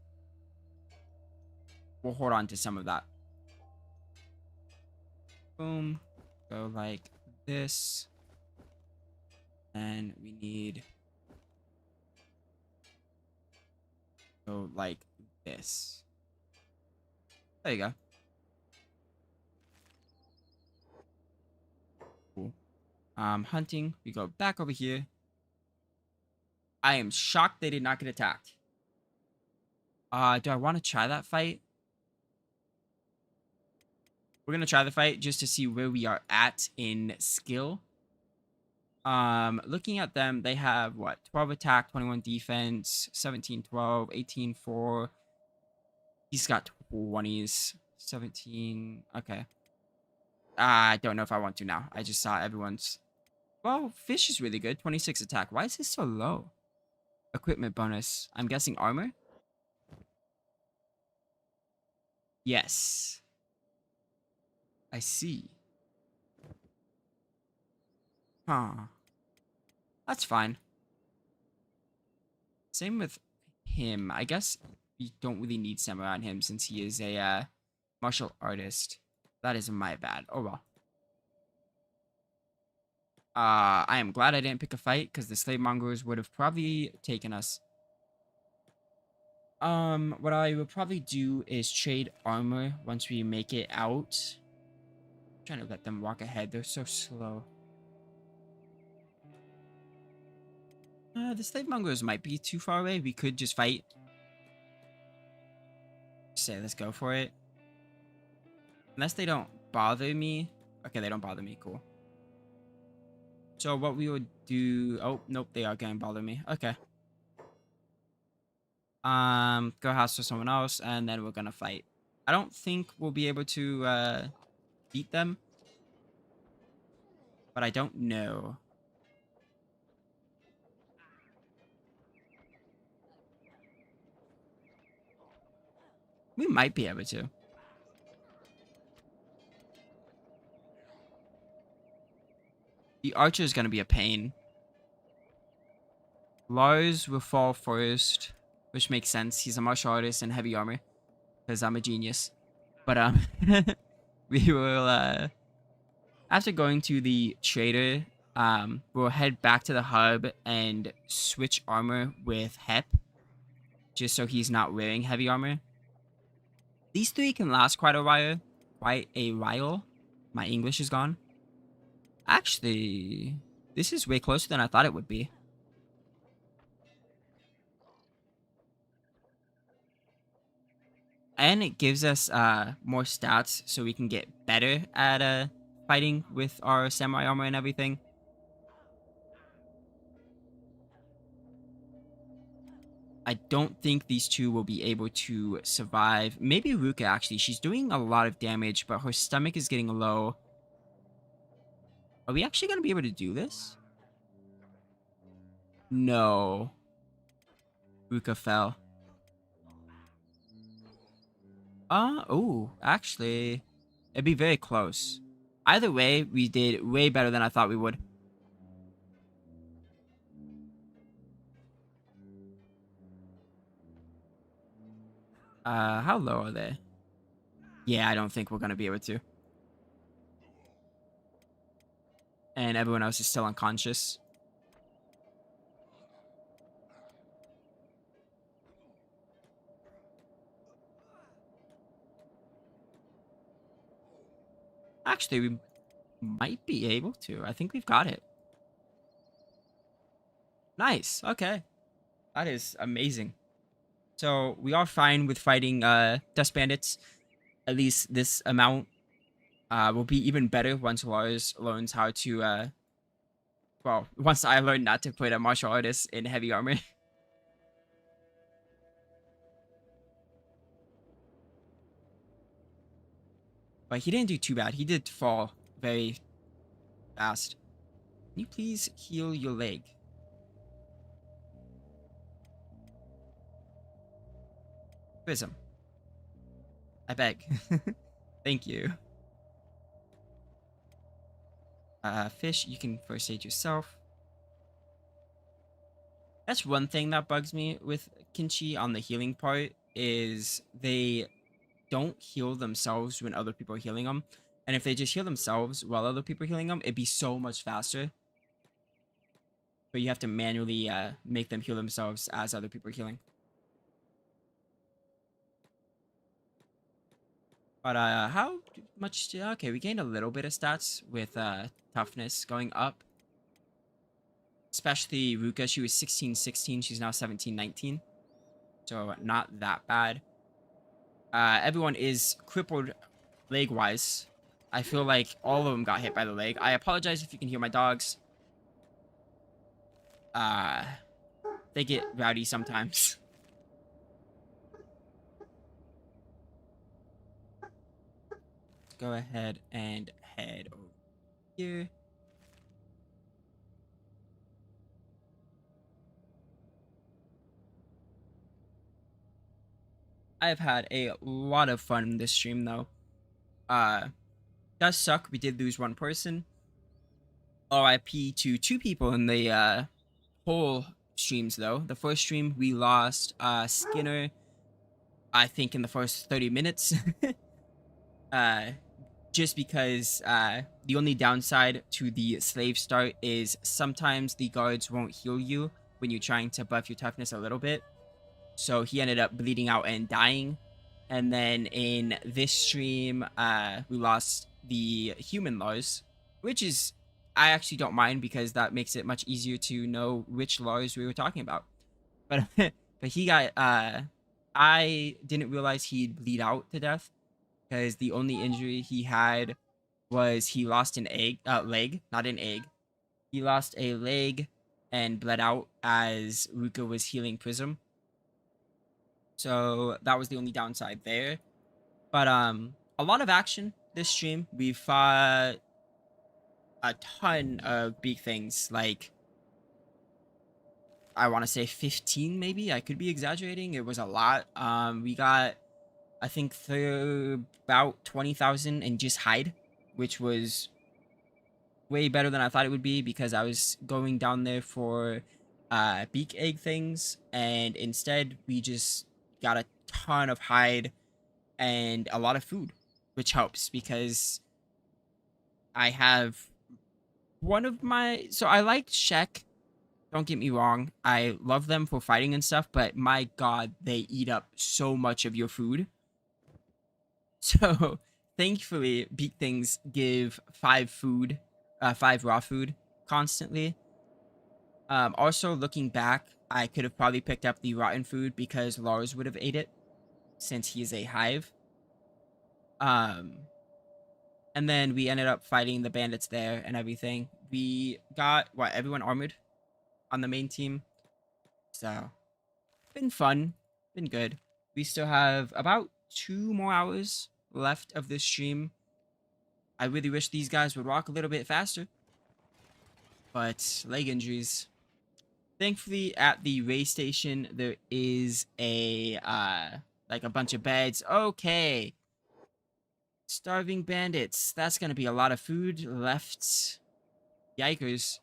We'll hold on to some of that. Boom. Go like this. And we need... go like this. There you go. Cool. Hunting. We go back over here. I am shocked they did not get attacked. Do I want to try that fight? We're going to try the fight just to see where we are at in skill. Looking at them, they have, what, 12 attack, 21 defense, 17, 12, 18, 4. He's got 20s, 17. Okay. I don't know if I want to now. I just saw everyone's... Well, fish is really good. 26 attack. Why is this so low? Equipment bonus. I'm guessing armor? Yes. I see. Huh. That's fine. Same with him. I guess we don't really need samurai on him since he is a martial artist. That is my bad. Oh well. I am glad I didn't pick a fight because the slave mongers would have probably taken us. What I will probably do is trade armor once we make it out. I'm trying to let them walk ahead. They're so slow. The slave mongers might be too far away. We could just fight. Say, let's go for it. Unless they don't bother me. Okay, they don't bother me. Cool. So what we would do... Oh, nope, they are going to bother me. Okay. Go hustle someone else, and then we're going to fight. I don't think we'll be able to beat them. But I don't know. We might be able to. The archer is going to be a pain. Lars will fall first, which makes sense. He's a martial artist in heavy armor, because I'm a genius. But we will after going to the trader, we'll head back to the hub and switch armor with Hep, just so he's not wearing heavy armor. These three can last quite a while. My English is gone. Actually, this is way closer than I thought it would be. And it gives us more stats so we can get better at fighting with our samurai armor and everything. I don't think these two will be able to survive. Maybe Ruka, actually. She's doing a lot of damage, but her stomach is getting low. Are we actually going to be able to do this? No. Ruka fell. Oh, actually, it'd be very close. Either way, we did way better than I thought we would. How low are they? Yeah, I don't think we're gonna be able to. And everyone else is still unconscious. Actually, we might be able to. I think we've got it. Nice. Okay. That is amazing. So we are fine with fighting dust bandits. At least this amount will be even better once Lars learns how to well, once I learn not to put a martial artist in heavy armor. But he didn't do too bad. He did fall very fast. Can you please heal your leg? Prism. I beg. Thank you. Fish, you can first aid yourself. That's one thing that bugs me with Kenshi on the healing part, is they don't heal themselves when other people are healing them. And if they just heal themselves while other people are healing them, it'd be so much faster. But you have to manually make them heal themselves as other people are healing. But how much? Okay, we gained a little bit of stats with toughness going up. Especially Ruka, she was 16-16. She's now 17-19. So not that bad. Everyone is crippled leg-wise. I feel like all of them got hit by the leg. I apologize if you can hear my dogs. They get rowdy sometimes. Go ahead and head over here. I've had a lot of fun in this stream, though. Does suck. We did lose one person. RIP to two people in the whole streams, though. The first stream, we lost Skinner, I think, in the first 30 minutes. Just because the only downside to the slave start is sometimes the guards won't heal you when you're trying to buff your toughness a little bit. So he ended up bleeding out and dying. And then in this stream, we lost the human Lars, which is, I actually don't mind because that makes it much easier to know which Lars we were talking about. But but he got, I didn't realize he'd bleed out to death because the only injury he had was he lost an leg, not an egg. He lost a leg and bled out as Ruka was healing Prism. So that was the only downside there. But a lot of action this stream. We fought a ton of big things, like I want to say 15 maybe. I could be exaggerating. It was a lot. We got I think about 20,000 and just hide, which was way better than I thought it would be because I was going down there for beak egg things, and instead we just got a ton of hide and a lot of food, which helps because I have one of my so I like Shek. Don't get me wrong, I love them for fighting and stuff, but my god, they eat up so much of your food. So thankfully, beak things give five raw food constantly. Also, looking back, I could have probably picked up the rotten food because Lars would have ate it since he is a hive. Um, and then we ended up fighting the bandits there and everything. We got everyone armored on the main team, so been fun, been good. We still have about 2 more hours left of this stream. I really wish these guys would walk a little bit faster, but leg injuries. Thankfully, at the race station, there is a like a bunch of beds. Okay, starving bandits. That's gonna be a lot of food left. Yikers.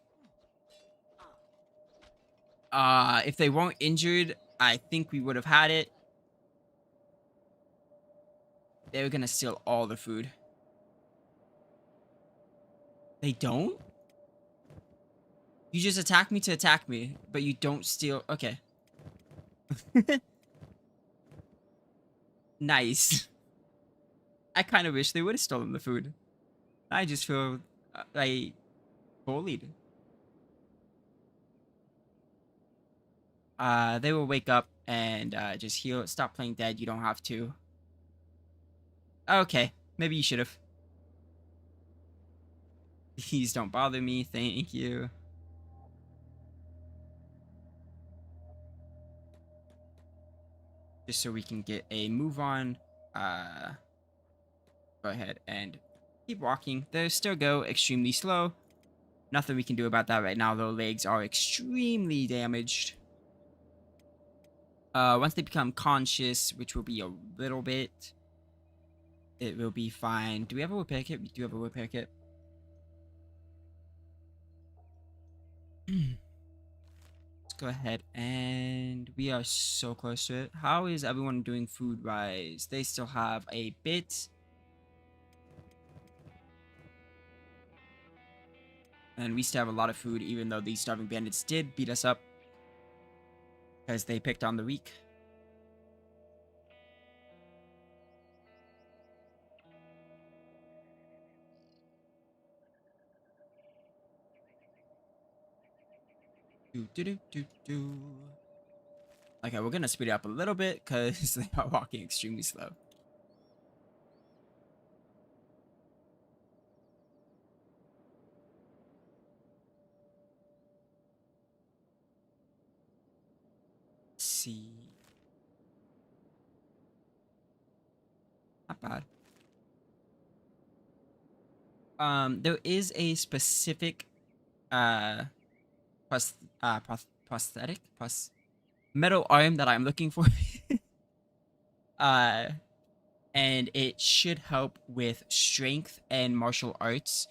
If they weren't injured, I think we would have had it. They were gonna steal all the food. They don't? You just attack me to attack me, but you don't steal. Okay. Nice. I kind of wish they would have stolen the food. I just feel like bullied. They will wake up and just heal. Stop playing dead. You don't have to. Okay, maybe you should have. Please don't bother me. Thank you. Just so we can get a move on. Go ahead and keep walking. They still go extremely slow. Nothing we can do about that right now. Their legs are extremely damaged. Once they become conscious, which will be a little bit, it will be fine. Do we have a repair kit? We do have a repair kit. Let's go ahead, and we are so close to it. How is everyone doing food-wise? They still have a bit. And we still have a lot of food, even though these starving bandits did beat us up. Because they picked on the weak. Okay, we're gonna speed it up a little bit because they are walking extremely slow. Let's see. Not bad. There is a specific prosthetic metal arm that I'm looking for. uh and it should help with strength and martial arts.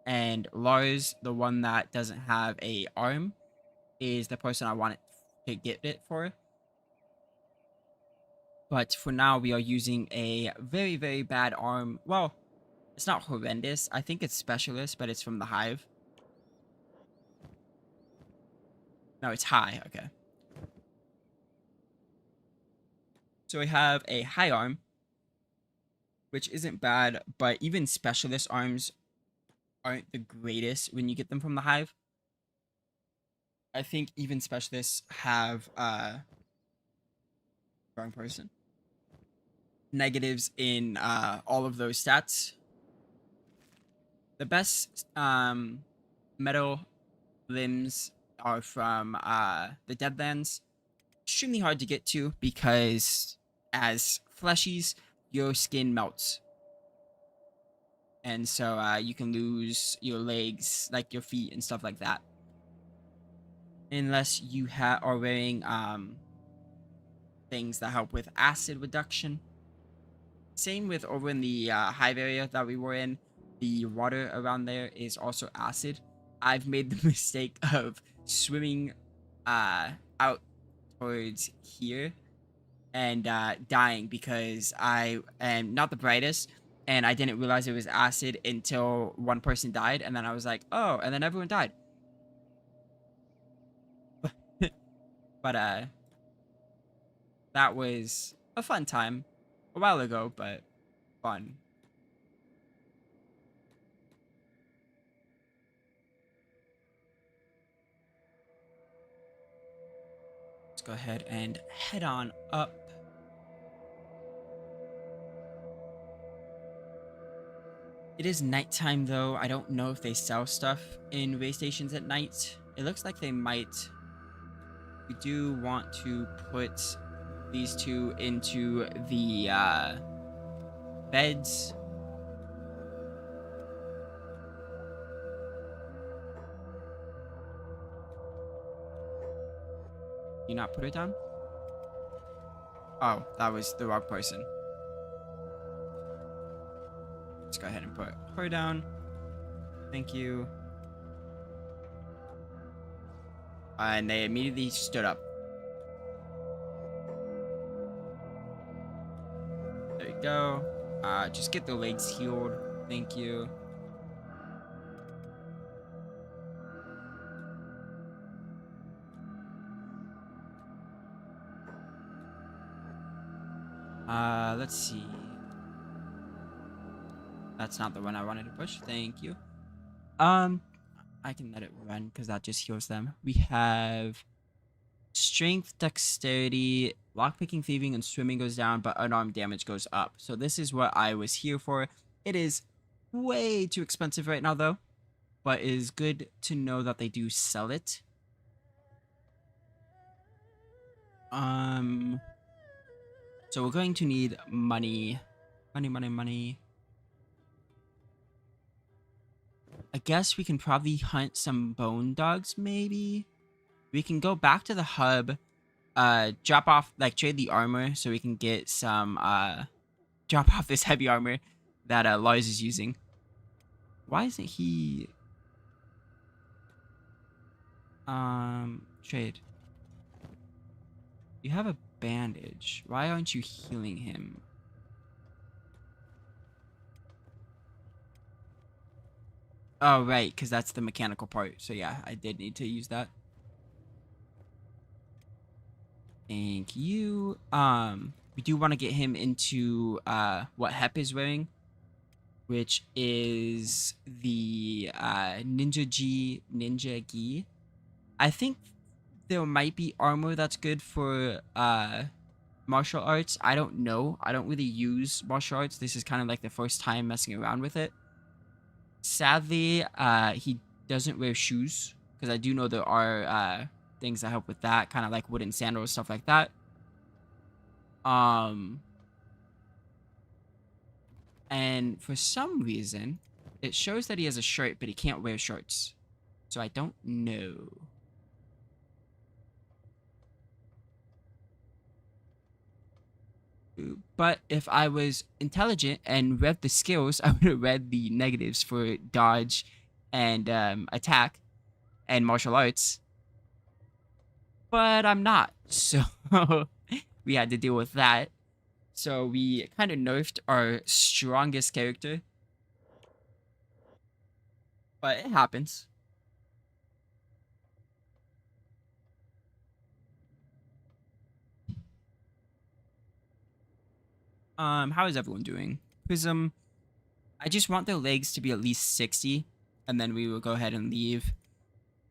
And Lars, the one that doesn't have a arm, is the person I want to get it for. But for now, we are using a very, very bad arm. Well, it's not horrendous. I think it's specialist, but it's from the hive. No, it's high. Okay. So we have a high arm, which isn't bad, but even specialist arms aren't the greatest when you get them from the hive. I think even specialists have wrong person. Negatives in all of those stats. The best metal limbs are from the Deadlands. Extremely hard to get to because as fleshies, your skin melts. And so you can lose your legs, like your feet and stuff like that. Unless you are wearing things that help with acid reduction. same with over in the hive area that we were in. The water around there is also acid. I've made the mistake of swimming uh, out towards here and dying because I am not the brightest and I didn't realize it was acid until one person died, and then I was like, oh, and then everyone died. But that was a fun time a while ago, but fun. Let's go ahead and head on up. It is nighttime though. I don't know if they sell stuff in way stations at night. It looks like they might. We do want to put these two into the beds. You not put it down? Oh, that was the wrong person. Let's go ahead and put her down. Thank you. And they immediately stood up. There you go. Just get the legs healed. Thank you. Let's see. That's not the one I wanted to push. Thank you. I can let it run because that just heals them. We have strength, dexterity, lockpicking, thieving, and swimming goes down, but unarmed damage goes up. So this is what I was here for. It is way too expensive right now, though, but it is good to know that they do sell it. So we're going to need money. Money. I guess we can probably hunt some bone dogs, maybe? We can go back to the hub, drop off, like, trade the armor so we can get some, drop off this heavy armor that, Lars is using. Why isn't he... Trade. You have a bandage. Why aren't you healing him? Oh, right, because that's the mechanical part. So yeah, I did need to use that. Thank you. We do want to get him into what Hep is wearing, which is the Ninja Gi. I think there might be armor that's good for martial arts. I don't know. I don't really use martial arts. This is kind of like the first time messing around with it. Sadly, he doesn't wear shoes because I do know there are things that help with that, kind of like wooden sandals, stuff like that. And for some reason, it shows that he has a shirt, but he can't wear shorts. So I don't know. But if I was intelligent and read the skills, I would have read the negatives for dodge and attack and martial arts. But I'm not. So we had to deal with that. So we kind of nerfed our strongest character. But it happens. How is everyone doing? Prism, I just want their legs to be at least 60, and then we will go ahead and leave.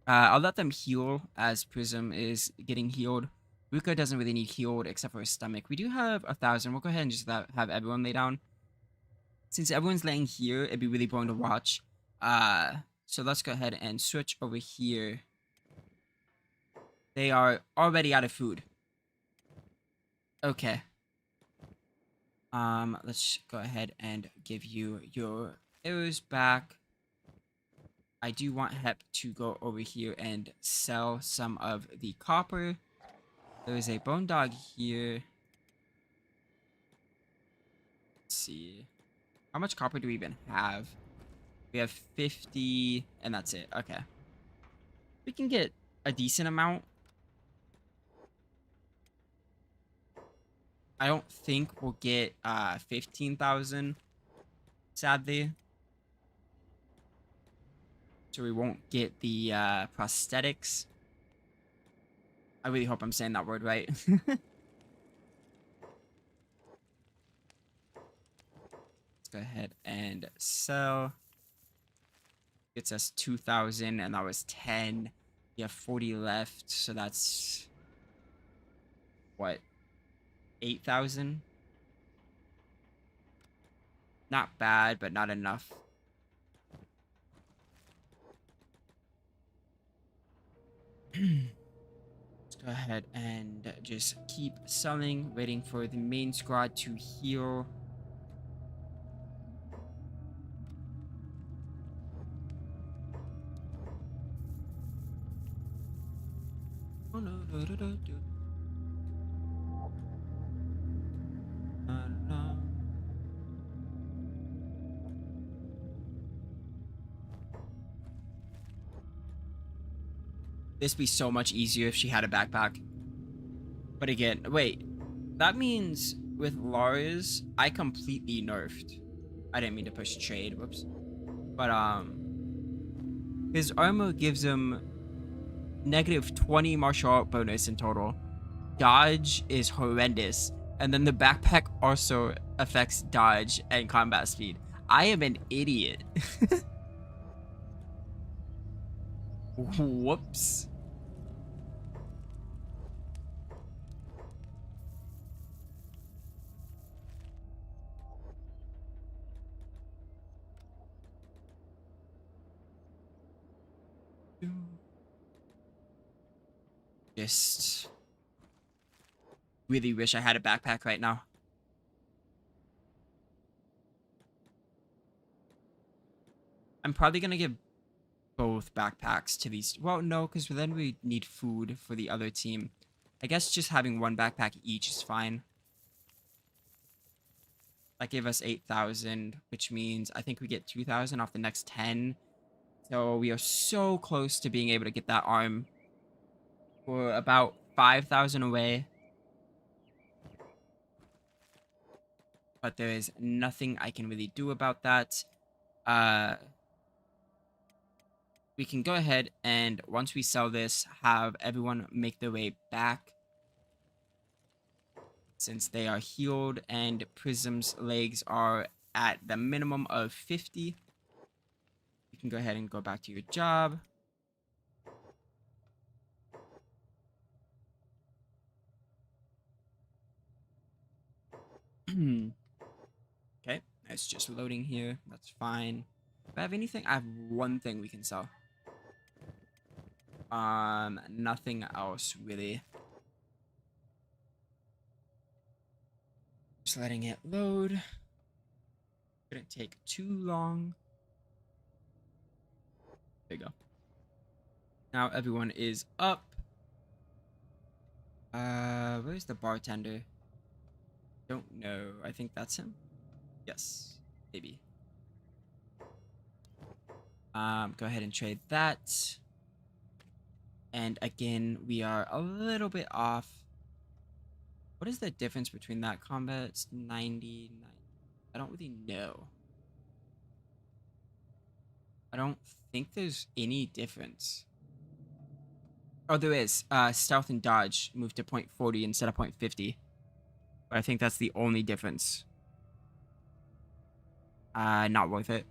I'll let them heal as Prism is getting healed. Ruka doesn't really need healed except for his stomach. We do have 1,000. We'll go ahead and just have everyone lay down. Since everyone's laying here, it'd be really boring to watch. So let's go ahead and switch over here. They are already out of food. Okay. Let's go ahead and give you your arrows back. I do want Hep to go over here and sell some of the copper. There is a bone dog here. Let's see. How much copper do we even have? We have 50, and that's it. Okay. We can get a decent amount. I don't think we'll get 15,000, sadly. So we won't get the prosthetics. I really hope I'm saying that word right. Let's go ahead and sell. Gets us 2,000, and that was 10. We have 40 left, so that's what, 8,000? Not bad, but not enough. Let's go ahead and just keep selling, waiting for the main squad to heal. Oh no, no, no, no, no. This would be so much easier if she had a backpack. But again, wait. That means with Lara's, I completely nerfed. I didn't mean to push trade, whoops. But his armor gives him negative 20 martial art bonus in total. Dodge is horrendous. And then the backpack also affects dodge and combat speed. I am an idiot. Whoops. Just really wish I had a backpack right now. I'm probably gonna give both backpacks to these. Well, no, because then we need food for the other team. I guess just having one backpack each is fine. That gave us 8,000, which means I think we get 2,000 off the next 10. So we are so close to being able to get that arm. We're about 5,000 away. But there is nothing I can really do about that. We can go ahead and once we sell this, have everyone make their way back. Since they are healed and Prism's legs are at the minimum of 50. You can go ahead and go back to your job. Okay, it's just loading here. That's fine. If I have anything, I have one thing we can sell. Nothing else really. Just letting it load. Shouldn't take too long. There you go. Now everyone is up. Where's the bartender? Don't know. I think that's him. Yes, maybe. Go ahead and trade that. And again, we are a little bit off. What is the difference between that combat? It's 99. I don't really know. I don't think there's any difference. Oh, there is. Stealth and dodge moved to 0.40 instead of 0.50. But I think that's the only difference. Not worth it.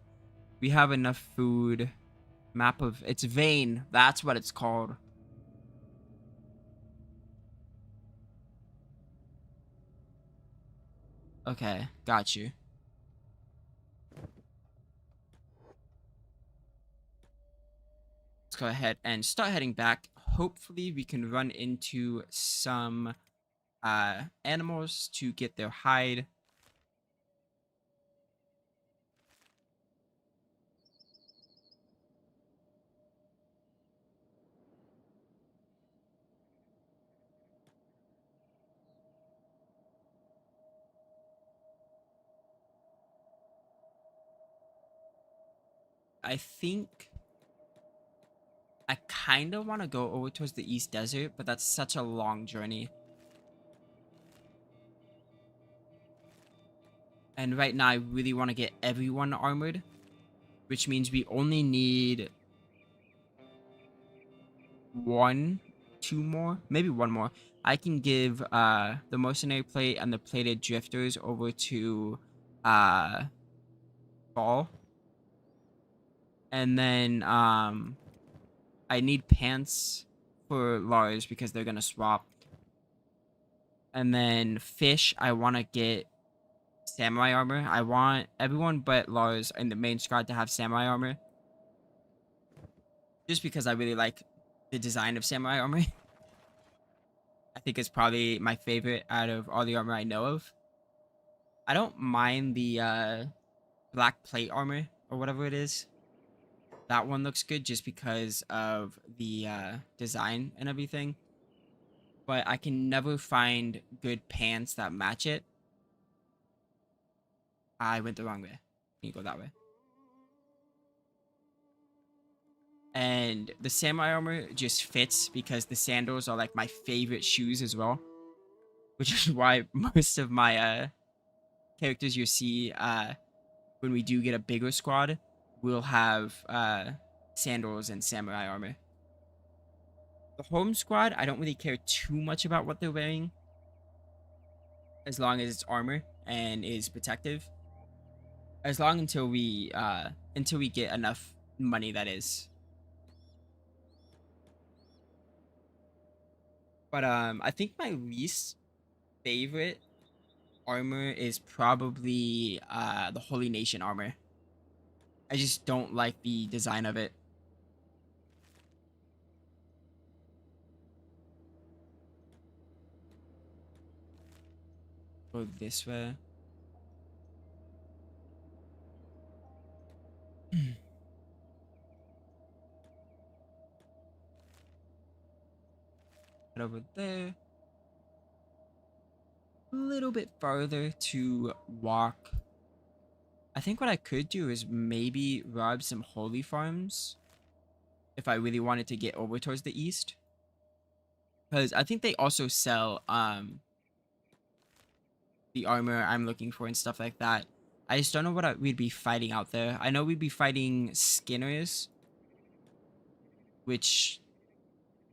We have enough food. Map of... It's Vein. That's what it's called. Okay, got you. Let's go ahead and start heading back. Hopefully we can run into some animals to get their hide. I think I kind of want to go over towards the East Desert, but that's such a long journey. And right now, I really want to get everyone armored, which means we only need one, two more, maybe one more. I can give the mercenary plate and the plated drifters over to Ball. And then I need pants for Lars because they're gonna swap. And then fish, I want to get samurai armor. I want everyone but Lars in the main squad to have samurai armor. Just because I really like the design of samurai armor. I think it's probably my favorite out of all the armor I know of. I don't mind the black plate armor or whatever it is. That one looks good just because of the design and everything. But I can never find good pants that match it. I went the wrong way. You go that way. And the samurai armor just fits because the sandals are like my favorite shoes as well. Which is why most of my characters you see when we do get a bigger squad will have sandals and samurai armor. The home squad, I don't really care too much about what they're wearing as long as it's armor and is protective. As long until we get enough money, that is. But I think my least favorite armor is probably the Holy Nation armor. I just don't like the design of it. Go this way. Head over there. A little bit farther to walk. I think what I could do is maybe rob some holy farms if I really wanted to get over towards the east. Because I think they also sell the armor I'm looking for and stuff like that. I just don't know what we'd be fighting out there. I know we'd be fighting skinners, which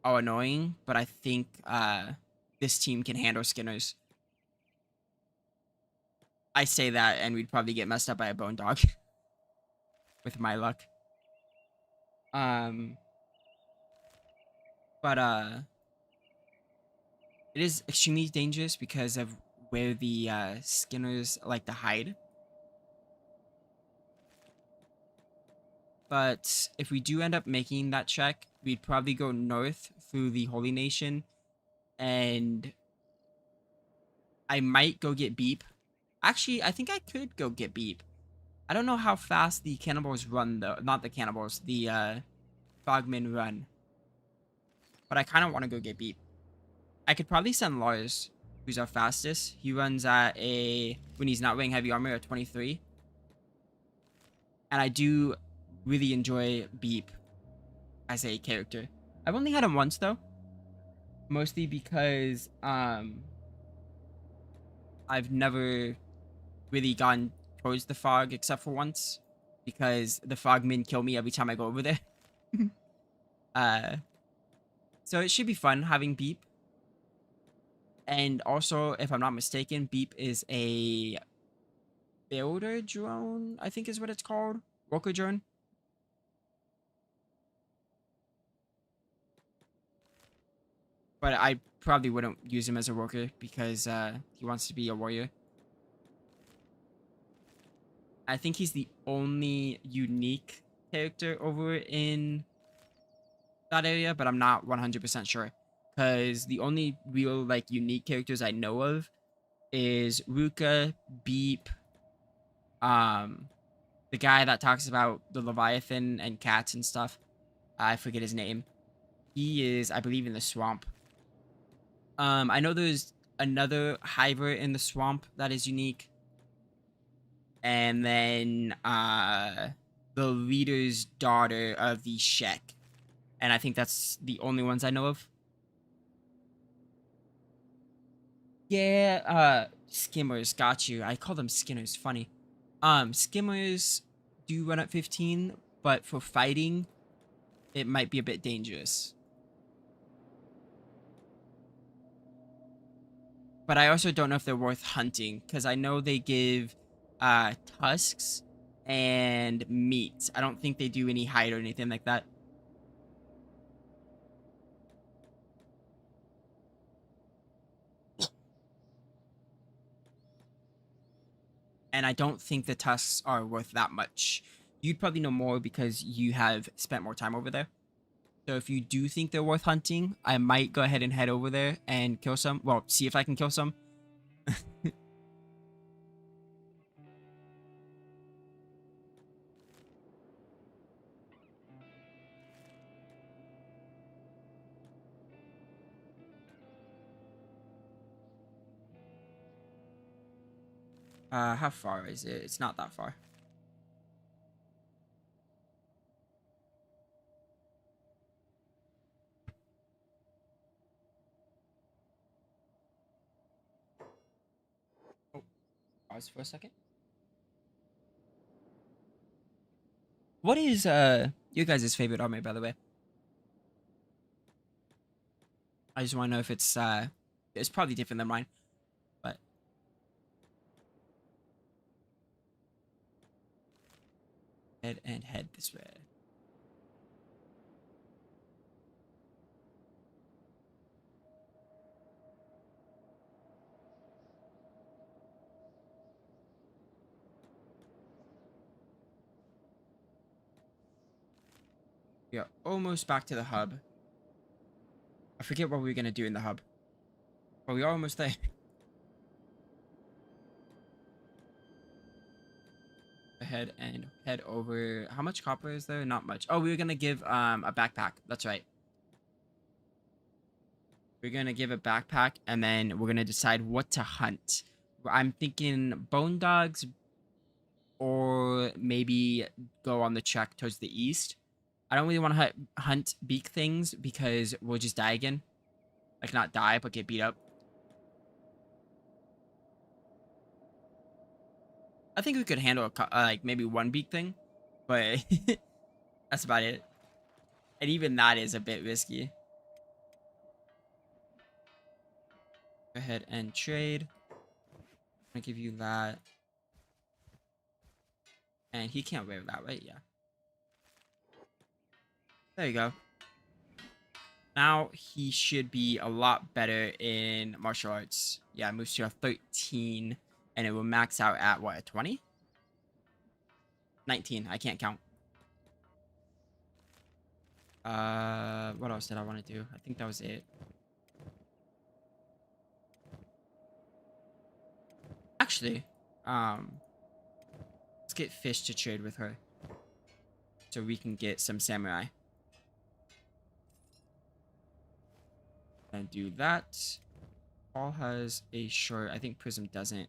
are annoying, but I think this team can handle skinners. I say that and we'd probably get messed up by a bone dog with my luck. But it is extremely dangerous because of where the skinners like to hide. But if we do end up making that trek, we'd probably go north through the Holy Nation, and I might go get Beep. Actually, I think I could go get Beep. I don't know how fast the cannibals run, though. Not the cannibals, the frogmen run. But I kind of want to go get Beep. I could probably send Lars, who's our fastest. He runs at when he's not wearing heavy armor, at 23. And I do really enjoy Beep as a character. I've only had him once, though. Mostly because I've never really gone towards the fog except for once. Because the frogmen kill me every time I go over there. So it should be fun having Beep. And also, if I'm not mistaken, Beep is a builder drone, I think is what it's called. Worker drone. But I probably wouldn't use him as a worker because he wants to be a warrior. I think he's the only unique character over in that area, but I'm not 100% sure. Because the only real, like, unique characters I know of is Ruka, Beep, the guy that talks about the Leviathan and cats and stuff. I forget his name. He is, I believe, in the swamp. I know there's another hiver in the swamp that is unique. And then, the leader's daughter of the Shek. And I think that's the only ones I know of. Yeah, skimmers, got you. I call them skinners, funny. Skimmers do run at 15, but for fighting, it might be a bit dangerous. But I also don't know if they're worth hunting, because I know they give tusks and meat. I don't think they do any hide or anything like that. And I don't think the tusks are worth that much. You'd probably know more because you have spent more time over there. So if you do think they're worth hunting, I might go ahead and head over there and kill some. Well, see if I can kill some. How far is it? It's not that far. Oh, pause for a second. What is your guys' favorite armor, by the way? I just want to know if it's probably different than mine, but head this way. We are almost back to the hub. I forget what we were gonna do in the hub, but we are almost there. Ahead and head over. How much copper is there? Not much. Oh, we were gonna give a backpack. That's right. We're gonna give a backpack, and then we're gonna decide what to hunt. I'm thinking bone dogs, or maybe go on the trek towards the east. I don't really want to hunt beak things because we'll just die again. Like not die, but get beat up. I think we could handle like maybe one beak thing, but that's about it. And even that is a bit risky. Go ahead and trade. I'm gonna give you that. And he can't wear that, right? Yeah. There you go. Now he should be a lot better in martial arts. Yeah, moves to a 13. And it will max out at what, a 20? 19. I can't count. What else did I want to do? I think that was it. Actually, let's get Fish to trade with her. So we can get some samurai. And do that. Paul has a short. I think Prism doesn't.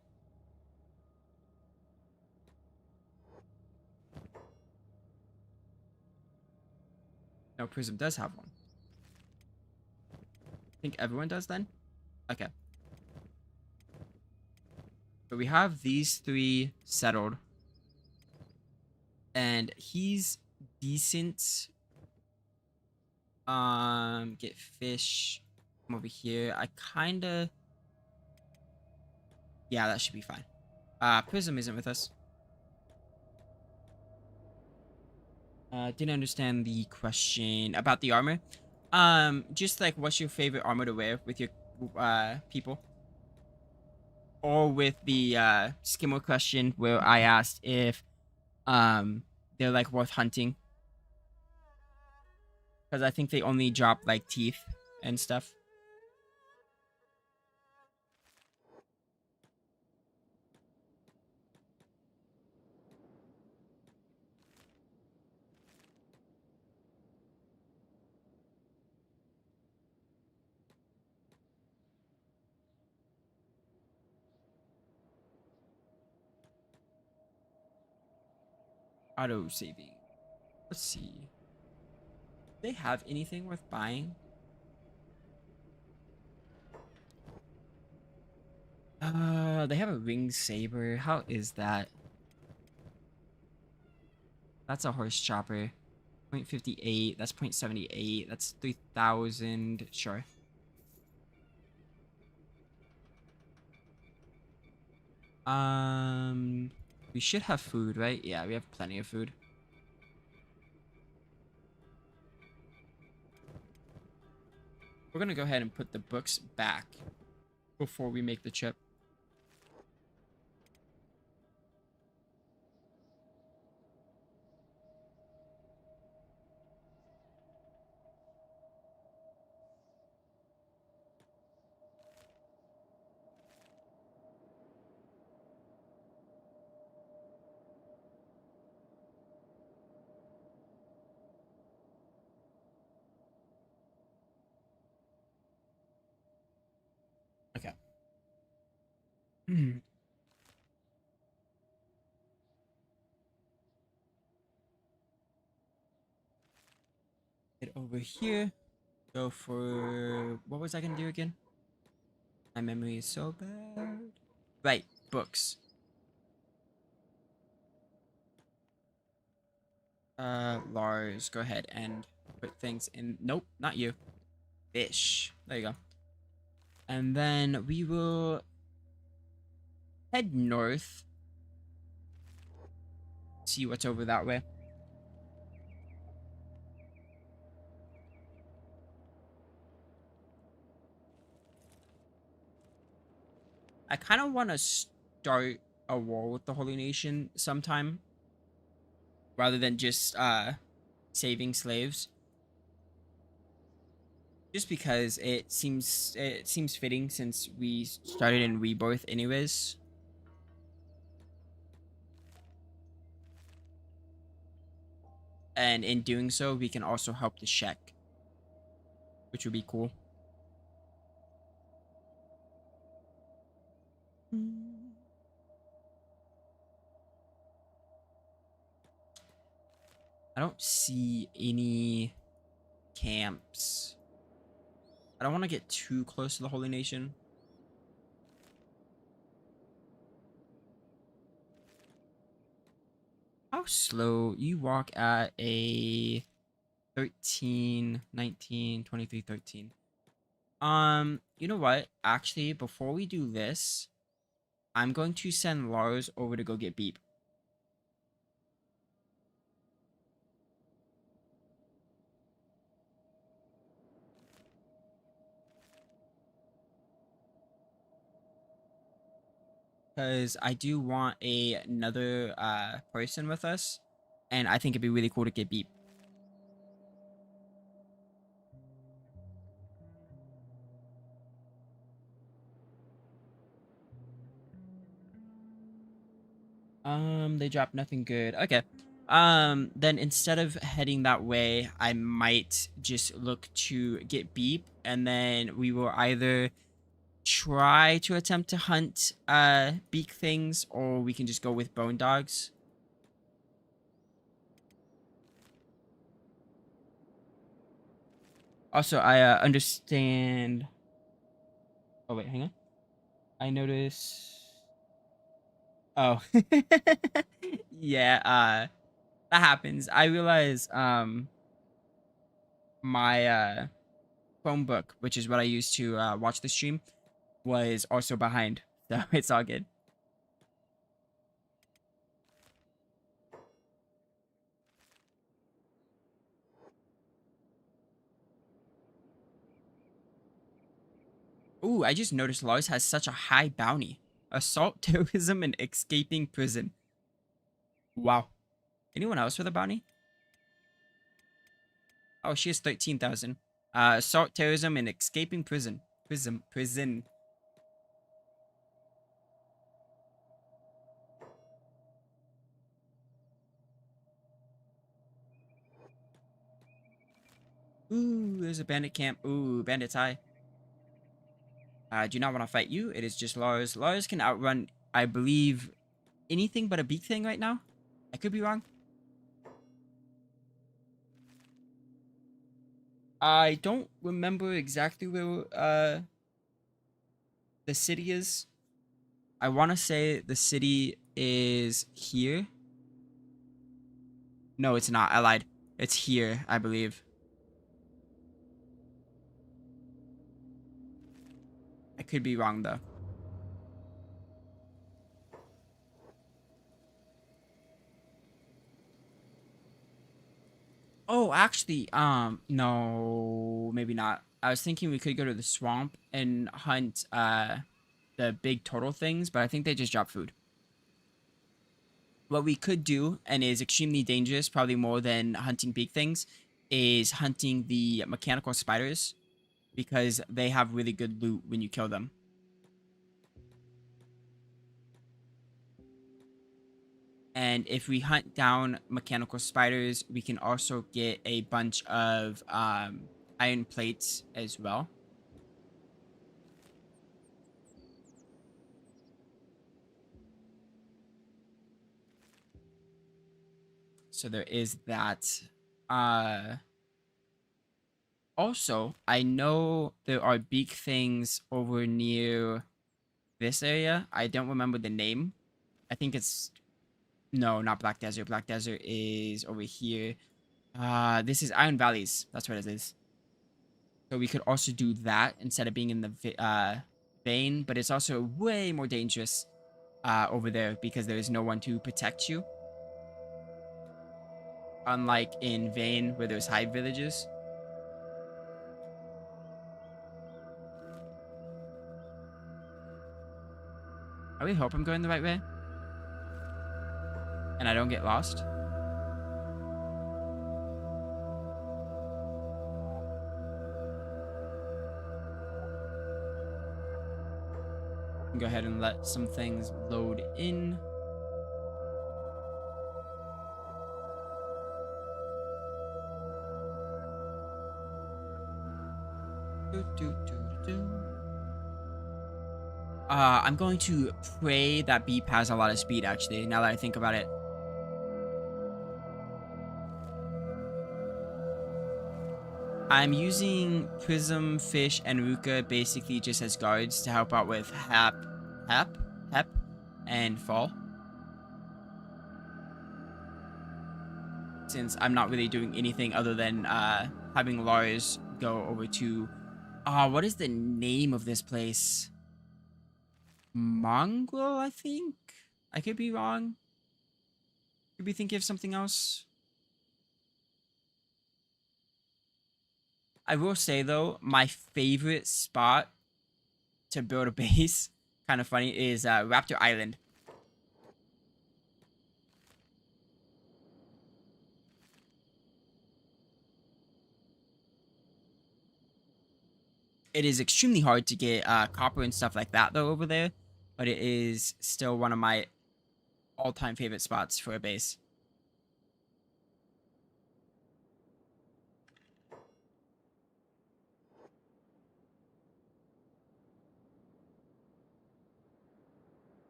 No, Prism does have one. I think everyone does then? Okay. But we have these three settled. And he's decent. Get Fish. Come over here. I kinda. Yeah, that should be fine. Prism isn't with us. Didn't understand the question about the armor. Just like what's your favorite armor to wear with your people? Or with the skimmer question where I asked if they're like worth hunting. Because I think they only drop like teeth and stuff. Auto saving. Let's see. Do they have anything worth buying? They have a ring saber. How is that? That's a horse chopper. 0.58. That's 0.78. That's 3,000. Sure. We should have food, right? Yeah, we have plenty of food. We're gonna go ahead and put the books back before we make the trip. Okay. Get over here. Go for... What was I gonna do again? My memory is so bad. Right, books. Lars, go ahead and put things in... Nope, not you. Fish. There you go. And then we will head north. See what's over that way. I kind of want to start a war with the Holy Nation sometime. Rather than just saving slaves. Just because it seems fitting since we started in Rebirth anyways. And in doing so, we can also help the Shek, which would be cool. I don't see any camps. I don't want to get too close to the Holy Nation. How slow? You walk at a 13, 19, 23, 13. You know what? Actually, before we do this, I'm going to send Lars over to go get Beep. Because I do want another person with us. And I think it'd be really cool to get Beep. They dropped nothing good. Okay. Then instead of heading that way, I might just look to get Beep, and then we will either try to attempt to hunt beak things, or we can just go with bone dogs. Also, I understand. Oh wait, hang on. I notice. Oh, yeah. That happens. I realize. My Chromebook, which is what I use to watch the stream, was also behind, so it's all good. Ooh, I just noticed Lars has such a high bounty. Assault, terrorism, and escaping prison. Wow. Anyone else with a bounty? Oh, she has 13,000. Assault, terrorism, and escaping prison. Prison. Ooh, there's a bandit camp. Ooh, bandits high. I do not want to fight you. It is just Lars. Lars can outrun, I believe, anything but a beak thing right now. I could be wrong. I don't remember exactly where the city is. I want to say the city is here. No, it's not. I lied. It's here, I believe. I could be wrong though. Oh, actually, no, maybe not. I was thinking we could go to the swamp and hunt the big turtle things, but I think they just drop food. What we could do, and is extremely dangerous, probably more than hunting big things, is hunting the mechanical spiders because they have really good loot when you kill them. And if we hunt down mechanical spiders, we can also get a bunch of iron plates as well. So there is that. Uh, Also, I know there are big things over near this area. I don't remember the name. I think it's no, not Black Desert. Black Desert is over here. This is Iron Valleys. That's what it is. So we could also do that instead of being in the vein, but it's also way more dangerous over there because there is no one to protect you. Unlike in Vane, where there's hive villages. I really hope I'm going the right way and I don't get lost. Go ahead and let some things load in. I'm going to pray that Beep has a lot of speed, actually, now that I think about it. I'm using Prism, Fish, and Ruka basically just as guards to help out with Hep, and Fall. Since I'm not really doing anything other than having Lars go over to... what is the name of this place? Mongrel, I think? I could be wrong. Could be thinking of something else. I will say though, my favorite spot to build a base, kind of funny, is Raptor Island. It is extremely hard to get copper and stuff like that though over there, but it is still one of my all-time favorite spots for a base.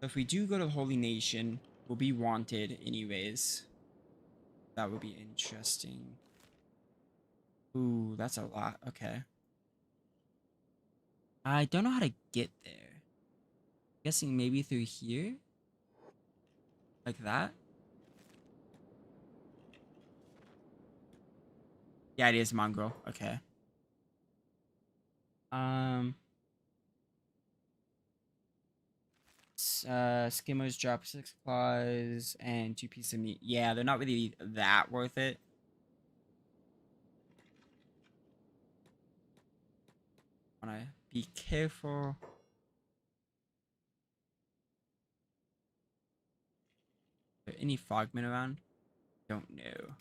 So if we do go to the Holy Nation, we'll be wanted anyways. That would be interesting. Ooh, that's a lot. Okay. I don't know how to get there. Guessing maybe through here? Like that? Yeah, it is mongrel. Okay. Um, skimmers drop 6 claws and 2 pieces of meat. Yeah, they're not really that worth it. Wanna be careful. Are there any frogmen around? Don't know.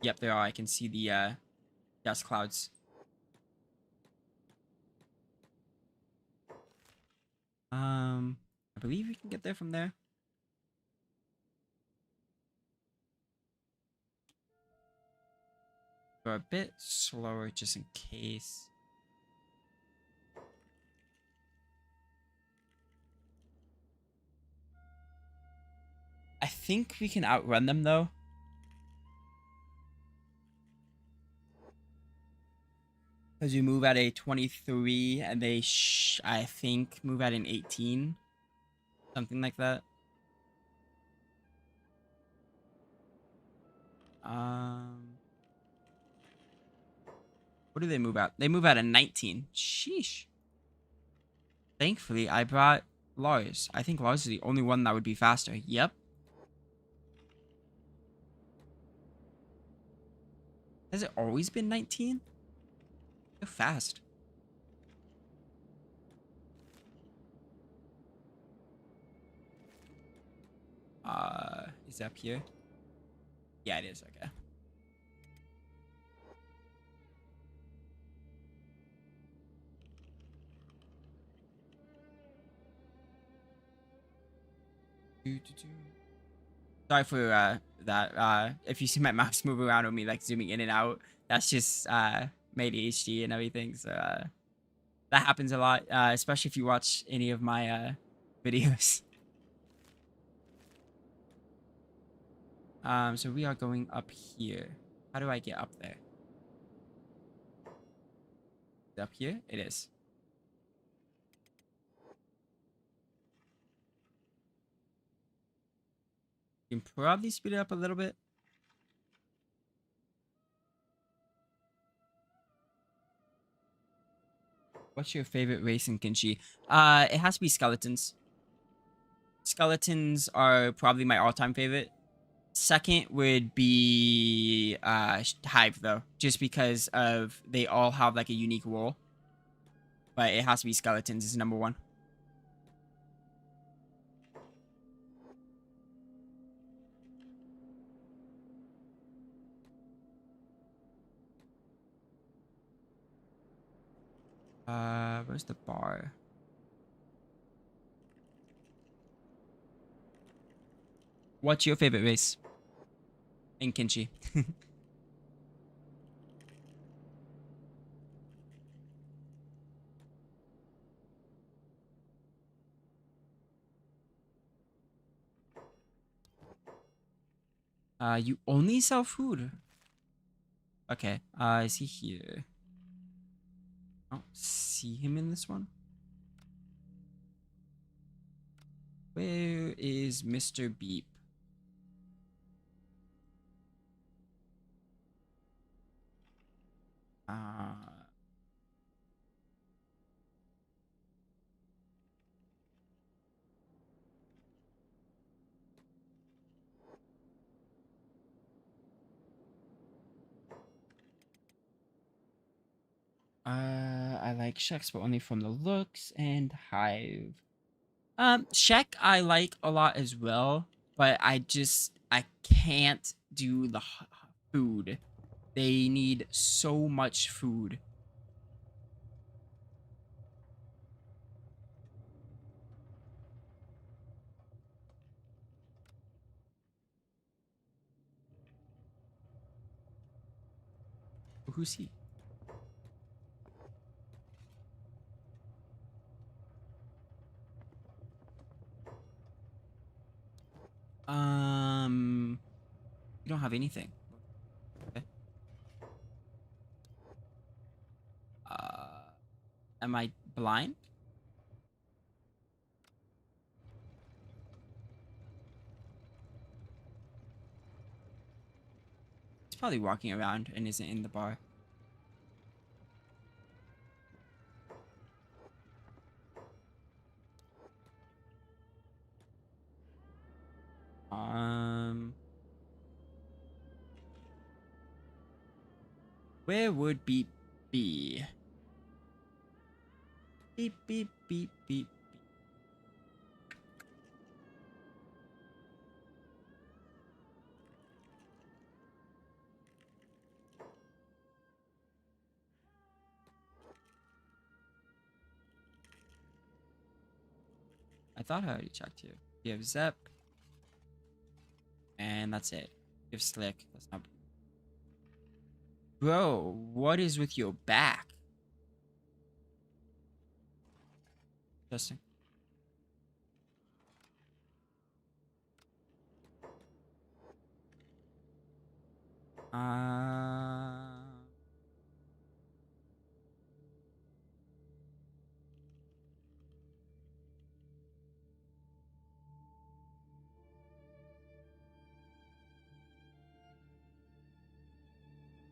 Yep, there are. I can see the dust clouds. I believe we can get there from there. Go a bit slower just in case. I think we can outrun them though. Because we move at a 23 and they, I think, move at an 18. Something like that. What do they move at? They move at a 19. Sheesh. Thankfully, I brought Lars. I think Lars is the only one that would be faster. Yep. Has it always been 19? So fast. Is it up here? Yeah, it is. Okay. Sorry for that. If you see my mouse move around with me, like zooming in and out, that's just made HD and everything. So that happens a lot, especially if you watch any of my videos. So we are going up here. How do I get up there? Is it up here? It is. You can probably speed it up a little bit. What's your favorite race in Kenshi? It has to be skeletons. Skeletons are probably my all-time favorite. Second would be Hive though, just because of they all have like a unique role. But it has to be skeletons is number one. Where's the bar? What's your favorite race in Kenshi? You only sell food. Okay. Is he here? I don't see him in this one. Where is Mr. Beep? I like Shex, but only from the looks, and Hive. Shek I like a lot as well, but I can't do the food. They need so much food. Who's he? You don't have anything. Okay. Am I blind? He's probably walking around and isn't in the bar. Where would Beep be? Beep, beep, beep, beep. I thought I already checked you. You have Zep. And that's it. You have Slick. That's not... Bro, what is with your back? Interesting. Uh,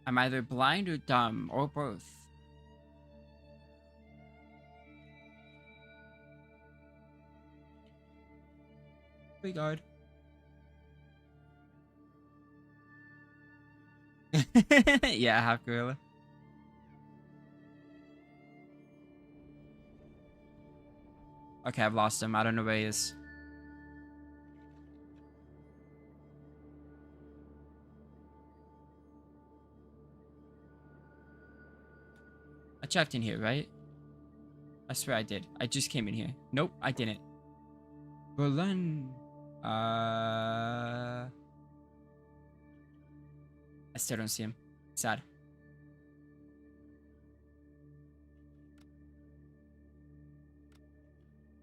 I'm either blind or dumb, or both. We guard. Yeah, half gorilla. Okay, I've lost him. I don't know where he is. I checked in here, right? I swear I did. I just came in here. Nope, I didn't. Berlin. I still don't see him. Sad.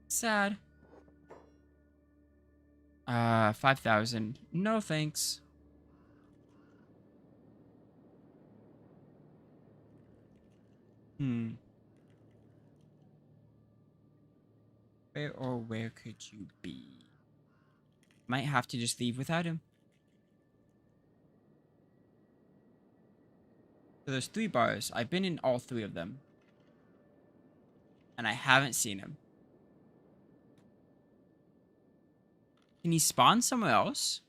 Sad. 5,000. No thanks. Hmm. Where could you be? Might have to just leave without him. So there's 3 bars. I've been in all 3 of them. And I haven't seen him. Can he spawn somewhere else?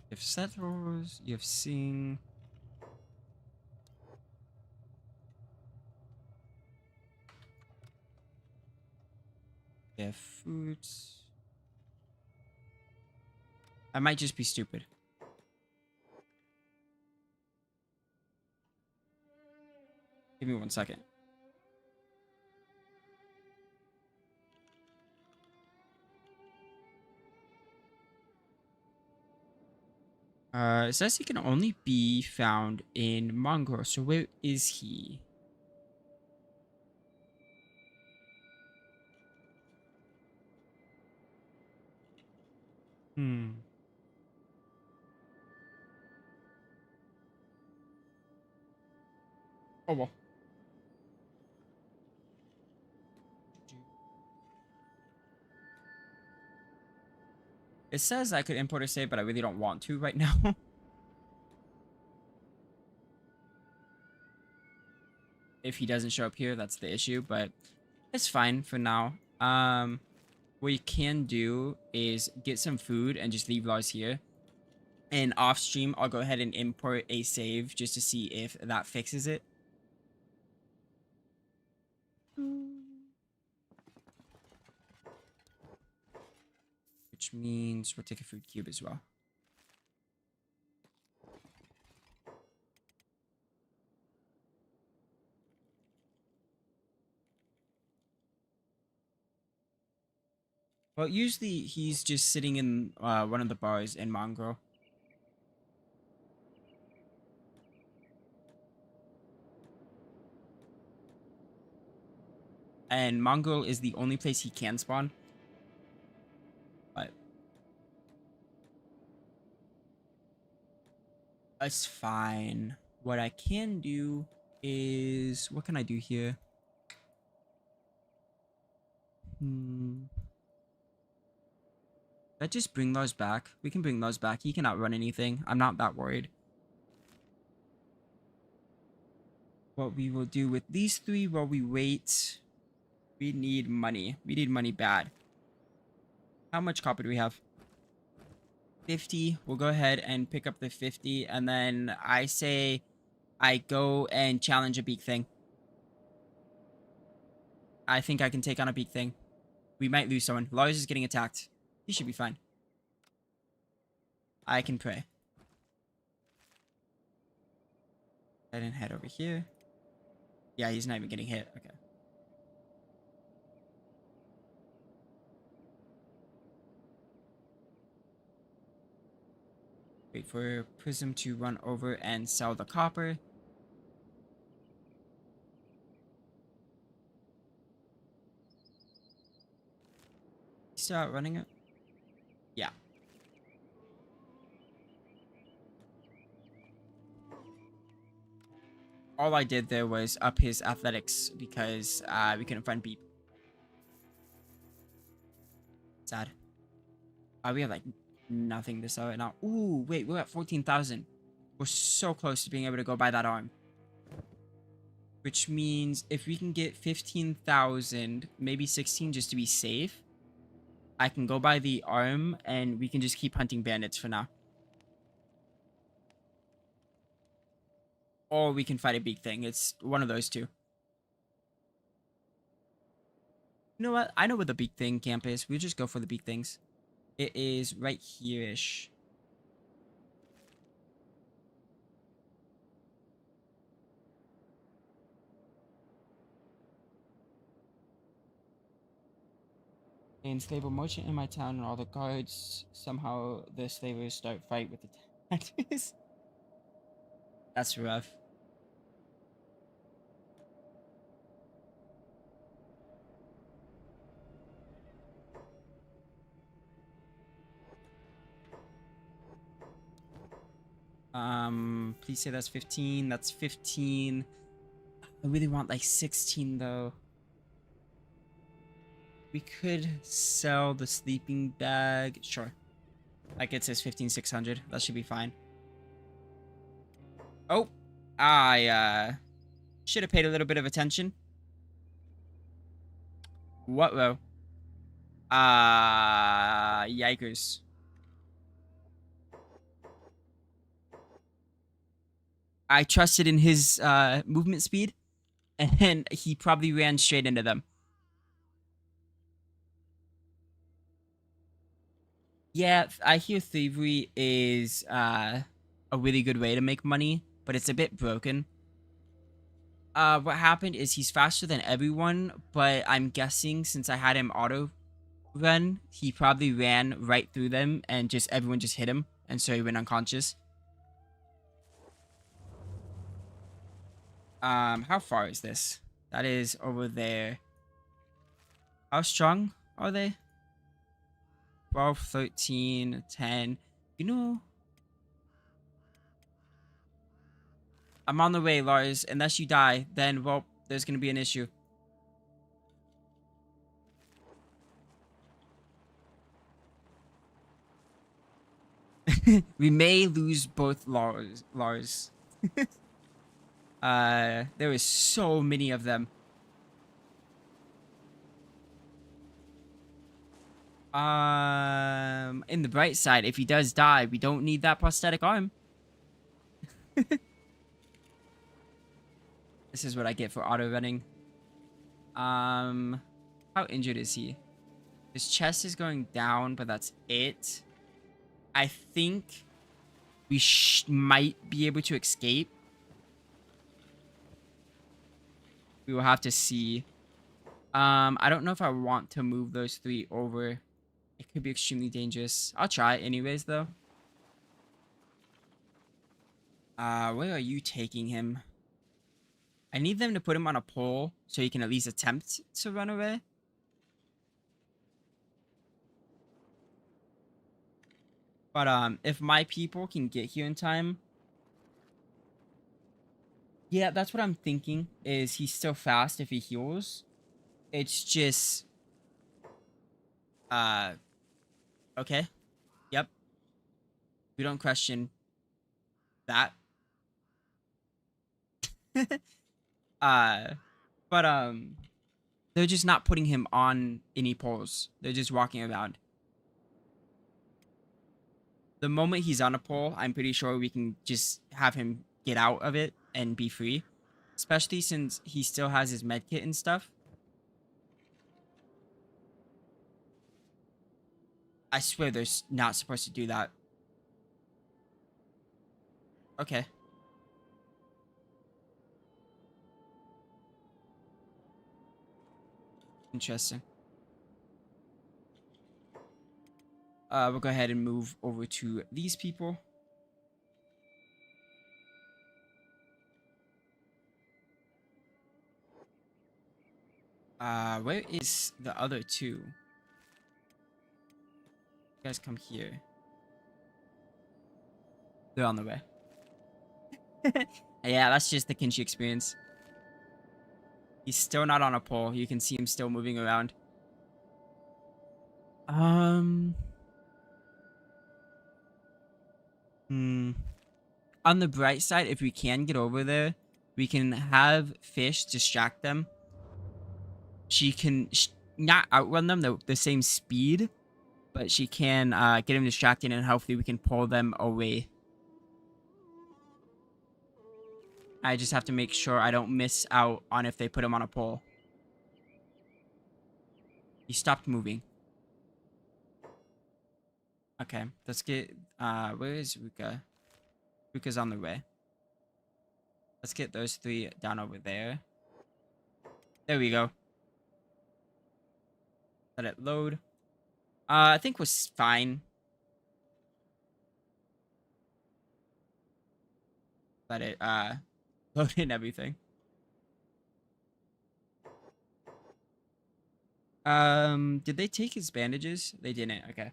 You have settlers, you have sing. You have foods. I might just be stupid. Give me 1 second. It says he can only be found in Mongrel. So where is he? Hmm. Oh well. It says I could import a save, but I really don't want to right now. If he doesn't show up here, that's the issue, but it's fine for now. What you can do is get some food and just leave Lars here. And off stream, I'll go ahead and import a save just to see if that fixes it. Which means we'll take a food cube as well. Well, usually he's just sitting in one of the bars in Mongrel. And Mongrel is the only place he can spawn. But that's fine. What I can do is... What can I do here? Let's just bring those back. We can bring those back. He can outrun anything. I'm not that worried. What we will do with these 3 while we wait... We need money. We need money bad. How much copper do we have? 50. We'll go ahead and pick up the 50. And then I say I go and challenge a beak thing. I think I can take on a beak thing. We might lose someone. Lars is getting attacked. He should be fine. I can pray. I didn't head over here. Yeah, he's not even getting hit. Okay. Wait for Prism to run over and sell the copper. still out running it? Yeah. All I did there was up his athletics because we couldn't find Beep. Sad. We have like nothing to sell right now. Ooh, wait, we're at 14,000. We're so close to being able to go buy that arm. Which means if we can get 15,000, maybe 16 just to be safe, I can go buy the arm and we can just keep hunting bandits for now. Or we can fight a big thing. It's one of those two. You know what? I know where the big thing camp is. We'll just go for the big things. It is right here-ish. In stable motion in my town and all the guards, somehow the slavers start fight with the detectives. That's rough. Please say that's 15. That's 15. I really want like 16 though. We could sell the sleeping bag. Sure. Like it says 15,600. That should be fine. Oh, I should have paid a little bit of attention. What though? Yikers. I trusted in his movement speed, and he probably ran straight into them. Yeah, I hear thievery is a really good way to make money, but it's a bit broken. What happened is he's faster than everyone, but I'm guessing since I had him auto run, he probably ran right through them and just everyone just hit him, and so he went unconscious. How far is this? That is over there. How strong are they? 12, 13, 10. You know, I'm on the way, Lars. Unless you die, then, well, there's going to be an issue. We may lose both Lars. There is so many of them. In the bright side, if he does die, we don't need that prosthetic arm. This is what I get for auto running. How injured is he? His chest is going down, but that's it. I think we might be able to escape. We will have to see. I don't know if I want to move those three over. It could be extremely dangerous. I'll try anyways, though. Where are you taking him? I need them to put him on a pole so he can at least attempt to run away. But if my people can get here in time. Yeah, that's what I'm thinking, is he's still fast if he heals. It's just okay. Yep. We don't question that. uh but they're just not putting him on any poles. They're just walking around. The moment he's on a pole, I'm pretty sure we can just have him get out of it and be free. Especially since he still has his med kit and stuff. I swear they're not supposed to do that. Okay. Interesting. We'll go ahead and move over to these people. Where is the other two? guys come here. They're on the way. Yeah, that's just the Kenshi experience. He's still not on a pole. You can see him still moving around. Hmm. On the bright side, if we can get over there, we can have fish distract them. She can not outrun them the same speed, but she can get them distracted, and hopefully we can pull them away. I just have to make sure I don't miss out on if they put him on a pole. He stopped moving. Okay, let's get, where is Ruka? Ruka's on the way. Let's get those 3 down over there. There we go. Let it load. I think we're fine. Let it, load in everything. Did they take his bandages? They didn't, okay.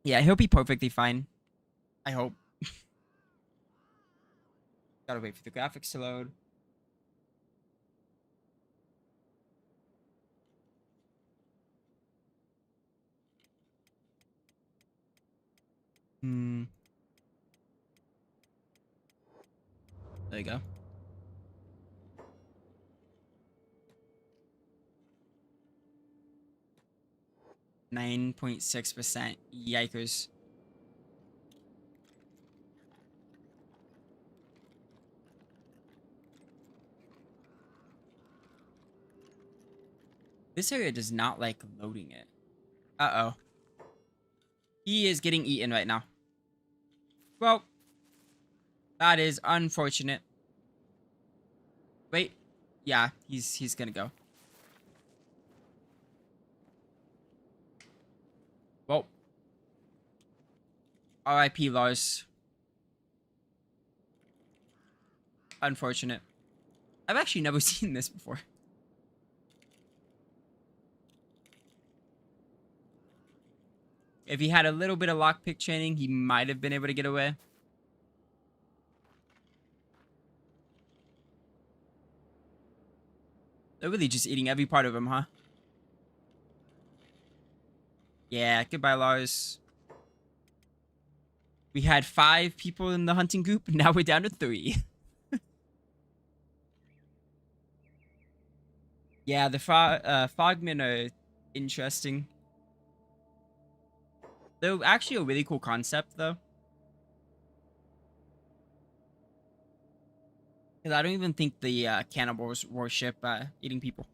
Yeah, he'll be perfectly fine. I hope. Gotta wait for the graphics to load. Hmm. There you go. 9.6%. Yikers. This area does not like loading it. Uh-oh. He is getting eaten right now. Well, that is unfortunate. Wait. Yeah, he's gonna go. Well. R.I.P. Lars. Unfortunate. I've actually never seen this before. If he had a little bit of lockpick training, he might have been able to get away. They're really just eating every part of him, huh? Yeah, goodbye, Lars. We had 5 people in the hunting group, now we're down to 3. Yeah, the frogmen are interesting. They're actually a really cool concept, though. Because I don't even think the cannibals worship eating people.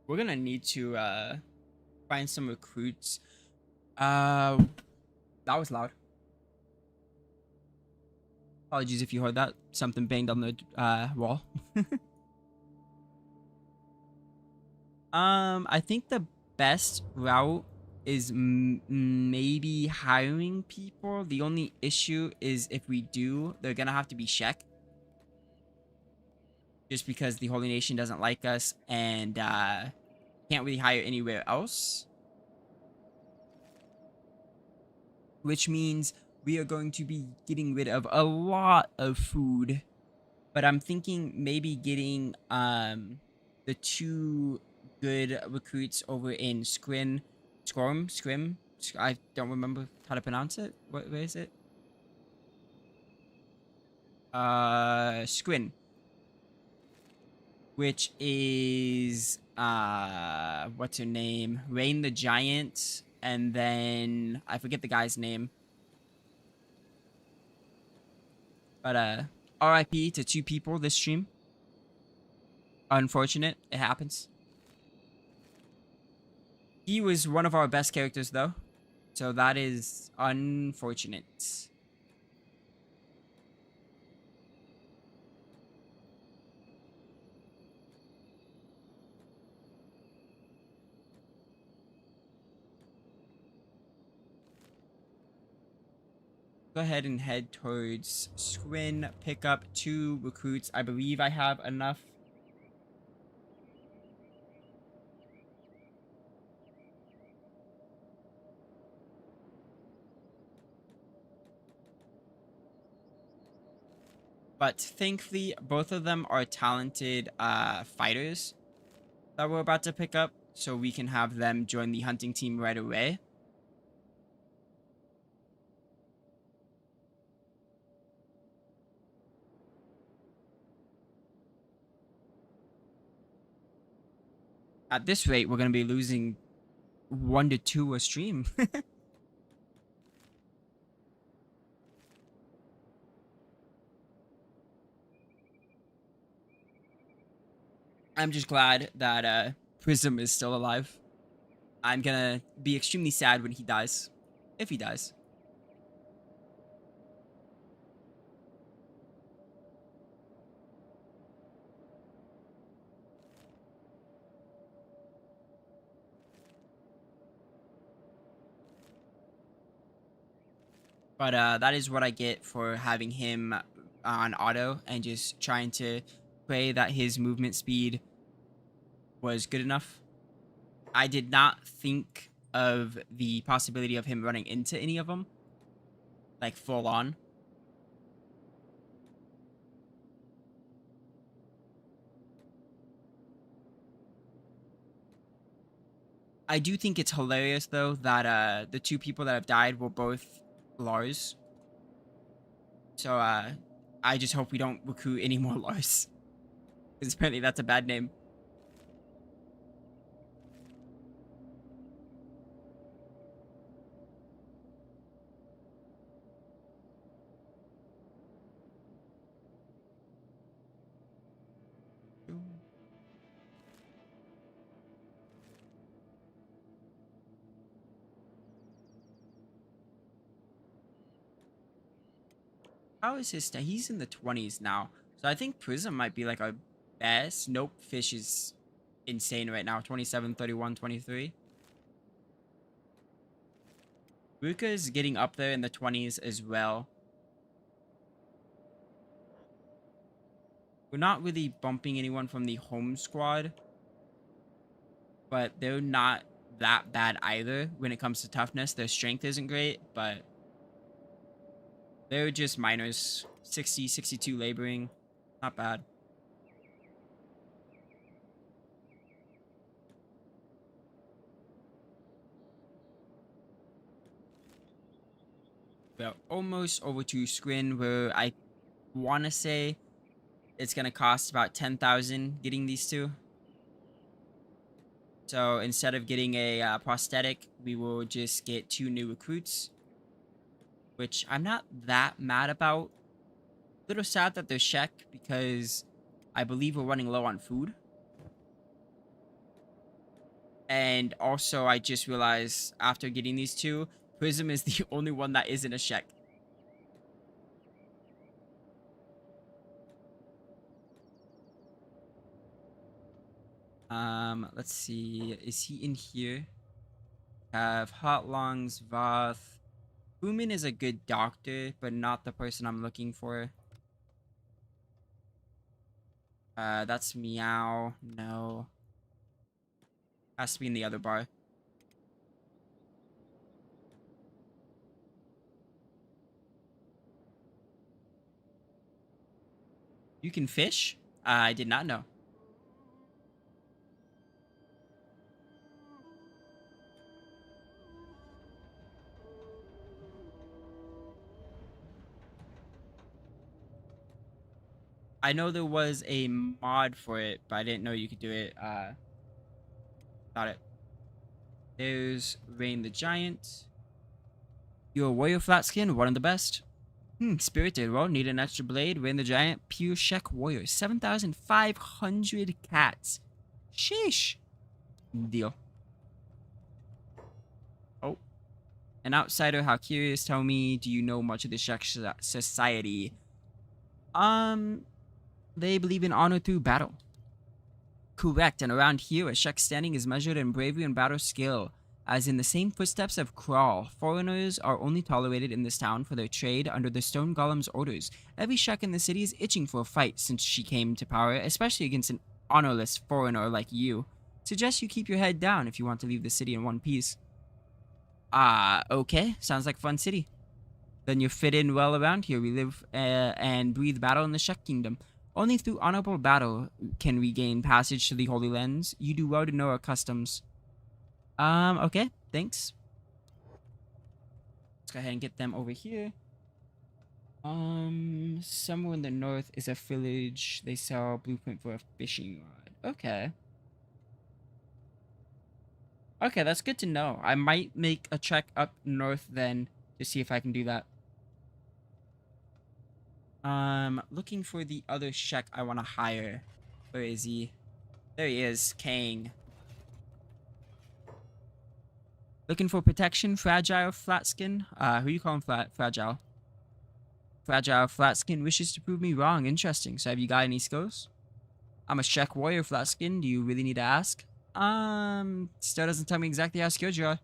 We're gonna need to find some recruits. That was loud. Apologies if you heard that. Something banged on the wall. I think the best route is maybe hiring people. The only issue is if we do, they're gonna have to be Shek. Just because the Holy Nation doesn't like us and can't really hire anywhere else. Which means we are going to be getting rid of a lot of food. But I'm thinking maybe getting the 2 good recruits over in Scrim. I don't remember how to pronounce it. Where is it? Scrin. Which is what's her name? Rain the Giant, and then I forget the guy's name. But RIP to 2 people this stream. Unfortunate, it happens. He was one of our best characters though. So that is unfortunate. go ahead and head towards Squin, pick up 2 recruits. I believe I have enough. But thankfully, both of them are talented fighters that we're about to pick up, so we can have them join the hunting team right away. At this rate, we're going to be losing 1 to 2 a stream. I'm just glad that Prism is still alive. I'm gonna be extremely sad when he dies. If he dies. But that is what I get for having him on auto and just trying to pray that his movement speed was good enough. I did not think of the possibility of him running into any of them, like full on. I do think it's hilarious though that the 2 people that have died were both Lars. So I just hope we don't recruit any more Lars. Because apparently that's a bad name. How is his stat? He's in the 20s now. So I think Prism might be like our best. Nope, Fish is insane right now. 27, 31, 23. Ruka is getting up there in the 20s as well. We're not really bumping anyone from the home squad. But they're not that bad either when it comes to toughness. Their strength isn't great, but they're just minors. 60, 62 laboring. Not bad. We're almost over to Scrin, where I want to say it's going to cost about 10,000 getting these 2. So instead of getting a prosthetic, we will just get 2 new recruits, which I'm not that mad about. A little sad that they're Shek because I believe we're running low on food. And also, I just realized after getting these 2, Prism is the only one that isn't a Shek. Let's see. Is he in here? Have Hot Lungs, Voth. Boomin is a good doctor, but not the person I'm looking for. That's Meow. No. Has to be in the other bar. You can fish? I did not know. I know there was a mod for it, but I didn't know you could do it. Got it. There's Rain the Giant. You're a warrior flat skin, one of the best. Spirited. Well, need an extra blade. Rain the Giant. Pure Shek Warrior. 7,500 cats. Sheesh. Deal. Oh. An outsider, how curious. Tell me, do you know much of the Shek society? They believe in honor through battle. Correct, and around here, a Shek standing is measured in bravery and battle skill. as in the same footsteps of Crawl. Foreigners are only tolerated in this town for their trade under the Stone Golem's orders. Every shack in the city is itching for a fight since she came to power, especially against an honorless foreigner like you. Suggest you keep your head down if you want to leave the city in one piece. Okay. Sounds like a fun city. Then you fit in well around here. We live and breathe battle in the Shek Kingdom. Only through honorable battle can we gain passage to the Holy Lands. You do well to know our customs. Okay, thanks. Let's go ahead and get them over here. Somewhere in the north is a village. They sell a blueprint for a fishing rod. Okay. Okay, that's good to know. I might make a trek up north then to see if I can do that. Looking for the other Shek I want to hire. Where is he? There he is, Kang. Looking for protection, fragile, flatskin. Who you calling fragile? Fragile, flatskin wishes to prove me wrong. Interesting. So have you got any skills? I'm a Shek warrior, flatskin. Do you really need to ask? Still doesn't tell me exactly how skilled you are.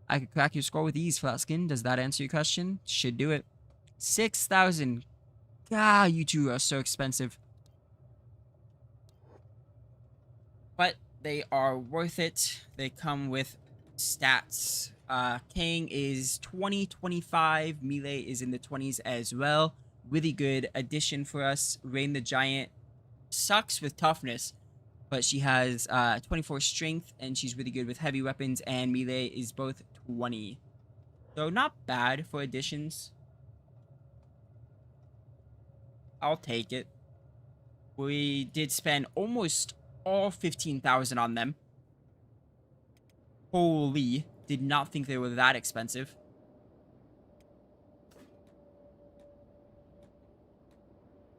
I could crack your score with ease, flatskin. Does that answer your question? Should do it. 6,000. God, you two are so expensive. But they are worth it. They come with stats. Kang is 20, 25. Melee is in the 20s as well. Really good addition for us. Rain the Giant sucks with toughness, but she has 24 strength, and she's really good with heavy weapons, and melee is both 20. So not bad for additions. I'll take it. We did spend almost all 15,000 on them. Holy, did not think they were that expensive.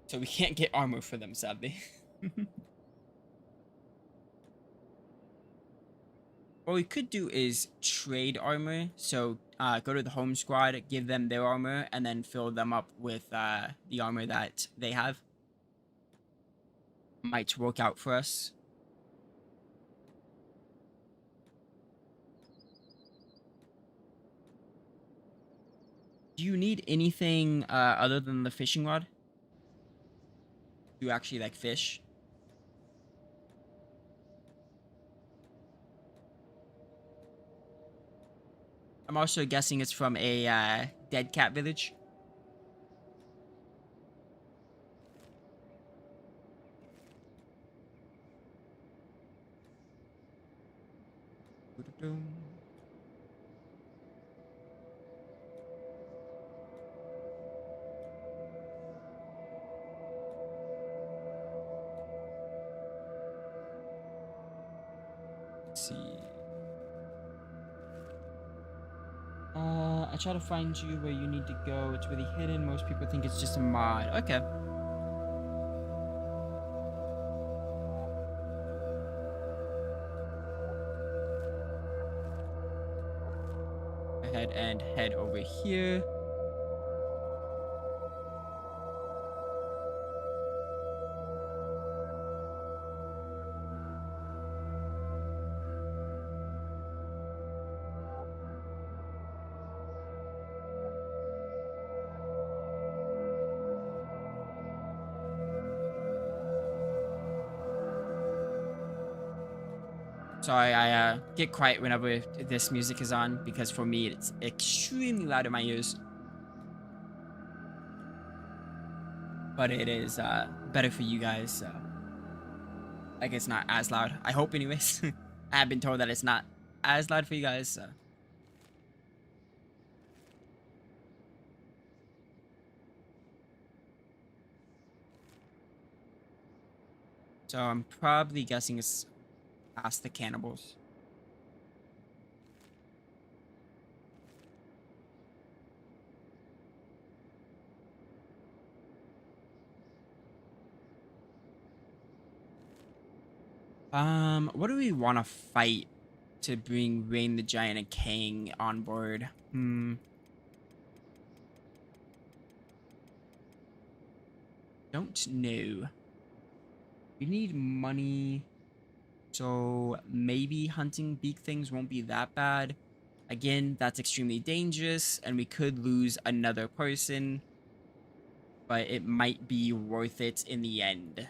So we can't get armor for them, sadly. What we could do is trade armor. So go to the home squad, give them their armor, and then fill them up with the armor that they have. Might work out for us. Do you need anything other than the fishing rod? Do you actually like fish? I'm also guessing it's from a dead cat village. Let's see. I try to find you where you need to go. It's really hidden. Most people think it's just a mod. Okay. Go ahead and head over here. Sorry, I get quiet whenever this music is on, because for me it's extremely loud in my ears. But it is better for you guys, so like it's not as loud. I hope anyways. I have been told that it's not as loud for you guys, so. So I'm probably guessing it's past the cannibals. What do we want to fight to bring Rain the Giant and Kang on board? Don't know. We need money. So maybe hunting beak things won't be that bad. Again, that's extremely dangerous, and we could lose another person, but it might be worth it in the end.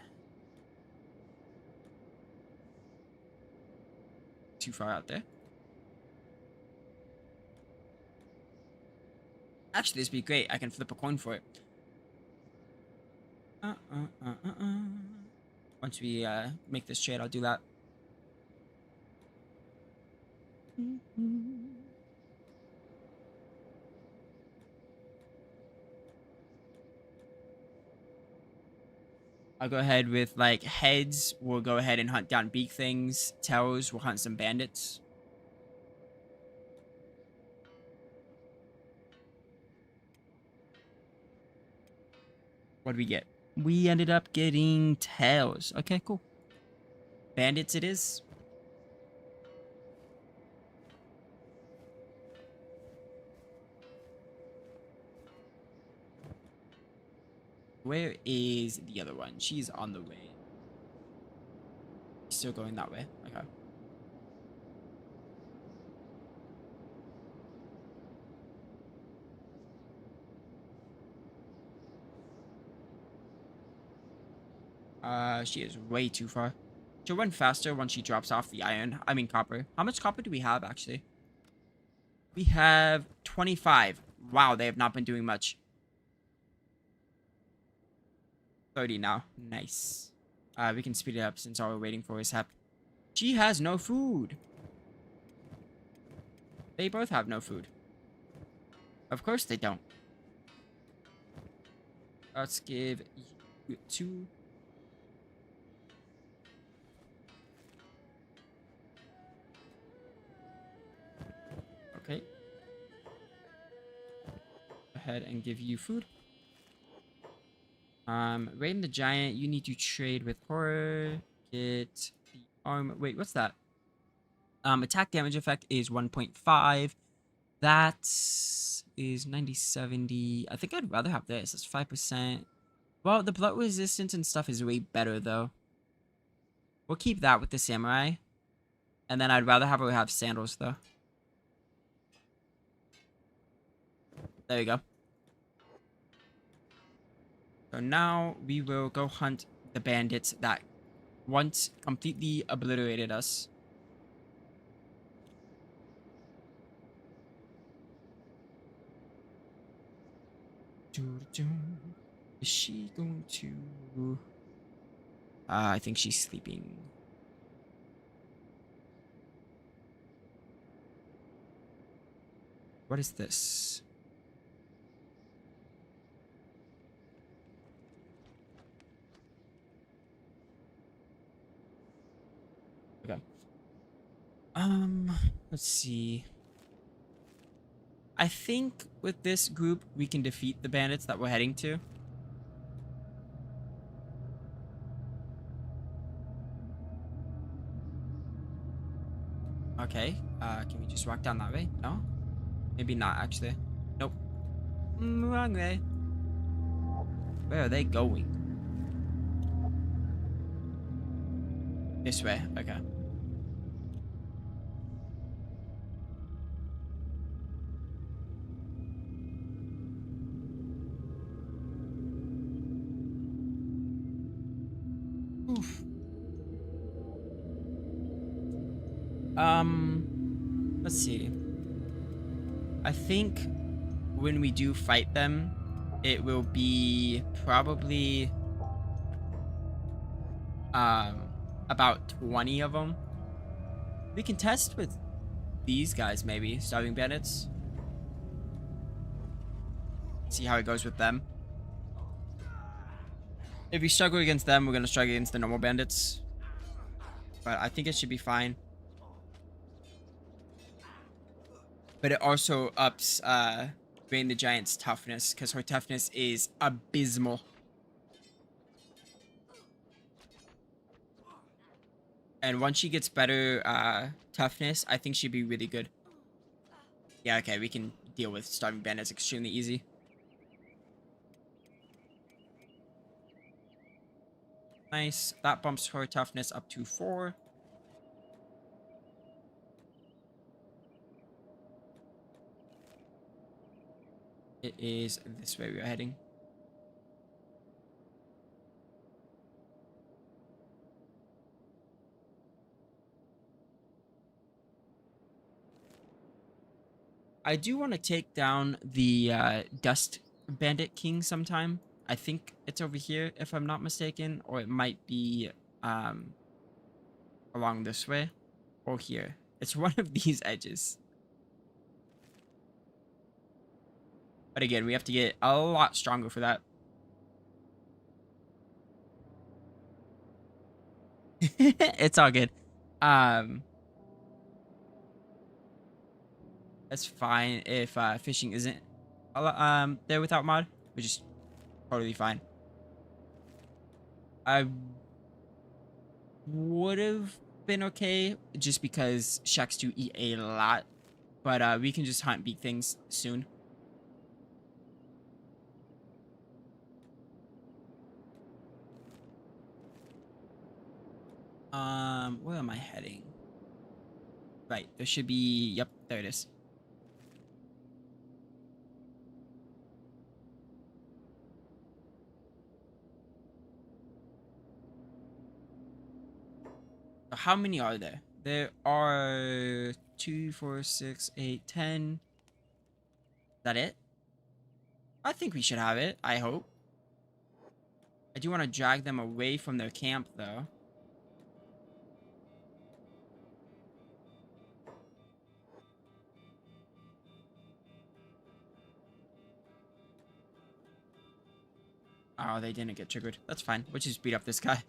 Too far out there. Actually, this would be great. I can flip a coin for it. Uh, uh, uh, uh, uh. Once we make this trade, I'll do that. I'll go ahead with like heads. We'll go ahead and hunt down beak things. Tails, we'll hunt some bandits. What did we get? We ended up getting tails. Okay, cool. Bandits it is. Where is the other one? She's on the way. Still going that way. Okay. She is way too far. She'll run faster once she drops off the iron. I mean copper. How much copper do we have actually? We have 25. Wow, they have not been doing much. 30 now. Nice. We can speed it up since all we're waiting for is Hep. She has no food. They both have no food. Of course they don't. Let's give you 2. Okay. Go ahead and give you food. Raiden the Giant, you need to trade with Horror. Get the arm. Wait, what's that? Attack damage effect is 1.5. That is 90/70. I think I'd rather have this. It's 5%. Well, the blood resistance and stuff is way better, though. We'll keep that with the samurai. And then I'd rather have her have sandals, though. There you go. So now we will go hunt the bandits that once completely obliterated us. Is she going to... I think she's sleeping. What is this? Okay. Let's see. I think with this group, we can defeat the bandits that we're heading to. Okay. Can we just walk down that way? No? Maybe not, actually. Nope. Wrong way. Where are they going? This way. Okay. Oof. Let's see. I think when we do fight them, it will be probably about 20 of them. We can test with these guys, maybe starving bandits. See how it goes with them. If we struggle against them, we're gonna struggle against the normal bandits. But I think it should be fine. But it also ups Raiden the Giant's toughness, because her toughness is abysmal. And once she gets better toughness, I think she'd be really good. Yeah, okay, we can deal with starving bandits extremely easy. Nice. That bumps her toughness up to 4. It is this way we're heading. I do want to take down the Dust Bandit King sometime. I think it's over here, if I'm not mistaken, or it might be um, along this way or here. It's one of these edges. But again, we have to get a lot stronger for that. It's all good. Um, that's fine if fishing isn't there without mod, which is totally fine. I would have been okay just because sharks do eat a lot, but we can just hunt big things soon. Where am I heading? Right, there should be. Yep, there it is. So how many are there? There are 2, 4, 6, 8, 10. Is that it? I think we should have it. I hope. I do want to drag them away from their camp, though. Oh, they didn't get triggered. That's fine. We'll just beat up this guy.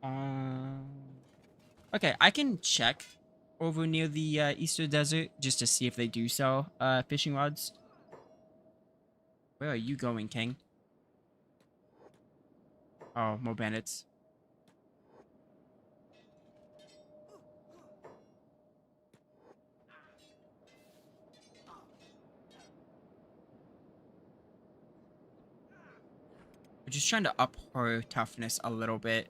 Um. Okay, I can check over near the Easter Desert just to see if they do sell fishing rods. Where are you going, King? Oh, more bandits. We're just trying to up her toughness a little bit.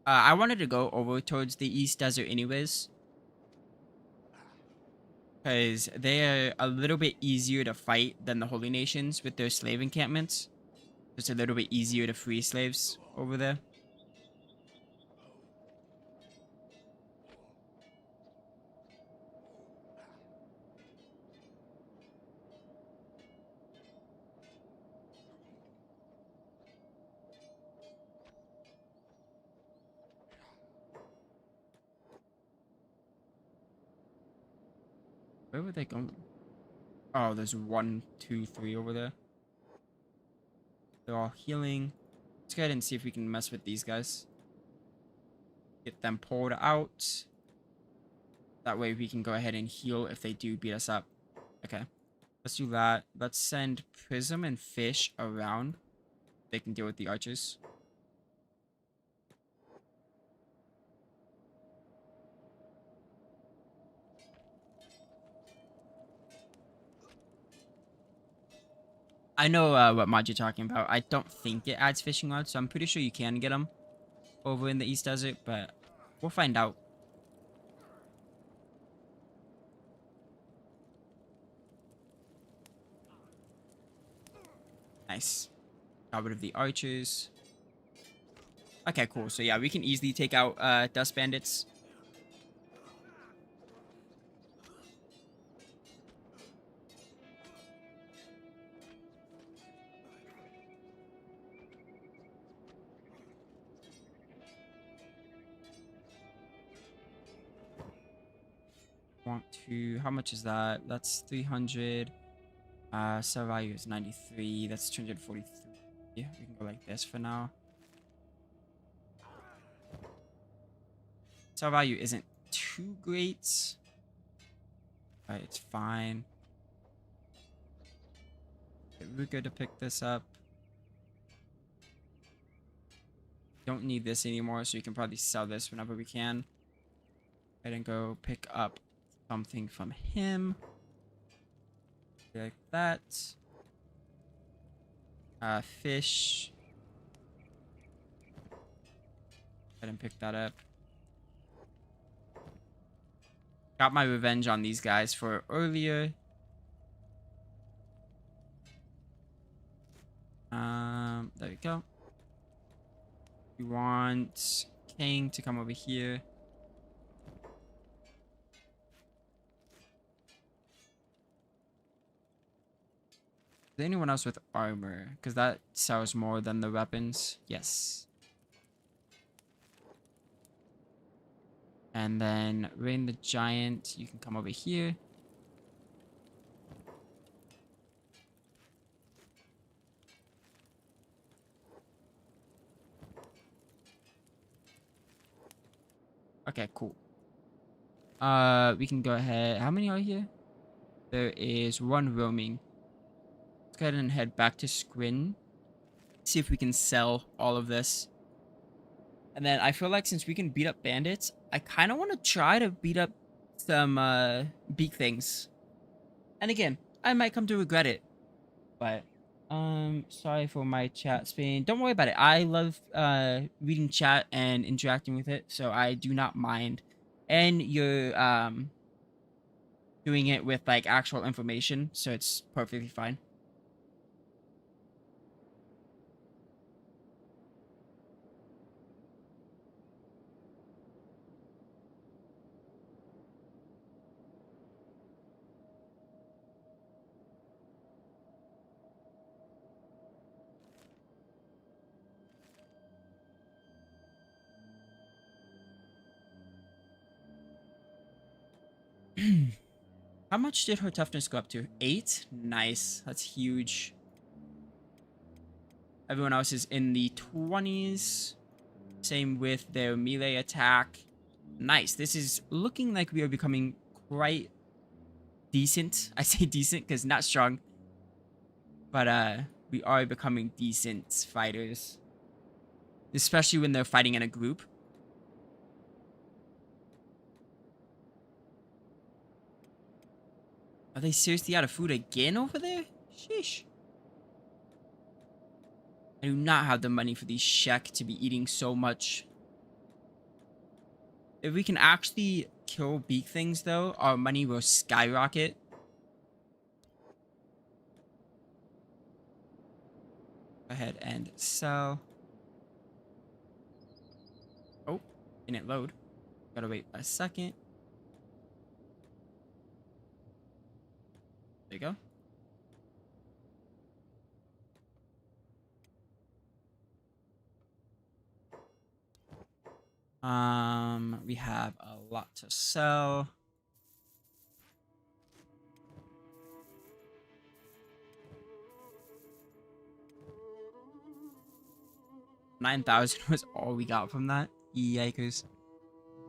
I wanted to go over towards the East Desert anyways, because they are a little bit easier to fight than the Holy Nations with their slave encampments. It's a little bit easier to free slaves over there. Where were they going? Oh, there's 1, 2, 3 over there. They're all healing. Let's go ahead and see if we can mess with these guys. Get them pulled out. That way we can go ahead and heal if they do beat us up. Okay. Let's do that. Let's send Prism and Fish around. They can deal with the archers. I know what mod you're talking about. I don't think it adds fishing rods, so I'm pretty sure you can get them over in the East Desert, but we'll find out. Nice. Got rid of the archers. Okay, cool. So yeah, we can easily take out dust bandits. Want to... How much is that? That's 300. Sell value is 93. That's 243. Yeah, we can go like this for now. Sell value isn't too great. But it's fine. Okay, we're good to pick this up. Don't need this anymore, so you can probably sell this whenever we can. Go ahead and go pick up something from him. Like that. Fish. I didn't pick that up. Got my revenge on these guys for earlier. There we go. We want King to come over here. Is there anyone else with armor? Because that sells more than the weapons. Yes. And then Rain the Giant, you can come over here. Okay, cool. We can go ahead. How many are here? There is one roaming. Let's go ahead and head back to Squin. See if we can sell all of this. And then I feel like since we can beat up bandits, I kind of want to try to beat up some beak things. And again, I might come to regret it. But sorry for my chat spin. Don't worry about it. I love reading chat and interacting with it, so I do not mind. And you're doing it with like actual information, so it's perfectly fine. How much did her toughness go up to? 8? Nice. That's huge. Everyone else is in the 20s. Same with their melee attack. Nice. This is looking like we are becoming quite decent. I say decent because not strong. But we are becoming decent fighters. Especially when they're fighting in a group. Are they seriously out of food again over there? Sheesh. I do not have the money for these Shek to be eating so much. If we can actually kill beak things, though, our money will skyrocket. Go ahead and sell. Oh, didn't load. Gotta wait a second. There you go. We have a lot to sell. $9,000 was all we got from that. Yikers.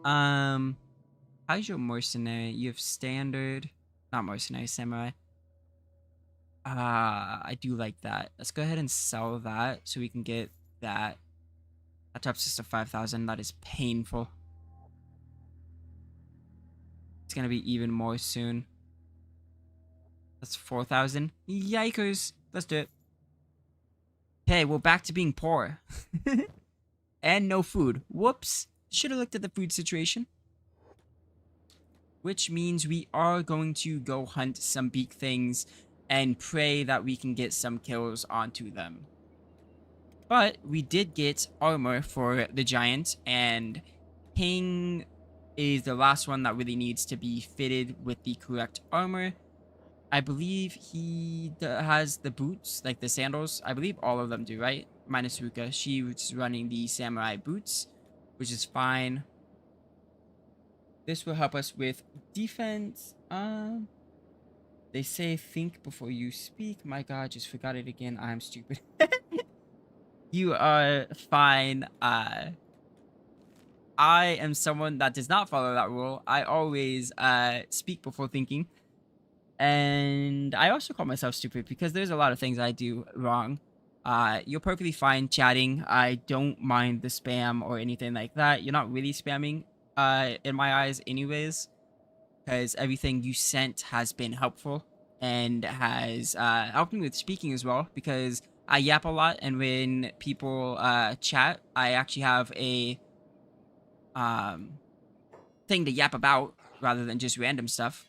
How's your mercenary? You have standard, not mercenary, samurai. I do like that. Let's go ahead and sell that so we can get that. That drops us to 5,000. That is painful. It's gonna be even more soon. That's 4,000. Yikers. Let's do it. Hey, we're back to being poor. And no food. Whoops. Should have looked at the food situation. Which means we are going to go hunt some beak things and pray that we can get some kills onto them. But we did get armor for the giant, and King is the last one that really needs to be fitted with the correct armor. I believe he has the boots, like the sandals. I believe all of them do, right? Minus Ruka. She's running the samurai boots, which is fine. This will help us with defense. They say think before you speak. My god, just forgot it again. I'm stupid. You are fine. I am someone that does not follow that rule. I always speak before thinking. And I also call myself stupid because there's a lot of things I do wrong. You're perfectly fine chatting. I don't mind the spam or anything like that. You're not really spamming in my eyes anyways, because everything you sent has been helpful. and has helped me with speaking as well because I yap a lot, and when people chat, I actually have a um thing to yap about rather than just random stuff.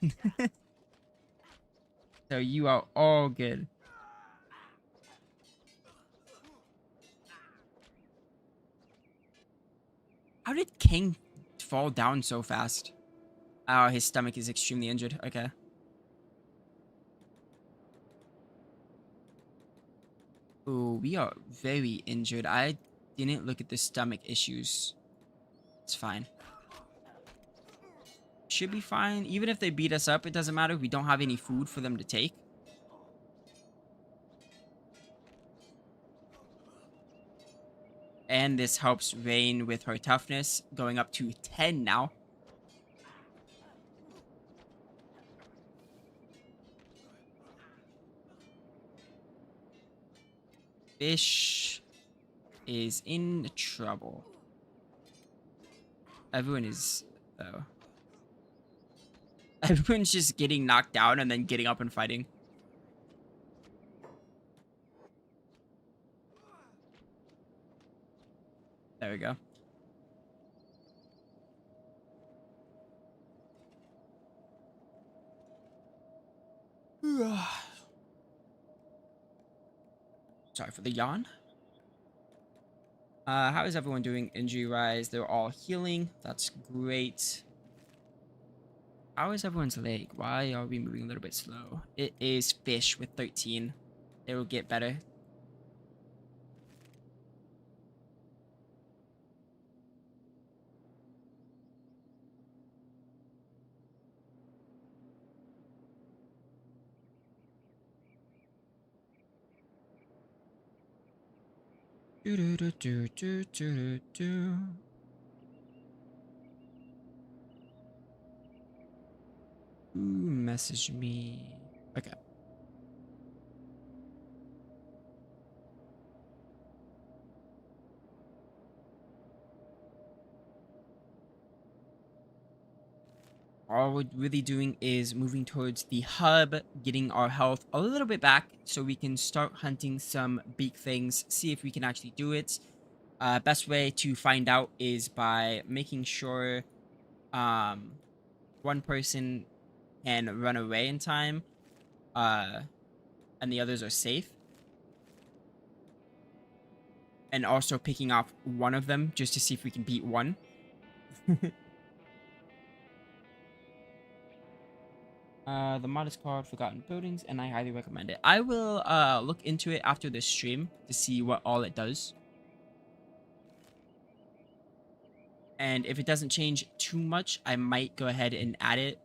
So you are all good. How did King fall down so fast? Oh, his stomach is extremely injured. Okay. Oh, we are very injured. I didn't look at the stomach issues. It's fine. Should be fine. Even if they beat us up, it doesn't matter. We don't have any food for them to take. And this helps Rain with her toughness, going up to 10 now. Fish is in trouble. Everyone is, though. Everyone's just getting knocked down and then getting up and fighting. There we go. Sorry for the yawn. How is everyone doing injury-wise? They're all healing. That's great. How is everyone's leg? Why are we moving a little bit slow? It is Fish with 13. It will get better. Do do do do do do do. Who messaged me? Okay. All we're really doing is moving towards the hub, getting our health a little bit back so we can start hunting some big things, see if we can actually do it. Best way to find out is by making sure um, one person can run away in time uh, and the others are safe. And also picking off one of them just to see if we can beat one. The mod is called Forgotten Buildings, and I highly recommend it. I will look into it after the stream to see what all it does. And if it doesn't change too much, I might go ahead and add it.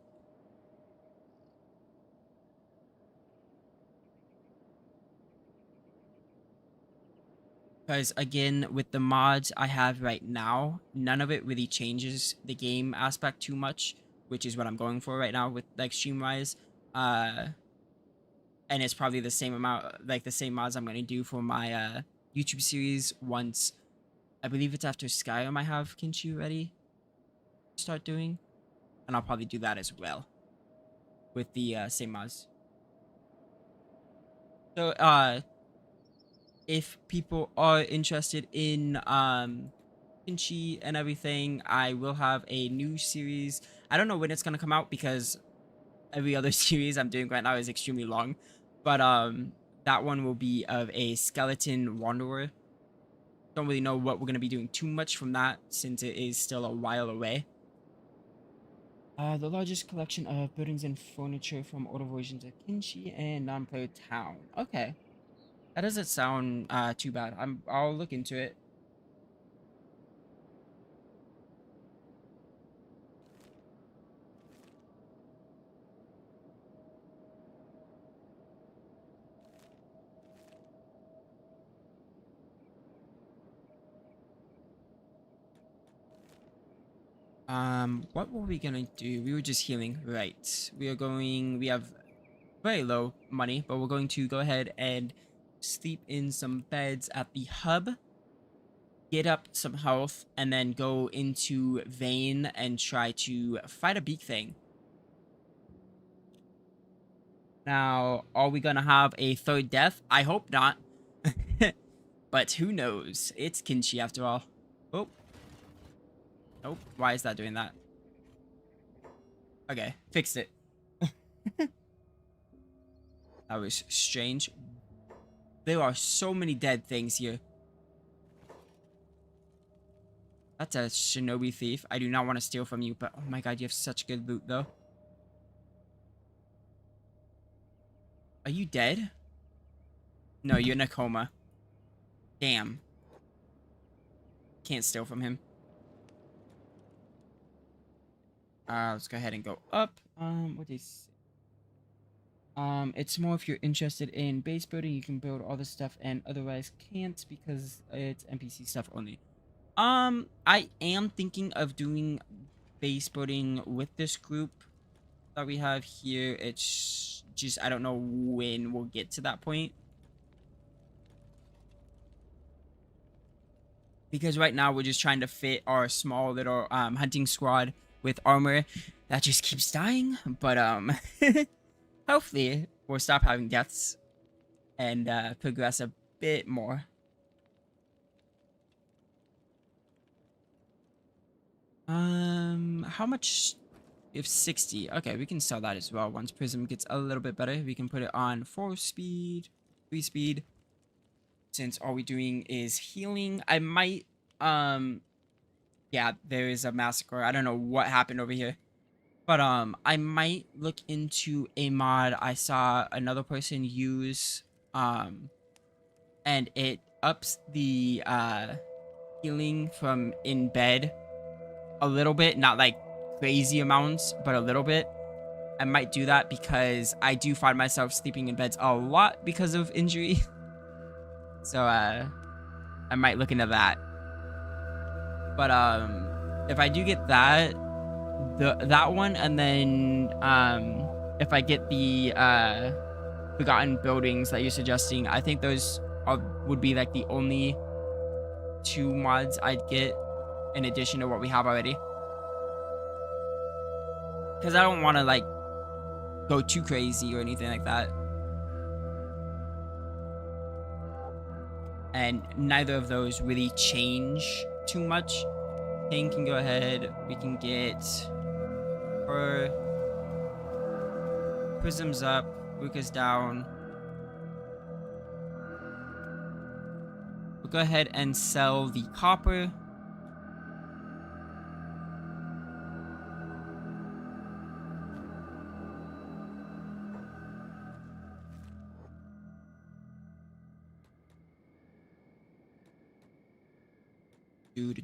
Because again, with the mods I have right now, none of it really changes the game aspect too much, which is what I'm going for right now with like stream-wise. And it's probably the same amount, like the same mods I'm going to do for my YouTube series once, I believe it's after Skyrim I have Kenshi ready to start doing. And I'll probably do that as well with the same mods. So if people are interested in Kenshi and everything, I will have a new series. I don't know when it's going to come out because every other series I'm doing right now is extremely long. But that one will be of a skeleton wanderer. Don't really know what we're going to be doing too much from that since it is still a while away. The largest collection of buildings and furniture from older versions of Kenshi and non-player town. Okay. That doesn't sound too bad. I'll look into it. What were we gonna do? We were just healing, right? We have very low money, but we're going to go ahead and sleep in some beds at the hub, get up some health, and then go into Vane and try to fight a big thing. Now, are we gonna have a third death? I hope not. But who knows? It's Kenshi after all. Oh. Nope. Why is that doing that? Okay. Fixed it. That was strange. There are so many dead things here. That's a shinobi thief. I do not want to steal from you, but oh my god, you have such good loot, though. Are you dead? No, you're in a coma. Damn. Can't steal from him. Let's go ahead and go up. What is... It's more if you're interested in base building, you can build all this stuff and otherwise can't because it's NPC stuff only. I am thinking of doing base building with this group that we have here. It's just, I don't know when we'll get to that point. Because right now we're just trying to fit our small little hunting squad with armor that just keeps dying. But hopefully we'll stop having deaths and progress a bit more. How much? We have 60. Okay, we can sell that as well. Once Prism gets a little bit better, we can put it on 4 speed, 3 speed. Since all we're doing is healing, I might, yeah, there is a massacre. I don't know what happened over here. But, I might look into a mod I saw another person use, and it ups the, healing from in bed a little bit, not like crazy amounts, but a little bit. I might do that because I do find myself sleeping in beds a lot because of injury. So, I might look into that. But, if I do get that, that one, and then, if I get the, Forgotten Buildings that you're suggesting, I think those would be, like, the only 2 mods I'd get in addition to what we have already. Because I don't want to, like, go too crazy or anything like that. And neither of those really change too much. King can go ahead. We can get her. Prism's up. Ruka's down. We'll go ahead and sell the copper.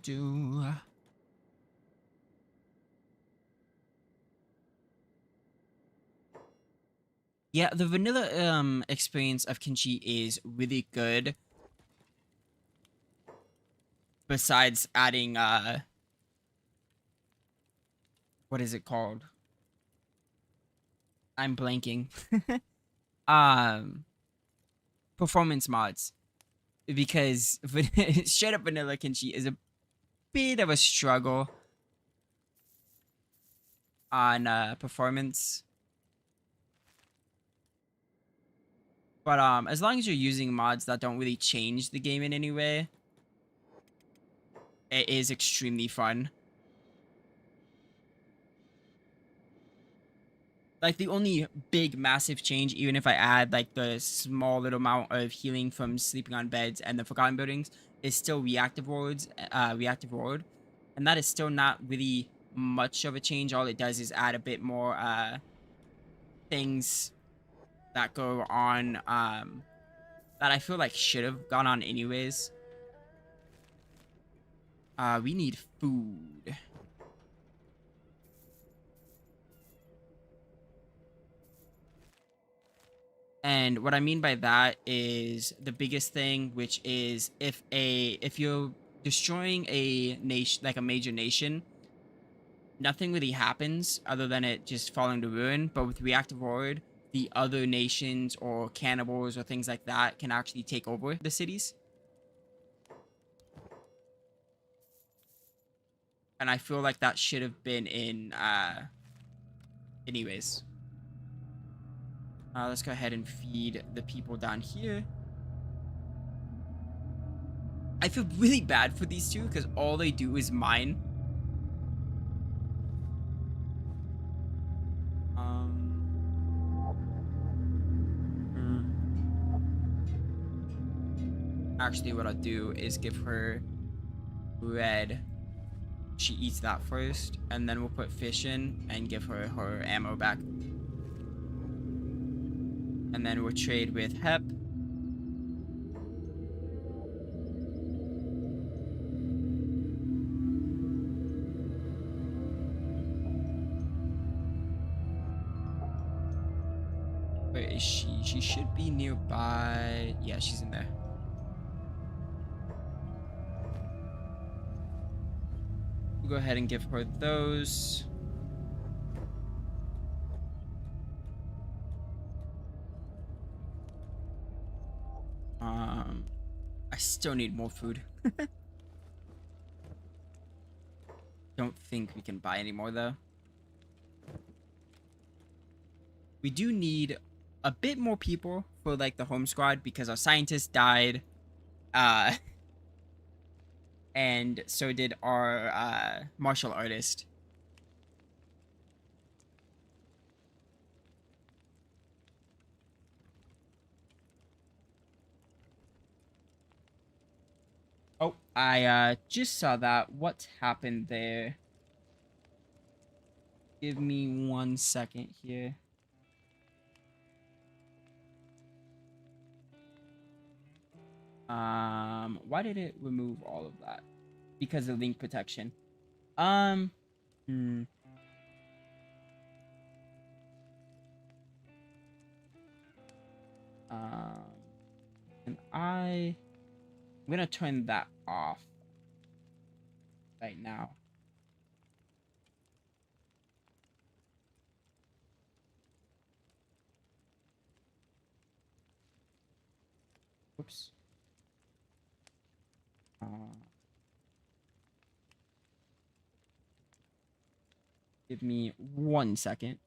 Do. Yeah, the vanilla experience of Kenshi is really good. Besides adding what is it called? I'm blanking. Performance mods. Because straight up vanilla Kenshi is a bit of a struggle on performance. But as long as you're using mods that don't really change the game in any way, it is extremely fun. Like, the only big, massive change, even if I add, like, the small little amount of healing from sleeping on beds and the Forgotten Buildings, is still reactive wards, reactive ward. And that is still not really much of a change. All it does is add a bit more, things that go on, that I feel like should have gone on anyways. We need food. And what I mean by that is the biggest thing, which is if you're destroying a nation, like a major nation, nothing really happens other than it just falling to ruin. But with reactive ward, the other nations or cannibals or things like that can actually take over the cities. And I feel like that should have been in anyways. Let's go ahead and feed the people down here. I feel really bad for these two because all they do is mine. Hmm. Actually, what I'll do is give her bread. She eats that first, and then we'll put fish in and give her her ammo back. And then we'll trade with Hep. Where is she? She should be nearby. Yeah, she's in there. We'll go ahead and give her those. I still need more food. Don't think we can buy any more though. We do need a bit more people for like the home squad because our scientist died. Uh and so did our martial artist. Oh, I just saw that. What happened there? Give me 1 second here. Why did it remove all of that? Because of link protection. Um, hmm. Um, and I'm gonna turn that off right now. Whoops. Uh, Give me 1 second.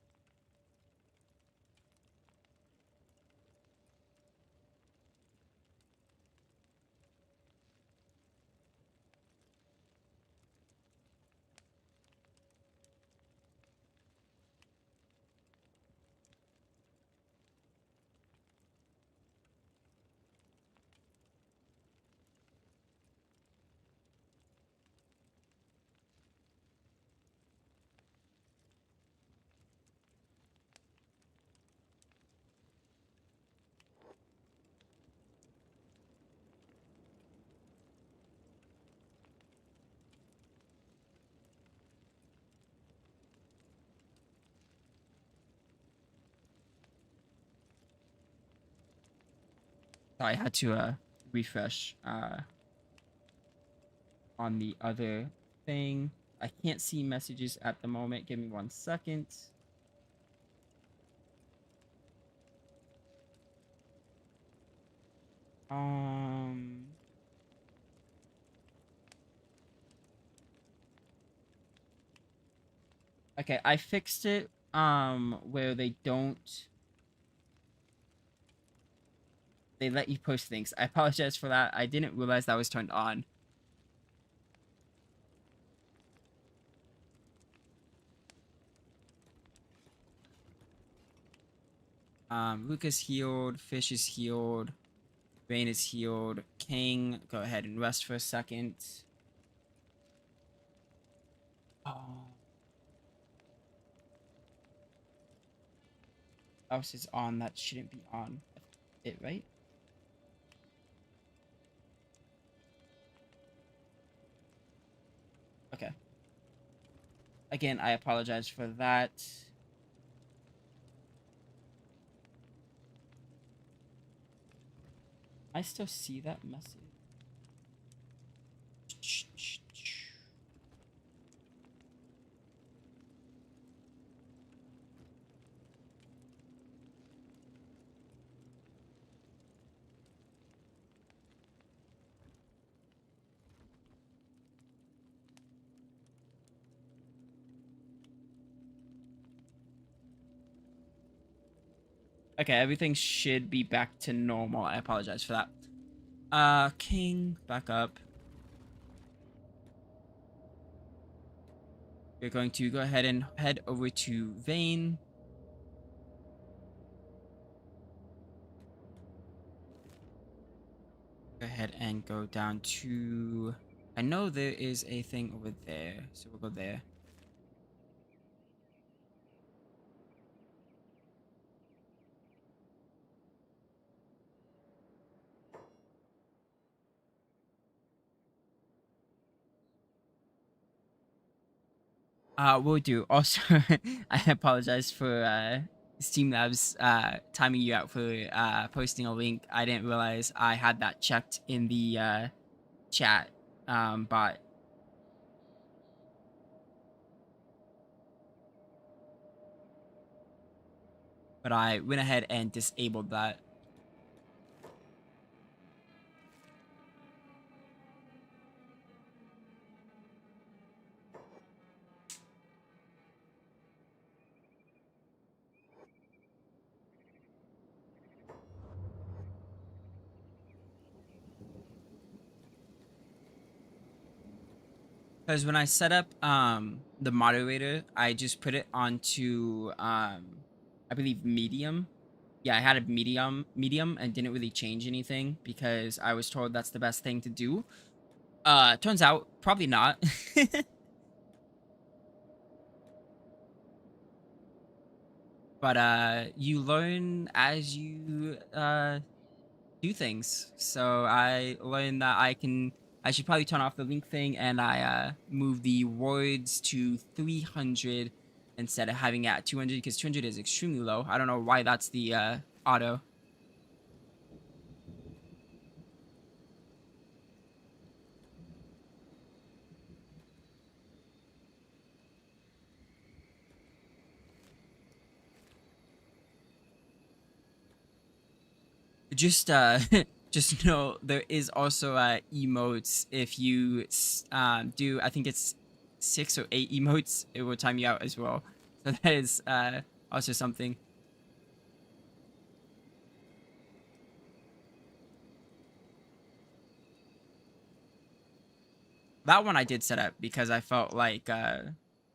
I had to refresh on the other thing. I can't see messages at the moment. Give me 1 second. Um, okay, I fixed it. Where they let you post things. I apologize for that. I didn't realize that was turned on. Lucas healed. Fish is healed. Rain is healed. King, go ahead and rest for a second. Oh. Else is on. That shouldn't be on. It, right? Okay. Again, I apologize for that. I still see that message. Okay, everything should be back to normal. I apologize for that. King, back up. We're going to go ahead and head over to Vane. Go ahead and go down to... I know there is a thing over there, so we'll go there. Will do. Also, I apologize for Steam Labs timing you out for posting a link. I didn't realize I had that checked in the chat bot. But I went ahead and disabled that. Because when I set up the moderator, I just put it onto I believe medium. Yeah, I had a medium and didn't really change anything because I was told that's the best thing to do. Turns out probably not. But you learn as you do things. So I learned that I should probably turn off the link thing, and I move the words to 300 instead of having it at 200 because 200 is extremely low. I don't know why that's the auto. Just just know there is also emotes. If you do, I think it's 6 or 8 emotes, it will time you out as well. So that is also something. That one I did set up because I felt like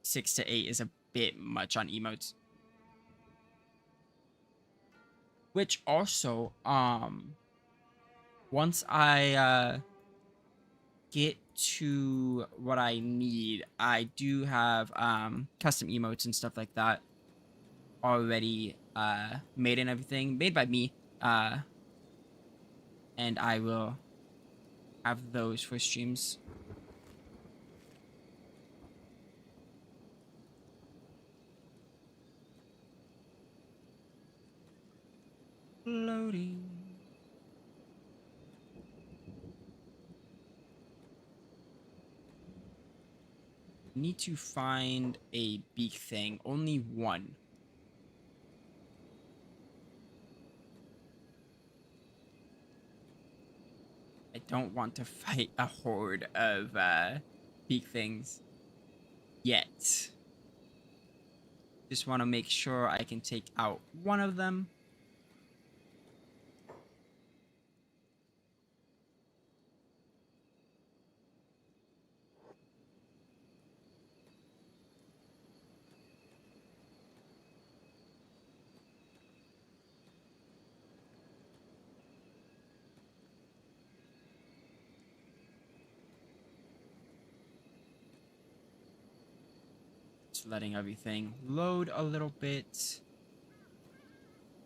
6 to 8 is a bit much on emotes. Which also, once I get to what I need, I do have custom emotes and stuff like that already made and everything, made by me. And I will have those for streams. Loading. Need to find a beak thing. Only one. I don't want to fight a horde of beak things yet. Just want to make sure I can take out one of them. Just letting everything load a little bit.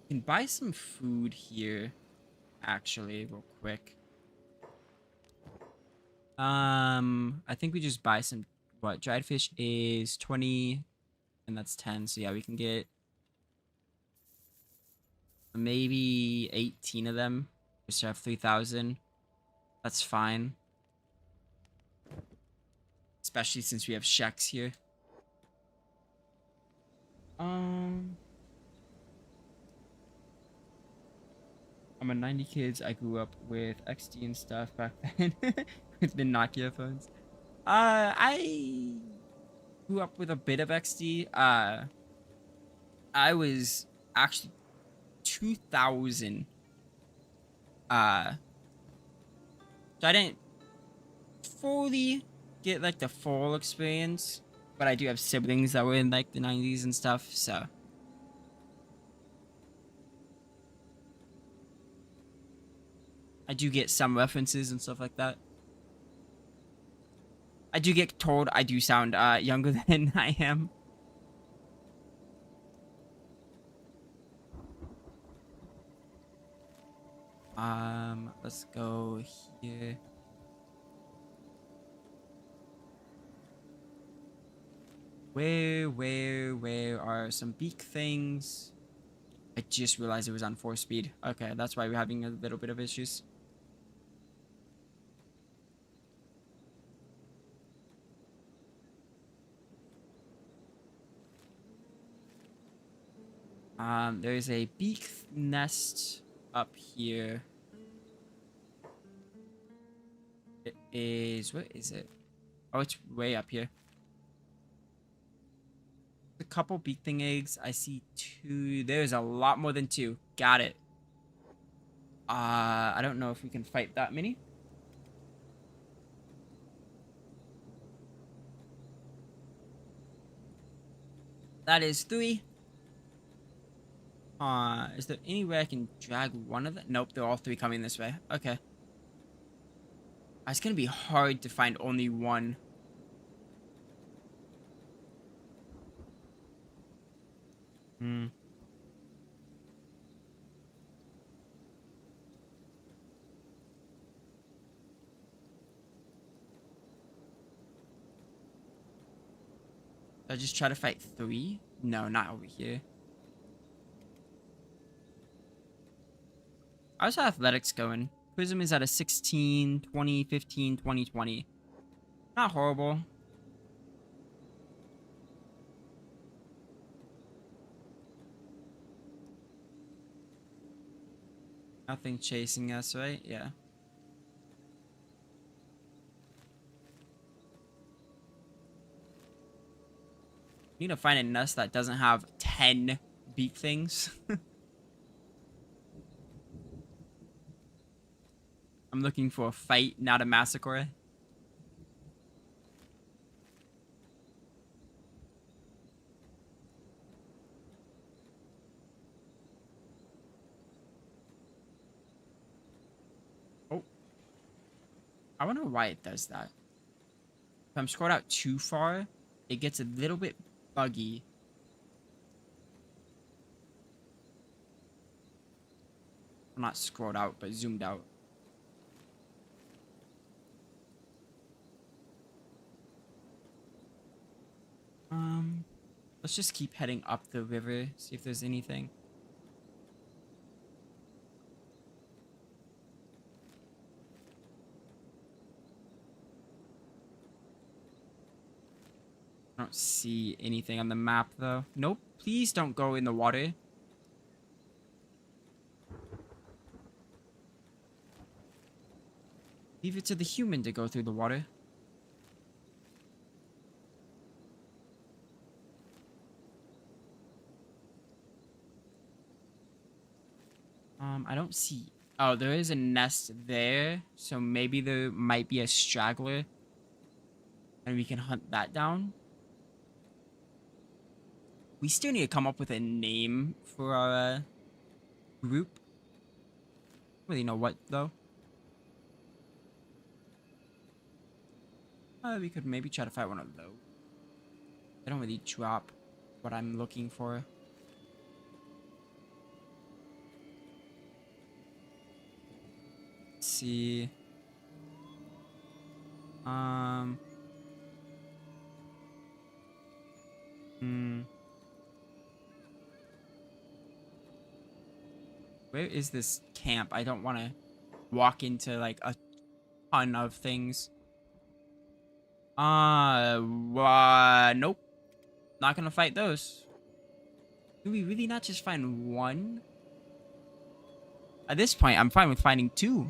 Can buy some food here, actually, real quick. I think we just buy some. What dried fish is 20, and that's 10. So yeah, we can get maybe 18 of them. Just to have 3,000. That's fine. Especially since we have shacks here. I'm a 90 kids. I grew up with XD and stuff back then with the Nokia phones. I grew up with a bit of XD. I was actually 2,000. So I didn't fully get like the full experience, but I do have siblings that were in like the 90s and stuff, so I do get some references and stuff like that. I do get told I do sound younger than I am. Let's go here. Where are some beak things? I just realized it was on 4 speed. Okay, that's why we're having a little bit of issues. There's a beak nest up here. It is, what is it? Oh, it's way up here. A couple beak thing eggs. I see 2. There's a lot more than 2. Got it. I don't know if we can fight that many. That is 3. Is there any way I can drag one of them? Nope, they're all 3 coming this way. Okay. It's gonna be hard to find only one. Hmm. I just try to fight 3? No, not over here. How's athletics going? Prism is at a 16, 20, 15, 20, 20. Not horrible. Nothing chasing us, right? Yeah. Need to find a nest that doesn't have 10 beak things. I'm looking for a fight, not a massacre. Oh. I wonder why it does that. If I'm scrolled out too far, it gets a little bit buggy. I'm not scrolled out, but zoomed out. Let's just keep heading up the river, see if there's anything. I don't see anything on the map, though. Nope. Please don't go in the water. Leave it to the human to go through the water. I don't see... Oh, there is a nest there. So maybe there might be a straggler. And we can hunt that down. We still need to come up with a name for our group. Don't really know what, though. We could maybe try to fight one of those. They don't really drop what I'm looking for. Let's see. Where is this camp? I don't want to walk into like a ton of things. Nope. Not gonna fight those. Do we really not just find one? At this point, I'm fine with finding 2.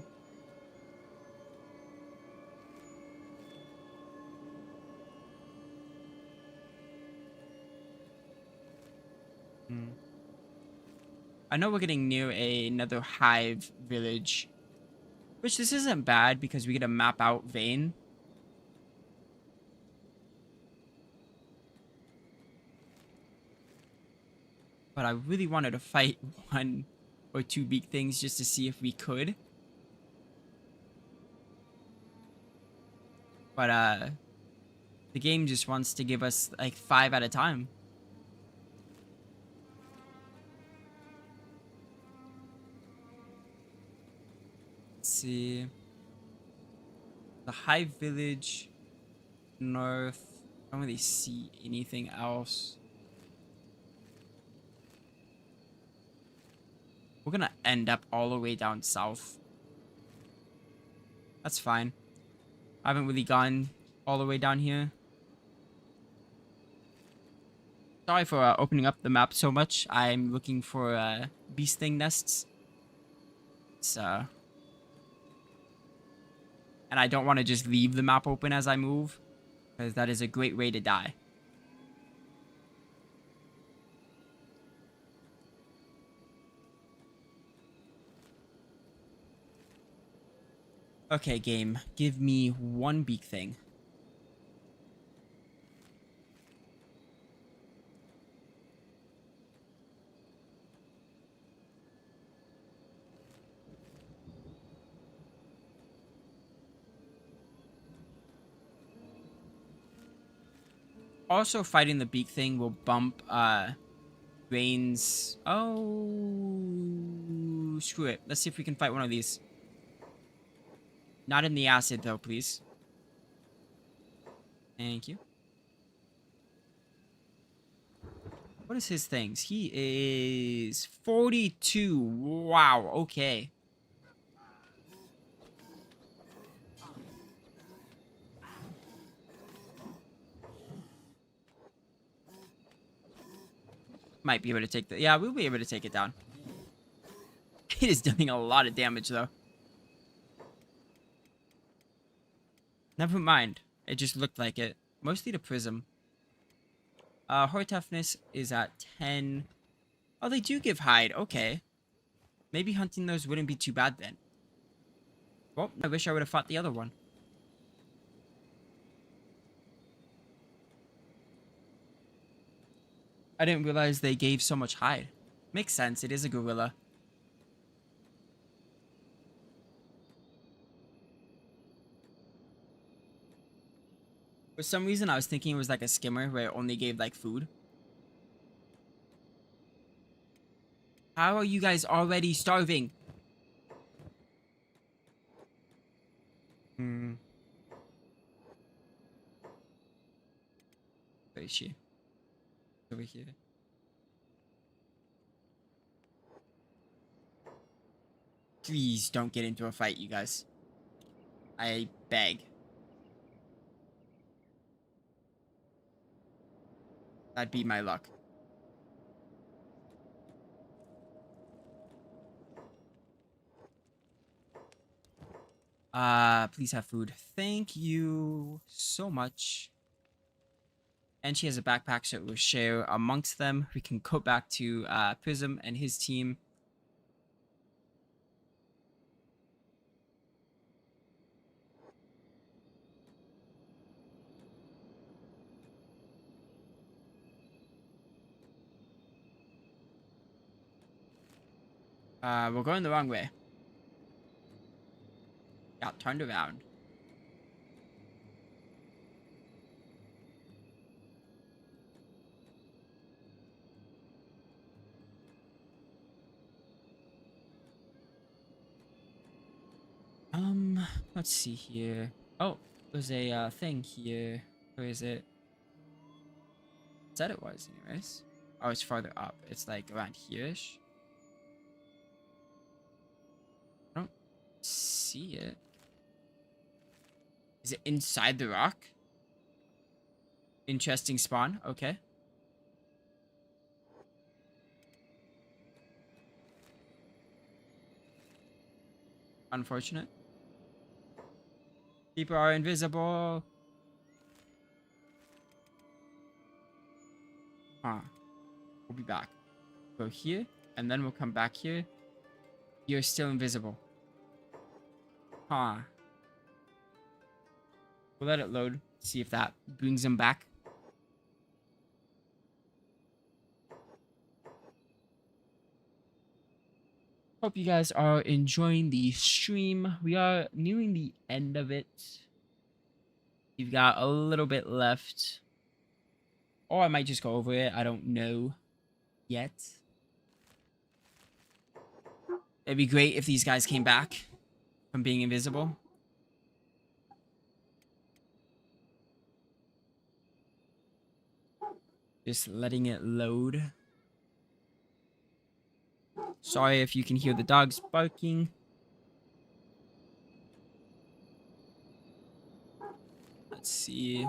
I know we're getting near another hive village, which this isn't bad because we get a map out vein. But I really wanted to fight one or two big things just to see if we could. But the game just wants to give us like 5 at a time. Let's see. The Hive Village north. I don't really see anything else. We're gonna end up all the way down south. That's fine. I haven't really gone all the way down here. Sorry for opening up the map so much. I'm looking for bee sting nests. So, and I don't want to just leave the map open as I move, because that is a great way to die. Okay, game. Give me one beak thing. Also, fighting the beak thing will bump Rain's... Oh, screw it. Let's see if we can fight one of these. Not in the acid, though, please. Thank you. What is his things? He is 42. Wow, okay. Might be able to take the... Yeah, we'll be able to take it down. It is doing a lot of damage, though. Never mind. It just looked like it. Mostly the Prism. Horde toughness is at 10. Oh, they do give hide. Okay. Maybe hunting those wouldn't be too bad then. Well, I wish I would have fought the other one. I didn't realize they gave so much hide. Makes sense. It is a gorilla. For some reason, I was thinking it was like a skimmer where it only gave like food. How are you guys already starving? Hmm. Where is she? Over here. Please don't get into a fight, you guys. I beg. That'd be my luck. Please have food. Thank you so much. And she has a backpack, so we'll share amongst them. We can go back to Prism and his team. We're going the wrong way. Got turned around. Let's see here. Oh, there's a thing here. Where is it? Said it was, anyways. Oh, it's farther up. It's like around here-ish. I don't see it. Is it inside the rock? Interesting spawn. Okay. Unfortunate. People are invisible. Huh. We'll be back. Go here. and then we'll come back here. You're still invisible. Huh. We'll let it load. See if that brings him back. Hope you guys are enjoying the stream. We are nearing the end of it. We've got a little bit left. Or I might just go over it. I don't know yet. It'd be great if these guys came back from being invisible. Just letting it load. Sorry if you can hear the dogs barking. Let's see.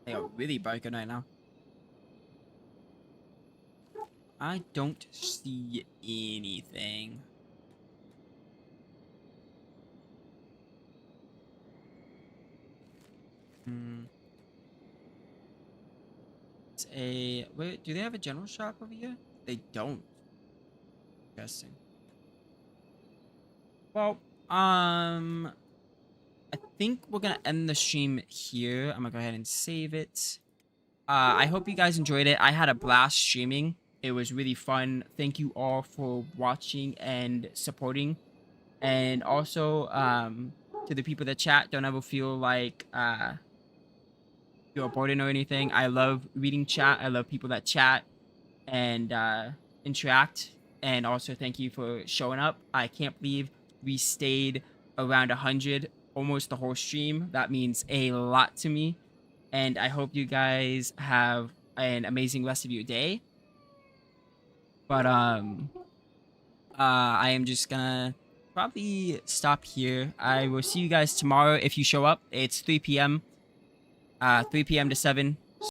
They are really barking right now. I don't see anything. It's a... Wait, do they have a general shop over here? They don't. Interesting. Well, I think we're gonna end the stream here. I'm gonna go ahead and save it. I hope you guys enjoyed it. I had a blast streaming. It was really fun. Thank you all for watching and supporting. And also, to the people that chat, don't ever feel like you're bored or anything. I love reading chat. I love people that chat and interact. And also, thank you for showing up. I can't believe we stayed around 100 almost the whole stream. That means a lot to me. And I hope you guys have an amazing rest of your day. But I am just gonna probably stop here. I will see you guys tomorrow if you show up. It's 3 p.m. 3 p.m. to 7